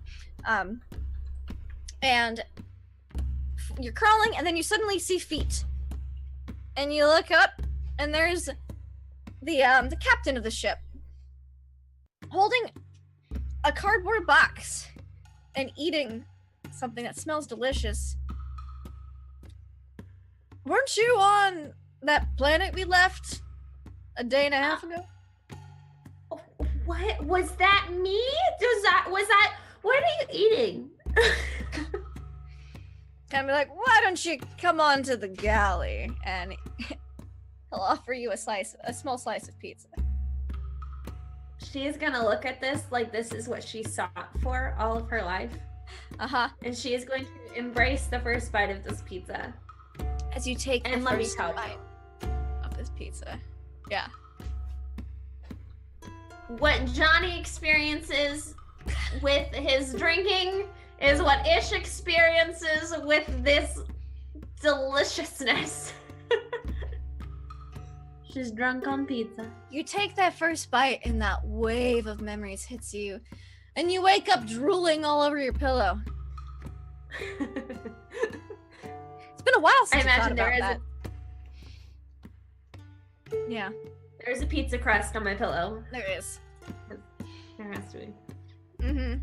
And you're crawling, and then you suddenly see feet, and you look up, and there's the captain of the ship holding a cardboard box and eating something that smells delicious. Weren't you on that planet we left a day and a half ago?
What was that? Me? What are you eating?
Kind of be like, why don't you come on to the galley? And he'll offer you a small slice of pizza.
She's gonna look at this like this is what she sought for all of her life.
Uh-huh.
And she is going to embrace the first bite of this pizza.
As you take
And
the
let me
first
tell you.
bite of this pizza. Yeah.
What Johnny experiences with his drinking is what Ish experiences with this deliciousness. She's drunk on pizza.
You take that first bite and that wave of memories hits you, and you wake up drooling all over your pillow. It's been a while since
I
I thought
imagine there
about
is
that. Yeah,
There's a pizza crust on my pillow.
there is.
There has to be.
Mm-hmm.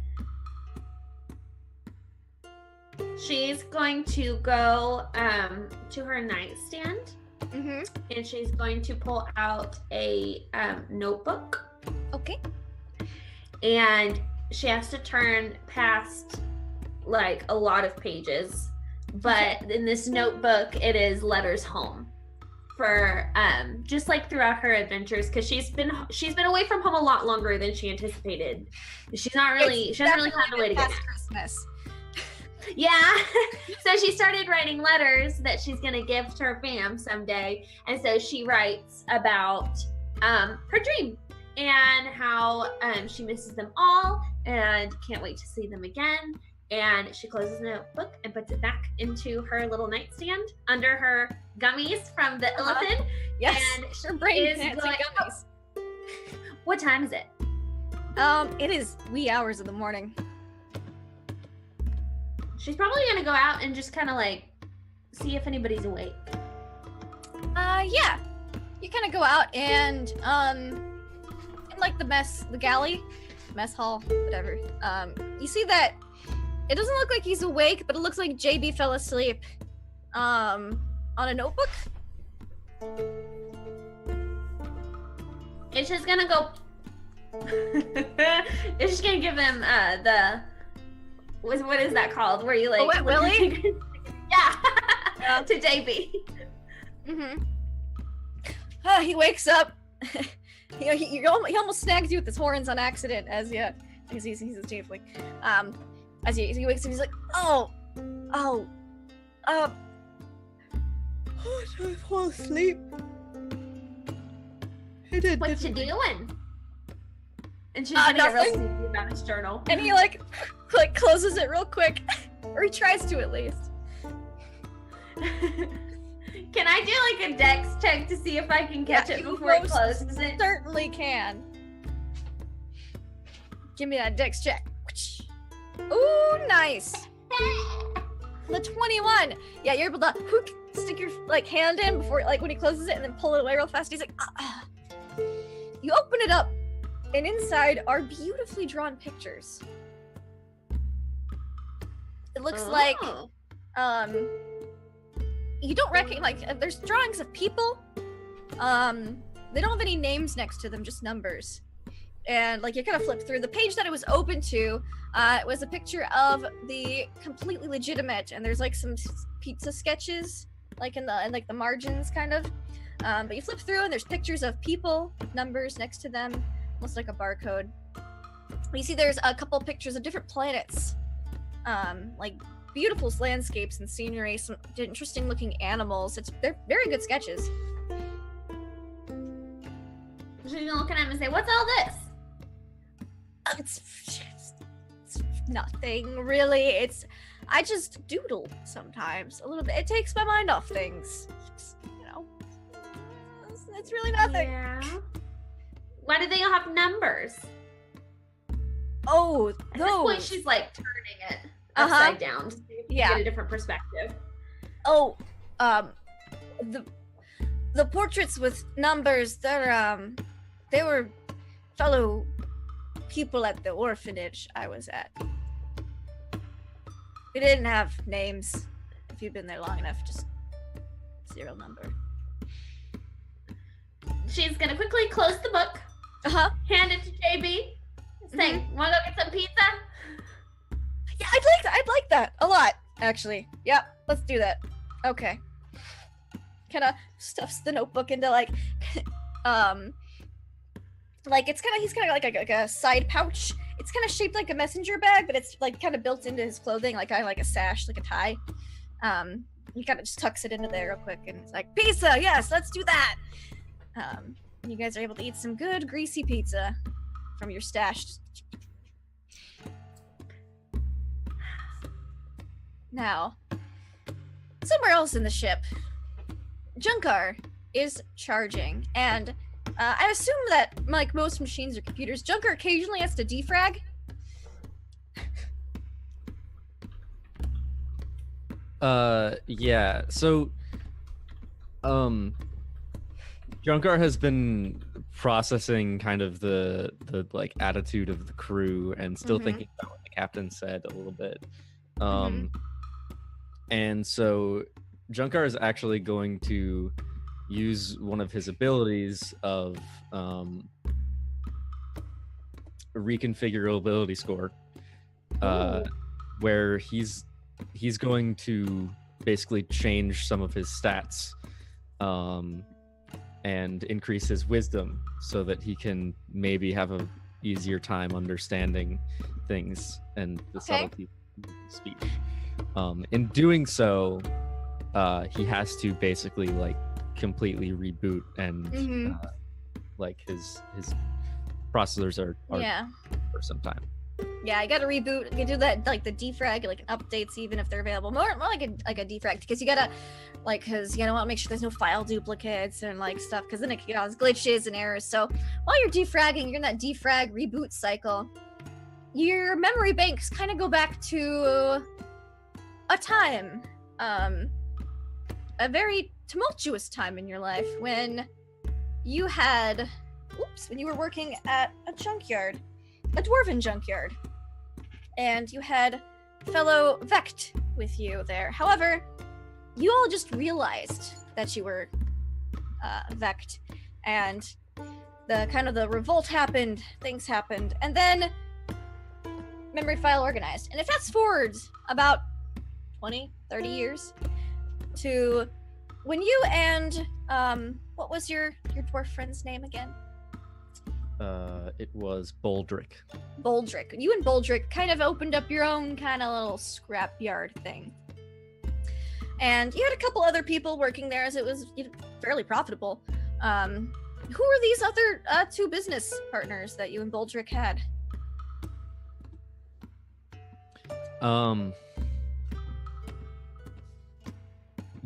She's going to go to her nightstand,
Mm-hmm.
and she's going to pull out a notebook,
Okay.
and she has to turn past like a lot of pages, but in this notebook it is letters home for just like throughout her adventures, because she's been away from home a lot longer than she anticipated. She hasn't really found a way to get
past Christmas.
Yeah. So she started writing letters that she's going to give to her fam someday. And so she writes about her dream and how she misses them all and can't wait to see them again. And she closes the notebook and puts it back into her little nightstand under her gummies from the elephant.
Yes.
And
Her brain
is
fancy
going-
gummies.
What time is it?
It is wee hours of the morning.
She's probably going to go out and just kind of like see if anybody's awake.
Yeah. You kind of go out and, in like the galley, mess hall, whatever. You see that it doesn't look like he's awake, but it looks like JB fell asleep, on a notebook.
It's just gonna go. It's just gonna give him what is that called? Where you like?
A wet willy?
Yeah. To JB.
Mm-hmm. He wakes up. he almost snags you with his horns on accident as he's a tiefling. As he wakes up, he's like, did I fall asleep?
What you doing? And she's gonna get real sneaky about his journal.
And he like closes it real quick, or he tries to at least.
Can I do like a dex check to see if I can catch it before it closes it?
Certainly can. Give me that dex check. Ooh, nice. The 21. Yeah, you're able to stick your hand in before when he closes it and then pull it away real fast. He's like, You open it up, and inside are beautifully drawn pictures. It looks like you don't recognize, like, there's drawings of people. They don't have any names next to them, just numbers. And like you kind of flip through the page that it was open to. It was a picture of the completely legitimate, and there's like some pizza sketches, like in the margins, kind of. But you flip through, and there's pictures of people, numbers next to them, almost like a barcode. You see, there's a couple pictures of different planets, like beautiful landscapes and scenery, some interesting looking animals. They're very good sketches.
She's gonna look at him and say, "What's all this?"
It's nothing really. I just doodle sometimes a little bit. It takes my mind off things. Just, it's really nothing.
Yeah. Why do they all have numbers?
Oh,
At
those.
this point, she's like turning it upside down to see if you get a different perspective.
Oh, the portraits with numbers. They were fellow people at the orphanage I was at. We didn't have names. If you've been there long enough, just serial number.
She's gonna quickly close the book, hand it to JB, say, "Want to go get some pizza?"
Yeah, I'd like that a lot, actually. Yeah, let's do that. Okay. Kind of stuffs the notebook into like he's kind of like a side pouch. It's kind of shaped like a messenger bag, but it's like kind of built into his clothing, like a sash, like a tie. He kind of just tucks it into there real quick, and it's like, pizza, yes, let's do that. You guys are able to eat some good greasy pizza from your stash. Now, somewhere else in the ship, Junkar is charging, and I assume that, like most machines or computers, Junkar occasionally has to defrag.
Yeah. So, Junkar has been processing kind of the like attitude of the crew and still thinking about what the captain said a little bit. And so Junkar is actually going to use one of his abilities of reconfigurability score, where he's going to basically change some of his stats and increase his wisdom so that he can maybe have a easier time understanding things and the subtlety of speech. In doing so, he has to basically like completely reboot and like his processors are for some time.
Yeah, I gotta reboot. You can do that, like the defrag, like updates, even if they're available. More like a defrag, because you gotta, like, because you want to make sure there's no file duplicates and like stuff, because then it can cause glitches and errors. So while you're defragging, you're in that defrag reboot cycle. Your memory banks kind of go back to a time, a very tumultuous time in your life when you had, when you were working at a junkyard. A dwarven junkyard, and you had fellow Vect with you there. However, you all just realized that you were Vect, and the revolt happened, things happened, and then memory file organized. And it fast forwards about 20, 30 years to when you and what was your dwarf friend's name again?
It was Boldrick.
Boldrick. You and Boldrick kind of opened up your own kind of little scrapyard thing. And you had a couple other people working there, as it was fairly profitable. Who were these other two business partners that you and Boldrick had?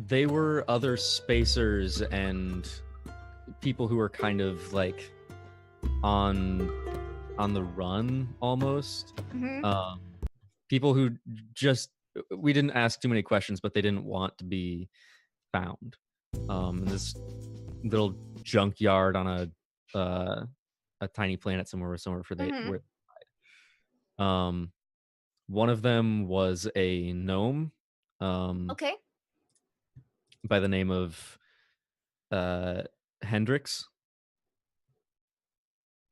They were other spacers and people who were kind of like on the run almost. People who just, we didn't ask too many questions, but they didn't want to be found. This little junkyard on a a tiny planet somewhere for they
Mhm.
were. One of them was a gnome,
Okay.
by the name of Hendrix,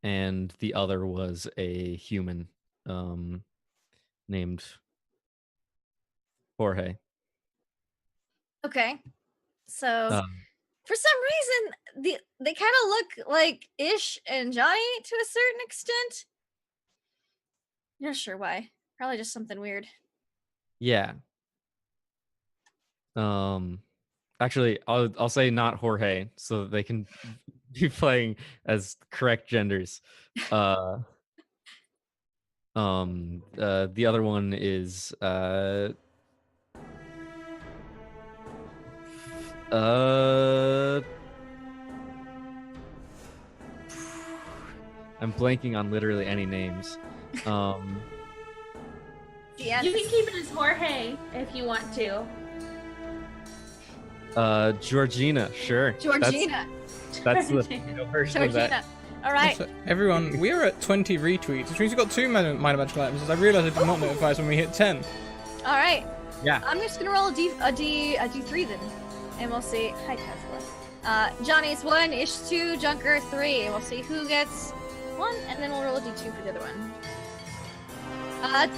and the other was a human, named Jorge.
Okay. So
Um,
for some reason, they kind of look like Ish and Johnny to a certain extent. Not sure why. Probably just something weird.
yeah. Actually, I'll say not Jorge, so that they can be playing as correct genders. The other one is I'm blanking on literally any names.
Yes.
You can keep it as Jorge if you want to.
Georgina, sure.
Georgina.
That's the
Georgina.
version of that.
Georgina. All right.
So, everyone, we are at 20 retweets, which means we've got 2 minor magical items. I realised I did not notify us when we hit 10.
All right.
Yeah.
I'm just gonna roll a D3 then, and we'll see. Hi Tesla. Johnny's 1, Ish 2, Junker 3, and we'll see who gets 1, and then we'll roll a D2 for the other one.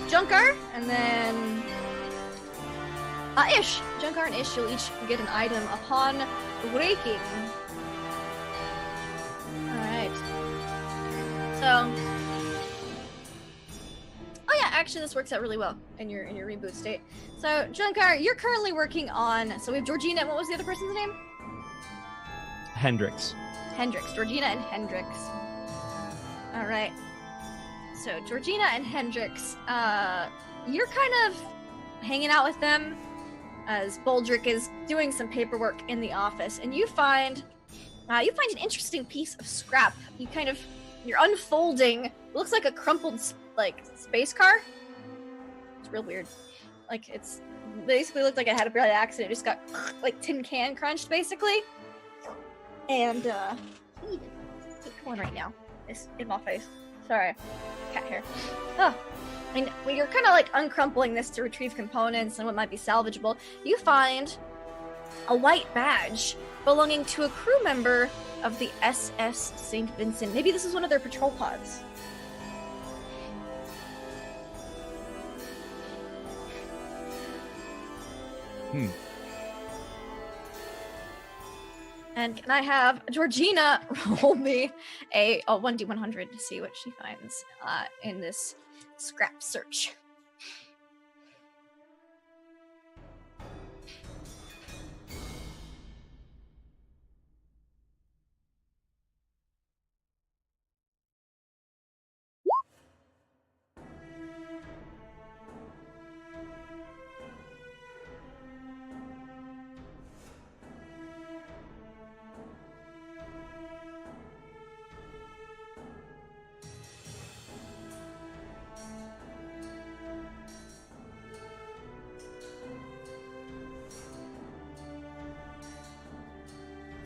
Junker, and then Ish. Junker and Ish, you'll each get an item upon breaking. Alright. So oh yeah, actually this works out really well in your reboot state. So Junker, you're currently working on, so we have Georgina, and what was the other person's name?
Hendrix.
Hendrix. Georgina and Hendrix. Alright. So Georgina and Hendrix, you're kind of hanging out with them as Boldrick is doing some paperwork in the office, and you find an interesting piece of scrap. You're unfolding. It looks like a crumpled space car. It's real weird. Like it's basically looked like it had a bad accident. It just got like tin can crunched basically. And keep going right now. It's in my face. Sorry. Cat hair. Oh. And when you're kind of like uncrumpling this to retrieve components and what might be salvageable, you find a white badge belonging to a crew member of the SS St. Vincent. Maybe this is one of their patrol pods. And can I have Georgina roll me a 1d100 to see what she finds in this scrap search?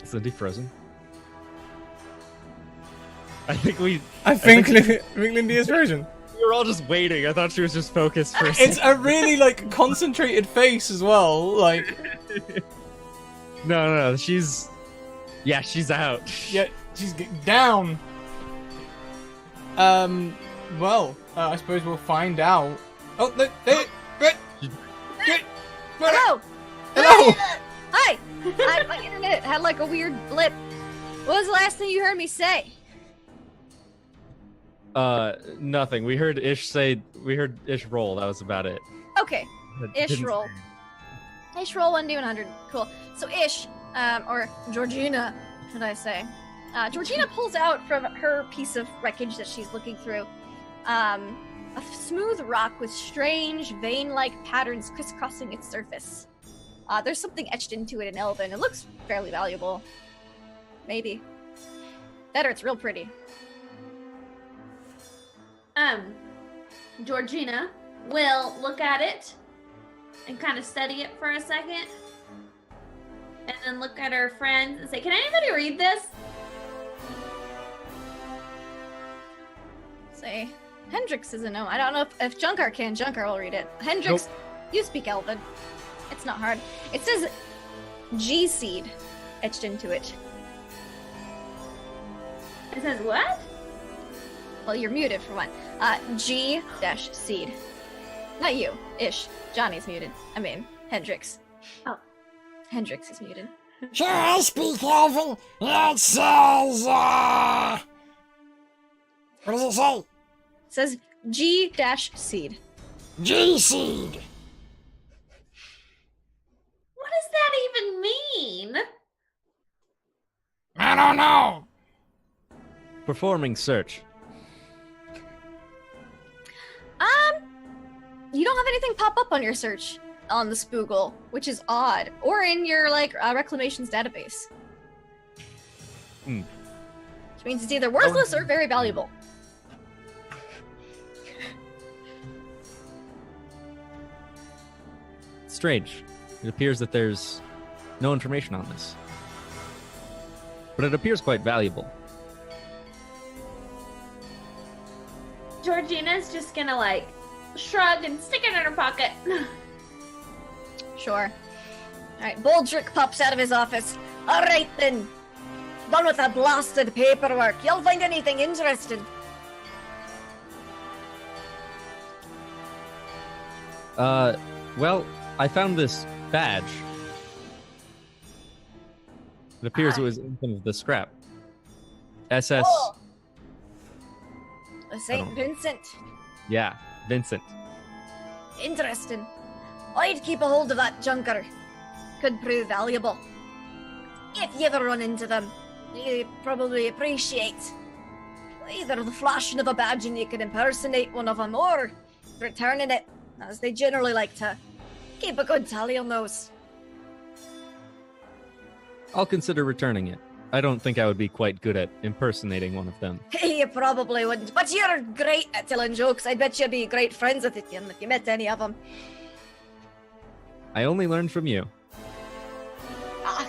Is Lindy frozen? I think
Lindy is frozen.
we were all just waiting. I thought she was just focused for a
It's
second.
a really like concentrated face as well. Like
No, she's out.
yeah, she's down. Well, I suppose we'll find out. Oh,
Hello!
Hello!
Hi! My internet had like a weird blip. What was the last thing you heard me say?
Nothing. We heard Ish roll. That was about it.
Okay, Ish
Didn't-
roll. Ish roll 1d100. Cool. So Ish, or Georgina, should I say? Georgina pulls out from her piece of wreckage that she's looking through, a smooth rock with strange vein-like patterns crisscrossing its surface. There's something etched into it in Elven. It looks fairly valuable. Maybe. Better, it's real pretty.
Georgina will look at it and kind of study it for a second, and then look at her friends and say, "Can anybody read this?"
Hendrix is a gnome. I don't know if Junkar can. Junkar will read it. Hendrix, you speak Elven. It's not hard. It says G seed etched into it.
It says what?
Well, you're muted for one. G dash seed. Not you. Ish. Johnny's muted. I mean, Hendrix.
Oh.
Hendrix is muted.
Sure, I speak Elven. It says, what does it say?
It says G dash seed.
G-seed.
What does that even mean?
I don't know.
Performing search.
You don't have anything pop up on your search on the Spoogle, which is odd, or in your reclamations database. Which means it's either worthless or very valuable.
Strange. It appears that there's no information on this. But it appears quite valuable.
Georgina's just gonna shrug and stick it in her pocket.
Sure. Alright, Boldrick pops out of his office. Alright then. Done with that blasted paperwork. You'll find anything interesting.
Well, I found this badge. It appears it was in some of the scrap. SS.
Oh.
I
St.
don't-
Vincent.
Yeah, Vincent.
Interesting. I'd keep a hold of that junker. Could prove valuable. If you ever run into them, you probably appreciate either the flashing of a badge and you can impersonate one of them, or returning it, as they generally like to keep a good tally on those.
I'll consider returning it. I don't think I would be quite good at impersonating one of them.
You probably wouldn't, but you're great at telling jokes. I bet you'd be great friends with it if you met any of them.
I only learned from you.
Ah.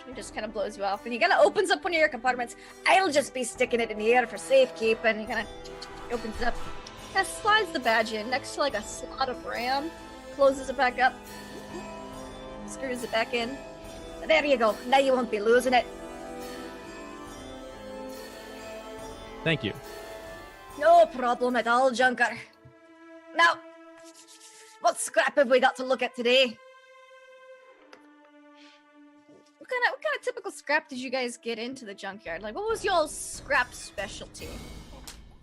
He just kind of blows you off, and he kind of opens up one of your compartments. I'll just be sticking it in here for safekeeping. He kind of opens it up, kind of slides the badge in next to a slot of RAM, closes it back up, screws it back in. There you go. Now you won't be losing it.
Thank you.
No problem at all, Junker. Now, what scrap have we got to look at today? What kind of typical scrap did you guys get into the junkyard? What was y'all's scrap specialty?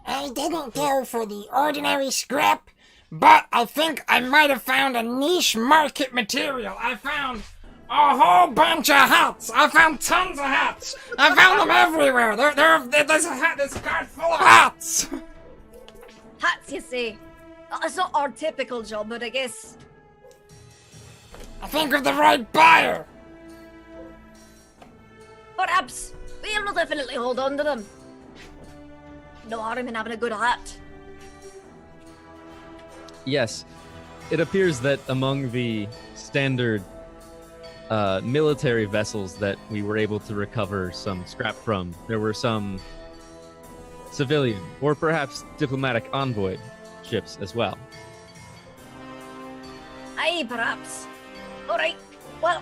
I didn't go for the ordinary scrap, but I think I might have found a niche market material. I found a whole bunch of hats. I found tons of hats. I found them everywhere. There's a cart full of hats.
Hats, you say? It's not our typical job, but I guess...
I think of the right buyer.
Perhaps. We'll definitely hold on to them. No harm in having a good hat.
Yes, it appears that among the standard military vessels that we were able to recover some scrap from, there were some civilian or perhaps diplomatic envoy ships as well.
Aye, perhaps. Alright, well,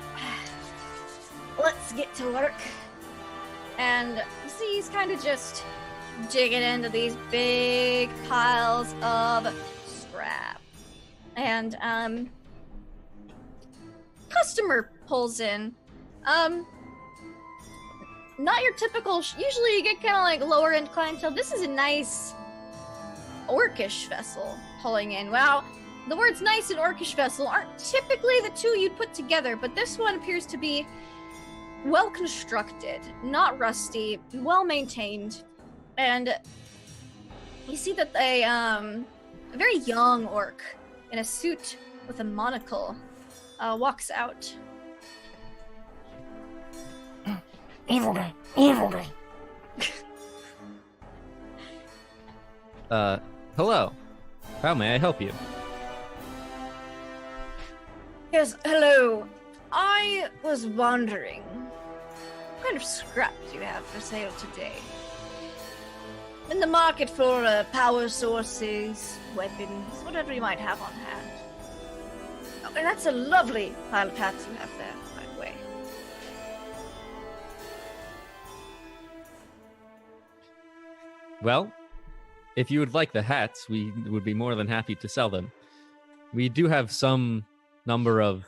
let's get to work. And you see he's kind of just digging into these big piles of scrap. And, customer pulls in. Not your typical, usually you get kind of lower end clientele. This is a nice orcish vessel pulling in. Wow, the words nice and orcish vessel aren't typically the two you'd put together, but this one appears to be well constructed, not rusty, well maintained. And you see that a very young orc in a suit with a monocle walks out.
Evil guy. Evil guy.
Hello. How may I help you?
Yes, hello. I was wondering, what kind of scrap do you have for sale today? in the market for power sources, weapons, whatever you might have on hand. Oh, and that's a lovely pile of hats you have there, by the way.
Well, if you would like the hats, we would be more than happy to sell them. We do have some number of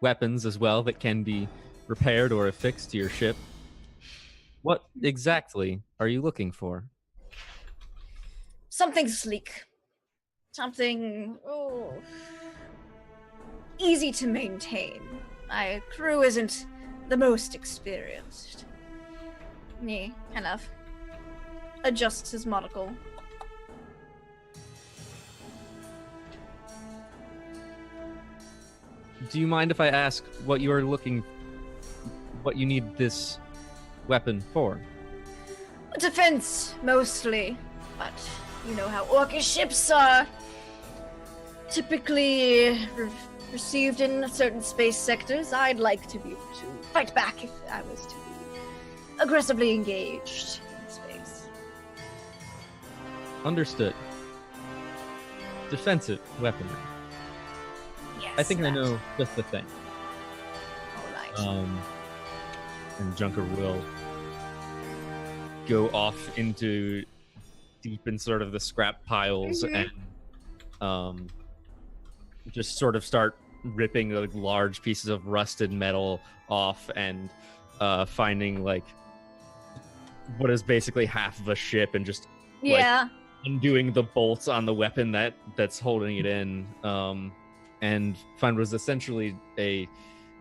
weapons as well that can be repaired or affixed to your ship. What exactly are you looking for?
Something sleek. Something easy to maintain. My crew isn't the most experienced. He kind of adjusts his monocle.
Do you mind if I ask what you are looking, what you need this weapon for?
Defense, mostly. But you know how orcish ships are typically received in certain space sectors. I'd like to be able to fight back if I was to be aggressively engaged in space.
Understood. Defensive weaponry.
Yes,
I think I
that.
know just the thing.
All right.
And Junker will go off into deep in sort of the scrap piles and just sort of start ripping like large pieces of rusted metal off and finding like what is basically half of a ship and just
Yeah.
undoing the bolts on the weapon that's holding it in, and find was essentially a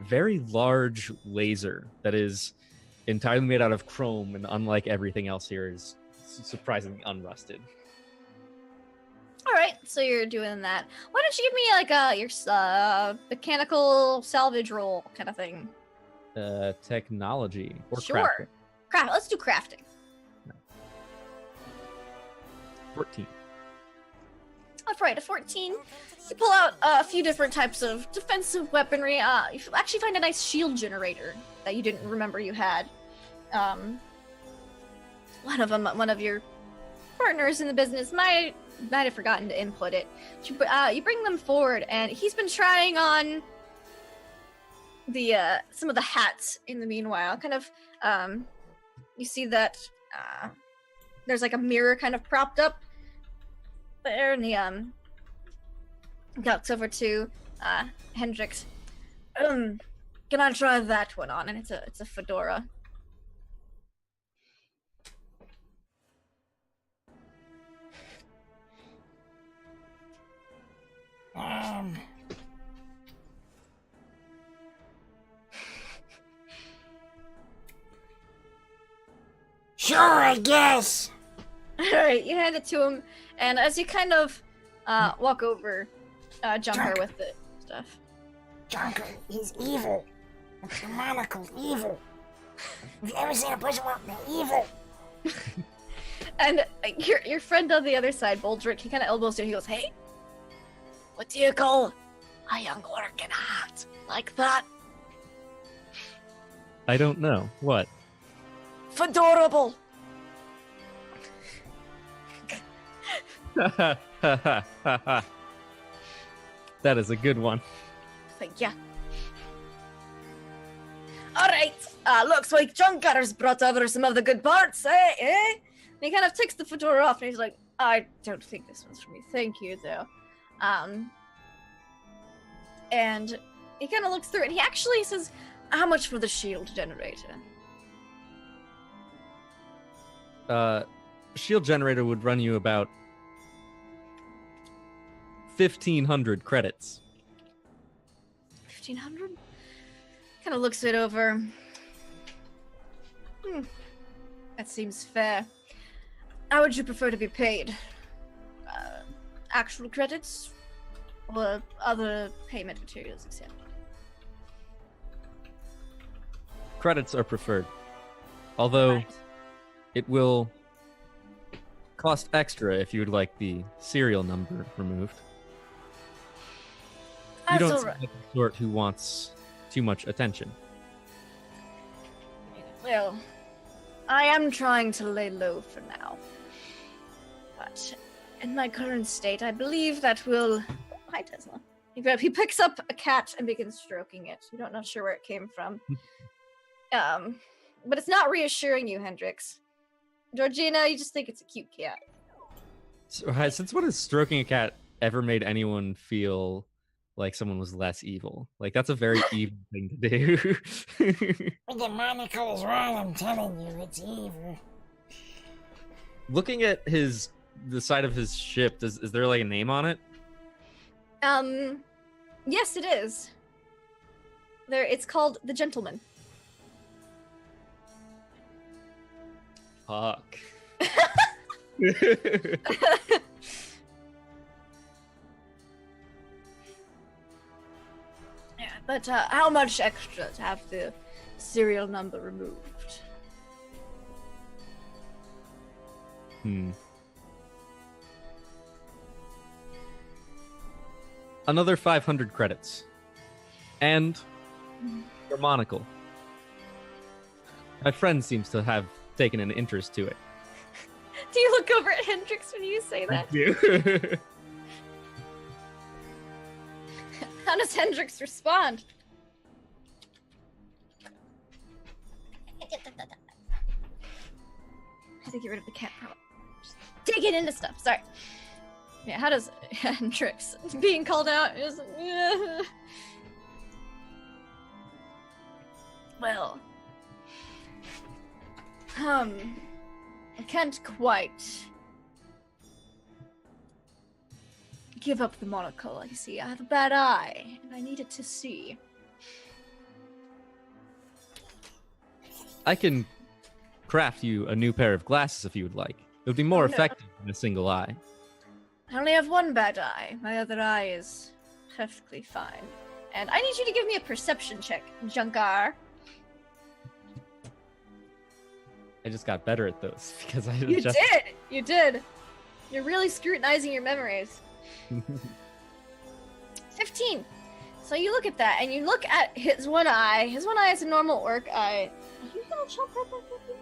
very large laser that is entirely made out of chrome, and unlike everything else here, is surprisingly unrusted.
All right, so you're doing that. Why don't you give me like your mechanical salvage roll kind of thing?
Technology or
Sure.
crafting.
Craft. Let's do crafting.
14.
All right, a 14. You pull out a few different types of defensive weaponry. You actually find a nice shield generator that you didn't remember you had. One of your partners in the business might have forgotten to input it. You bring them forward, and he's been trying on the some of the hats in the meanwhile. Kind of, you see that there's like a mirror kind of propped up there, and the walks over to Hendrix. Can I try that one on? And it's a fedora.
Sure, I guess.
Alright, you hand it to him, and as you kind of walk over Junker with the stuff.
Junker, he's evil. The monocle's evil. Have you ever seen a person with evil?
And your friend on the other side, Boldrick, he kind of elbows you and he goes, "Hey, what do you call a young working hat like that?"
I don't know. What?
Fedorable.
That is a good one.
Thank ya. Alright, looks like Junker's brought over some of the good parts, eh? And he kind of takes the fedora off and he's like, "I don't think this one's for me. Thank you, though." And he kind of looks through it. He actually says, "How much for the shield generator?"
Shield generator would run you about 1,500 credits.
1,500? Kind of looks it over. That seems fair. How would you prefer to be paid? Actual credits? Or other payment materials accepted?
Credits are preferred. Although
Right.
it will cost extra if you would like the serial number removed. You
That's
don't
all
seem
right.
like the sort who wants too much attention.
Well, I am trying to lay low for now. But in my current state, I believe that will... Hi, Tesla. He picks up a cat and begins stroking it. You don't know sure where it came from. But it's not reassuring you, Hendrix. Georgina, you just think it's a cute cat.
So, since when has stroking a cat ever made anyone feel like someone was less evil? Like, that's a very evil thing to do.
The monocle is wrong, I'm telling you, it's evil.
Looking at the side of his ship, is there like a name on it?
Yes, it is. It's called the Gentleman.
Fuck.
Yeah, but how much extra to have the serial number removed?
Another 500 credits. And your monocle. My friend seems to have taken an interest to it.
Do you look over at Hendrix when you say that?
Thank you.
How does Hendrix respond? I have to get rid of the cat problem. Just digging into stuff. Sorry. Yeah, how does Hendrix being called out is well. I can't quite give up the monocle, you see. I have a bad eye, and I need it to see.
I can craft you a new pair of glasses if you would like. It would be more effective than a single eye.
I only have one bad eye. My other eye is perfectly fine. And I need you to give me a perception check, Junkar.
I just got better at those because I
You did! You're really scrutinizing your memories. 15. So you look at that, and you look at his one eye. His one eye is a normal orc eye. Are you gonna jump right back at me?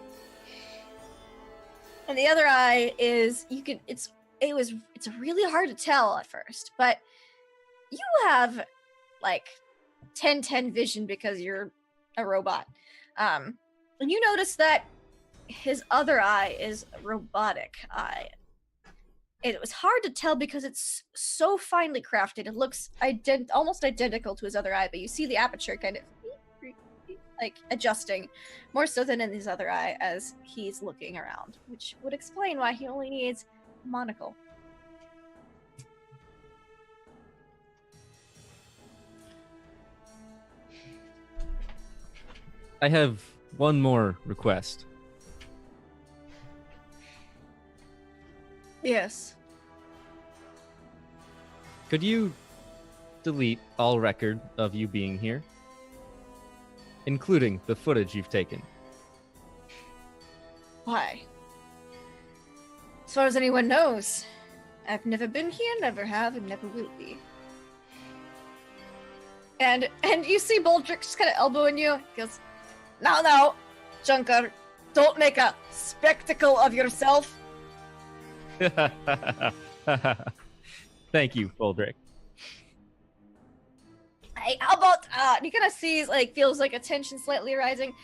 And the other eye is, it's really hard to tell at first, but you have like 10/10 vision because you're a robot. And you notice that his other eye is a robotic eye. It was hard to tell because it's so finely crafted. It looks almost identical to his other eye, but you see the aperture kind of like adjusting more so than in his other eye as he's looking around, which would explain why he only needs a monocle.
I have one more request.
Yes.
Could you delete all record of you being here? Including the footage you've taken.
Why? As far as anyone knows, I've never been here, never have, and never will be. And you see Boldrick just kind of elbowing you. He goes, No, Junker, don't make a spectacle of yourself.
Thank you, Boldrick.
Hey, how about, you kind of sees, like, feels like a tension slightly rising.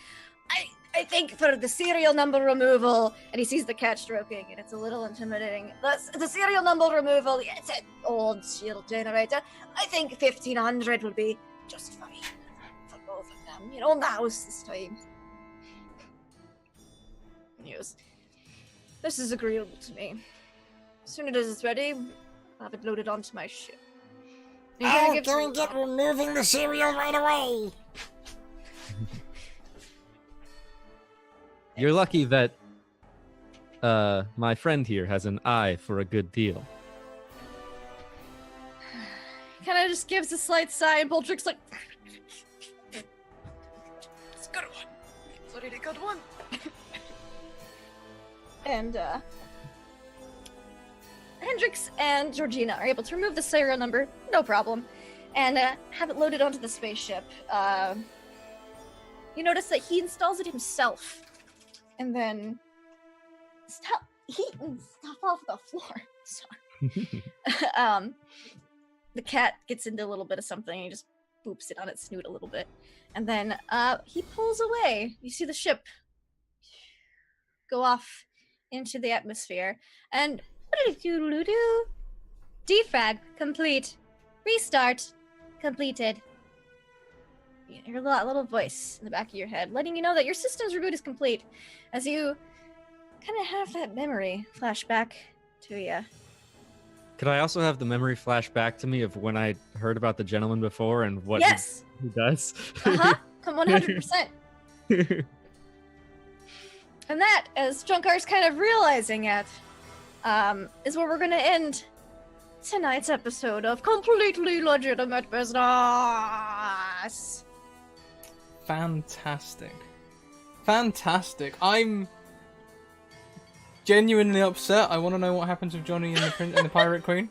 I think for the serial number removal, and he sees the cat stroking, and it's a little intimidating. The serial number removal, yeah, it's an old shield generator. I think 1500 would be just fine for both of them. You know, now's this time. Yes. This is agreeable to me. As soon as it's ready, I'll have it loaded onto my ship.
I'll go and get removing the cereal right away.
You're lucky that my friend here has an eye for a good deal.
Kind of just gives a slight sigh, and Boldrick's like, it's a good one. It's a really good one. And Hendrix and Georgina are able to remove the serial number, no problem, and have it loaded onto the spaceship. You notice that he installs it himself, and then eating stuff off the floor. Sorry. The cat gets into a little bit of something and he just boops it on its snoot a little bit. And then he pulls away. You see the ship go off into the atmosphere. And defrag complete. Restart completed. You hear that little voice in the back of your head letting you know that your system's reboot is complete as you kind of have that memory flash back to you.
Could I also have the memory flash back to me of when I heard about the gentleman before and what
Yes!
he does?
Come 100%. And that, as Junkar's kind of realizing it, is where we're going to end tonight's episode of Completely Legitimate Business.
Fantastic. I'm genuinely upset. I want to know what happens with Johnny and the Pirate Queen.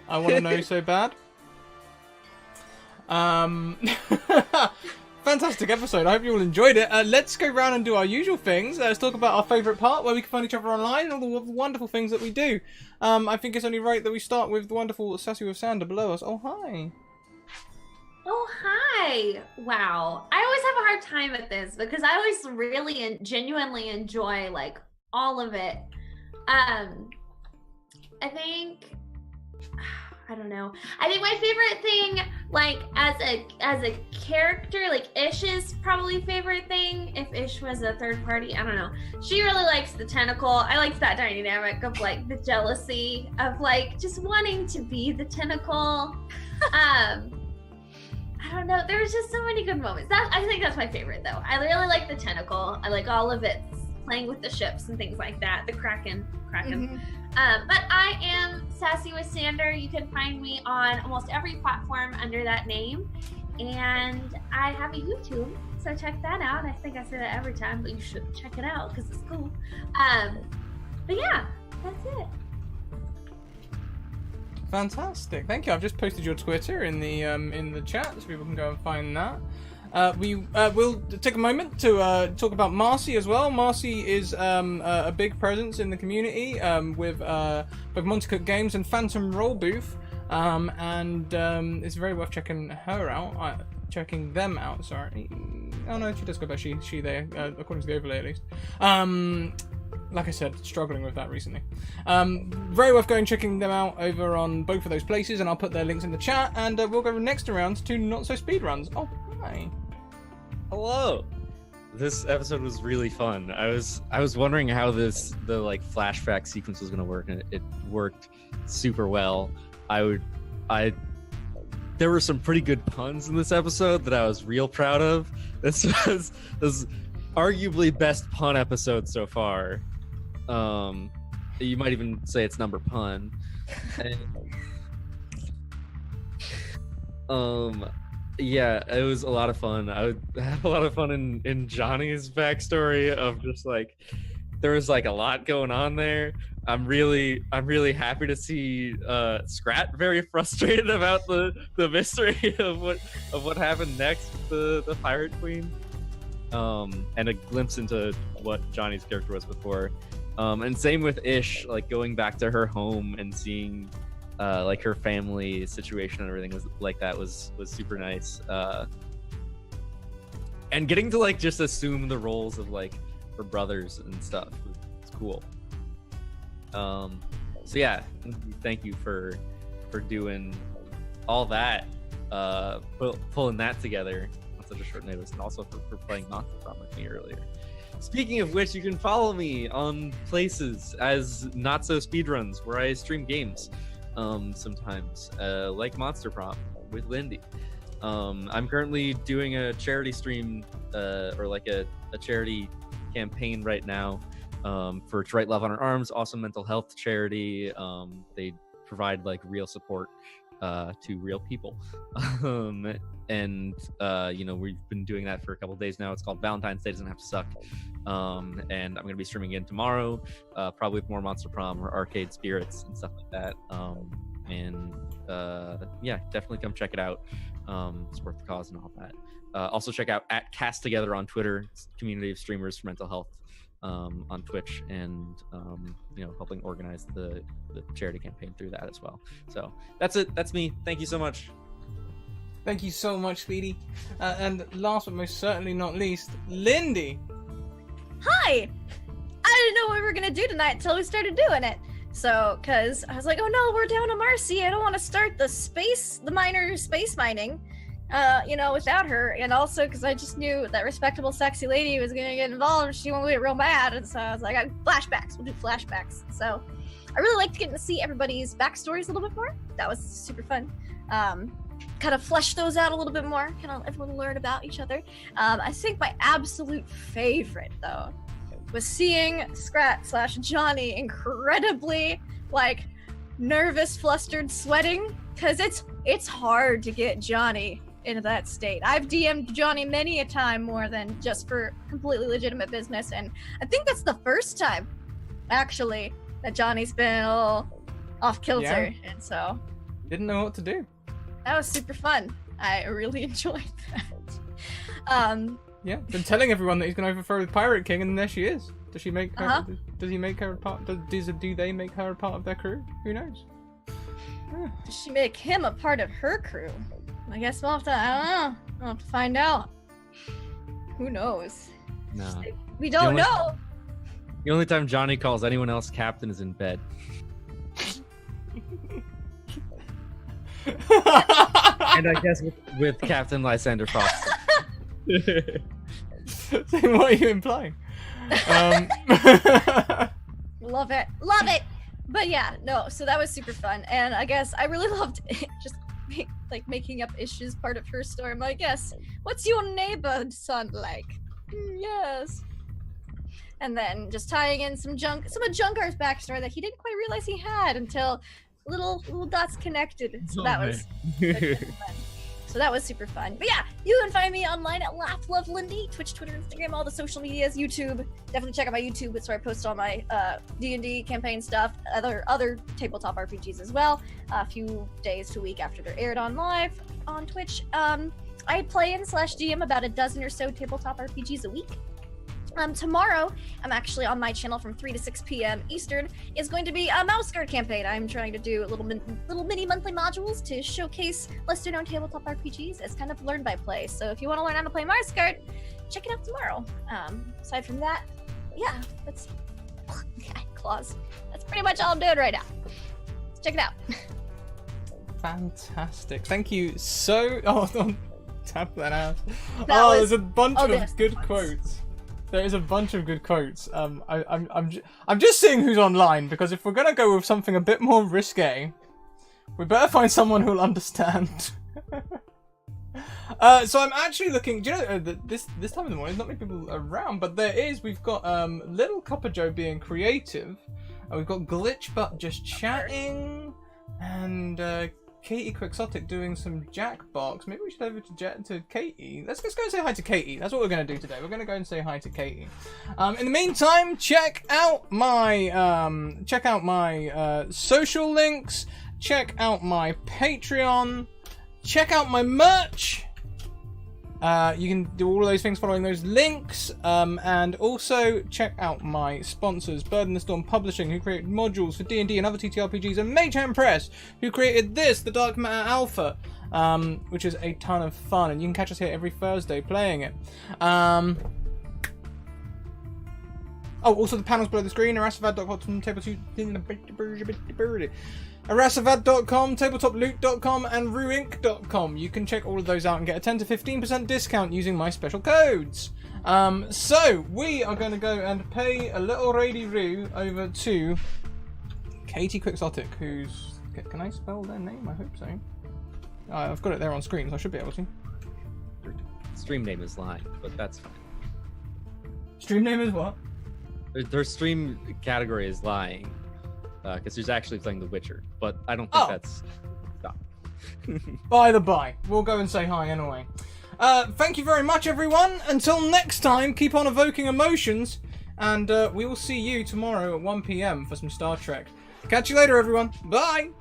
I want to know so bad. Fantastic episode. I hope you all enjoyed it. Let's go around and do our usual things. Let's talk about our favourite part, where we can find each other online and all the wonderful things that we do. I think it's only right that we start with the wonderful Sassy with Sander below us. Oh, hi.
Oh, hi. Wow. I always have a hard time at this because I always really and genuinely enjoy like all of it. I think I don't know. I think my favorite thing, like as a character, like Ish is probably favorite thing. If Ish was a third party, I don't know. She really likes the tentacle. I liked that dynamic of like the jealousy of like just wanting to be the tentacle. I don't know. There was just so many good moments. I think that's my favorite though. I really like the tentacle. I like all of it, playing with the ships and things like that. The Kraken.
Mm-hmm.
But I am Sassy with Sander. You can find me on almost every platform under that name. And I have a YouTube, so check that out. I think I say that every time, but you should check it out because it's cool. But yeah, that's it.
Fantastic. Thank you. I've just posted your Twitter in the chat so people can go and find that. We'll take a moment to talk about Marcy as well. Marcy is a big presence in the community with both Monty Cook Games and Phantom Roll Booth, and it's very worth checking her out. Checking them out. Sorry. Oh no, she does go by she there, according to the overlay at least. Like I said, struggling with that recently. Very worth going checking them out over on both of those places, and I'll put their links in the chat. And we'll go next around to Not So Speedruns. Oh, hi.
Hello. This episode was really fun. I was wondering how the flashback sequence was gonna work, and it worked super well. There were some pretty good puns in this episode that I was real proud of. This was arguably best pun episode so far. You might even say it's number pun. Yeah, it was a lot of fun. I had a lot of fun in Johnny's backstory of just like there was like a lot going on there. I'm really happy to see Scrat very frustrated about the mystery of what happened next with the Pirate Queen. And a glimpse into what Johnny's character was before. And same with Ish, like going back to her home and seeing like her family situation and everything was like that was super nice. And getting to like just assume the roles of like her brothers and stuff was cool. So yeah, thank you for doing all that, pulling that together on such a short notice, and also for playing Monster Prom with me earlier. Speaking of which, you can follow me on places as Not So Speedruns, where I stream games sometimes, like Monster Prom with Lindy. I'm currently doing a charity stream, or like a charity campaign right now for To Write Love on Our Arms, awesome mental health charity. They provide like real support to real people. And we've been doing that for a couple days now. It's called Valentine's Day Doesn't Have to Suck. And I'm going to be streaming again tomorrow, probably with more Monster Prom or Arcade Spirits and stuff like that. Yeah, definitely come check it out. Support the cause and all that. Also check out @CastTogether on Twitter. It's a community of streamers for mental health. on Twitch, and helping organize the charity campaign through that as well. So that's it. That's me. Thank you so much.
Thank you so much, Speedy. And last but most certainly not least, Lindy.
Hi! I didn't know what we were gonna do tonight until we started doing it. So, cause I was like, oh no, we're down to Marcy. I don't want to start the minor space mining, without her. And also, cause I just knew that respectable, sexy lady was gonna get involved. She won't get real mad. And so I was like, flashbacks. We'll do flashbacks. So, I really liked getting to see everybody's backstories a little bit more. That was super fun. Kind of flesh those out a little bit more. Kind of everyone learn about each other. I think my absolute favorite, though, was seeing Scrat/Johnny incredibly, nervous, flustered, sweating, because it's hard to get Johnny into that state. I've DM'd Johnny many a time more than just for completely legitimate business, and I think that's the first time, actually, that Johnny's been a little off kilter, and so...
Didn't know what to do.
That was super fun. I really enjoyed that.
Yeah, been telling everyone that he's going to overthrow the Pirate King, and there she is. Does she make her? Does he make her a part? Do they make her a part of their crew? Who knows?
Does she make him a part of her crew? I guess we'll have to. I don't know. We'll have to find out. Who knows?
No.
We don't know.
The only time Johnny calls anyone else captain is in bed. And I guess with Captain Lysander Frost.
So what are you implying?
Love it. But yeah, no. So that was super fun, and I guess I really loved just making up Ish's part of her story. I'm like, yes. What's your neighbor sound like? Yes. And then just tying in some of Junkar's backstory that he didn't quite realize he had until little dots connected. So that was super fun. So that was super fun. But yeah, you can find me online at LaughLoveLindy, Twitch, Twitter, Instagram, all the social medias, YouTube. Definitely check out my YouTube. It's where I post all my D&D campaign stuff, other tabletop RPGs as well. A few days to a week after they're aired on live on Twitch. I play in/DM about a dozen or so tabletop RPGs a week. Tomorrow, I'm actually on my channel from 3 to 6 p.m. Eastern, is going to be a mouse guard campaign. I'm trying to do little mini monthly modules to showcase lesser known tabletop RPGs as kind of learn by play. So if you want to learn how to play mouse guard, check it out tomorrow. Aside from that, yeah, that's claws. That's pretty much all I'm doing right now. Let's check it out.
Fantastic. Thank you so... Oh, don't tap that out. There's a bunch of good quotes. There is a bunch of good quotes. I'm just seeing who's online, because if we're gonna go with something a bit more risque, we better find someone who'll understand. So I'm actually looking. Do you know this time of the morning? There's not many people around, but there is. We've got Little Copper Joe being creative. We've got Glitchbutt just chatting, and Katie Quixotic doing some Jackbox. Maybe we should over to Katie. Let's go and say hi to Katie. That's what we're going to do today. We're going to go and say hi to Katie. In the meantime, check out my social links. Check out my Patreon. Check out my merch. You can do all of those things following those links, and also check out my sponsors, Bird in the Storm Publishing, who create modules for D&D and other TTRPGs, and Mage Hand Press, who created this, the Dark Matter Alpha, which is a ton of fun, and you can catch us here every Thursday playing it. Also the panels below the screen, arasavad.com, arasavad.com, tabletoploot.com, and ruinc.com. You can check all of those out and get a 10 to 15% discount using my special codes. So we are going to go and pay a little raidy-roo over to Katie Quixotic, who's... Can I spell their name? I hope so. I've got it there on screen, so I should be able to.
Stream name is lying, but that's fine.
Stream name is what?
Their stream category is lying, because she's actually playing The Witcher, but I don't think that's... Stop.
By the by, we'll go and say hi anyway. Thank you very much, everyone. Until next time, keep on evoking emotions, and we will see you tomorrow at 1 p.m. for some Star Trek. Catch you later, everyone. Bye!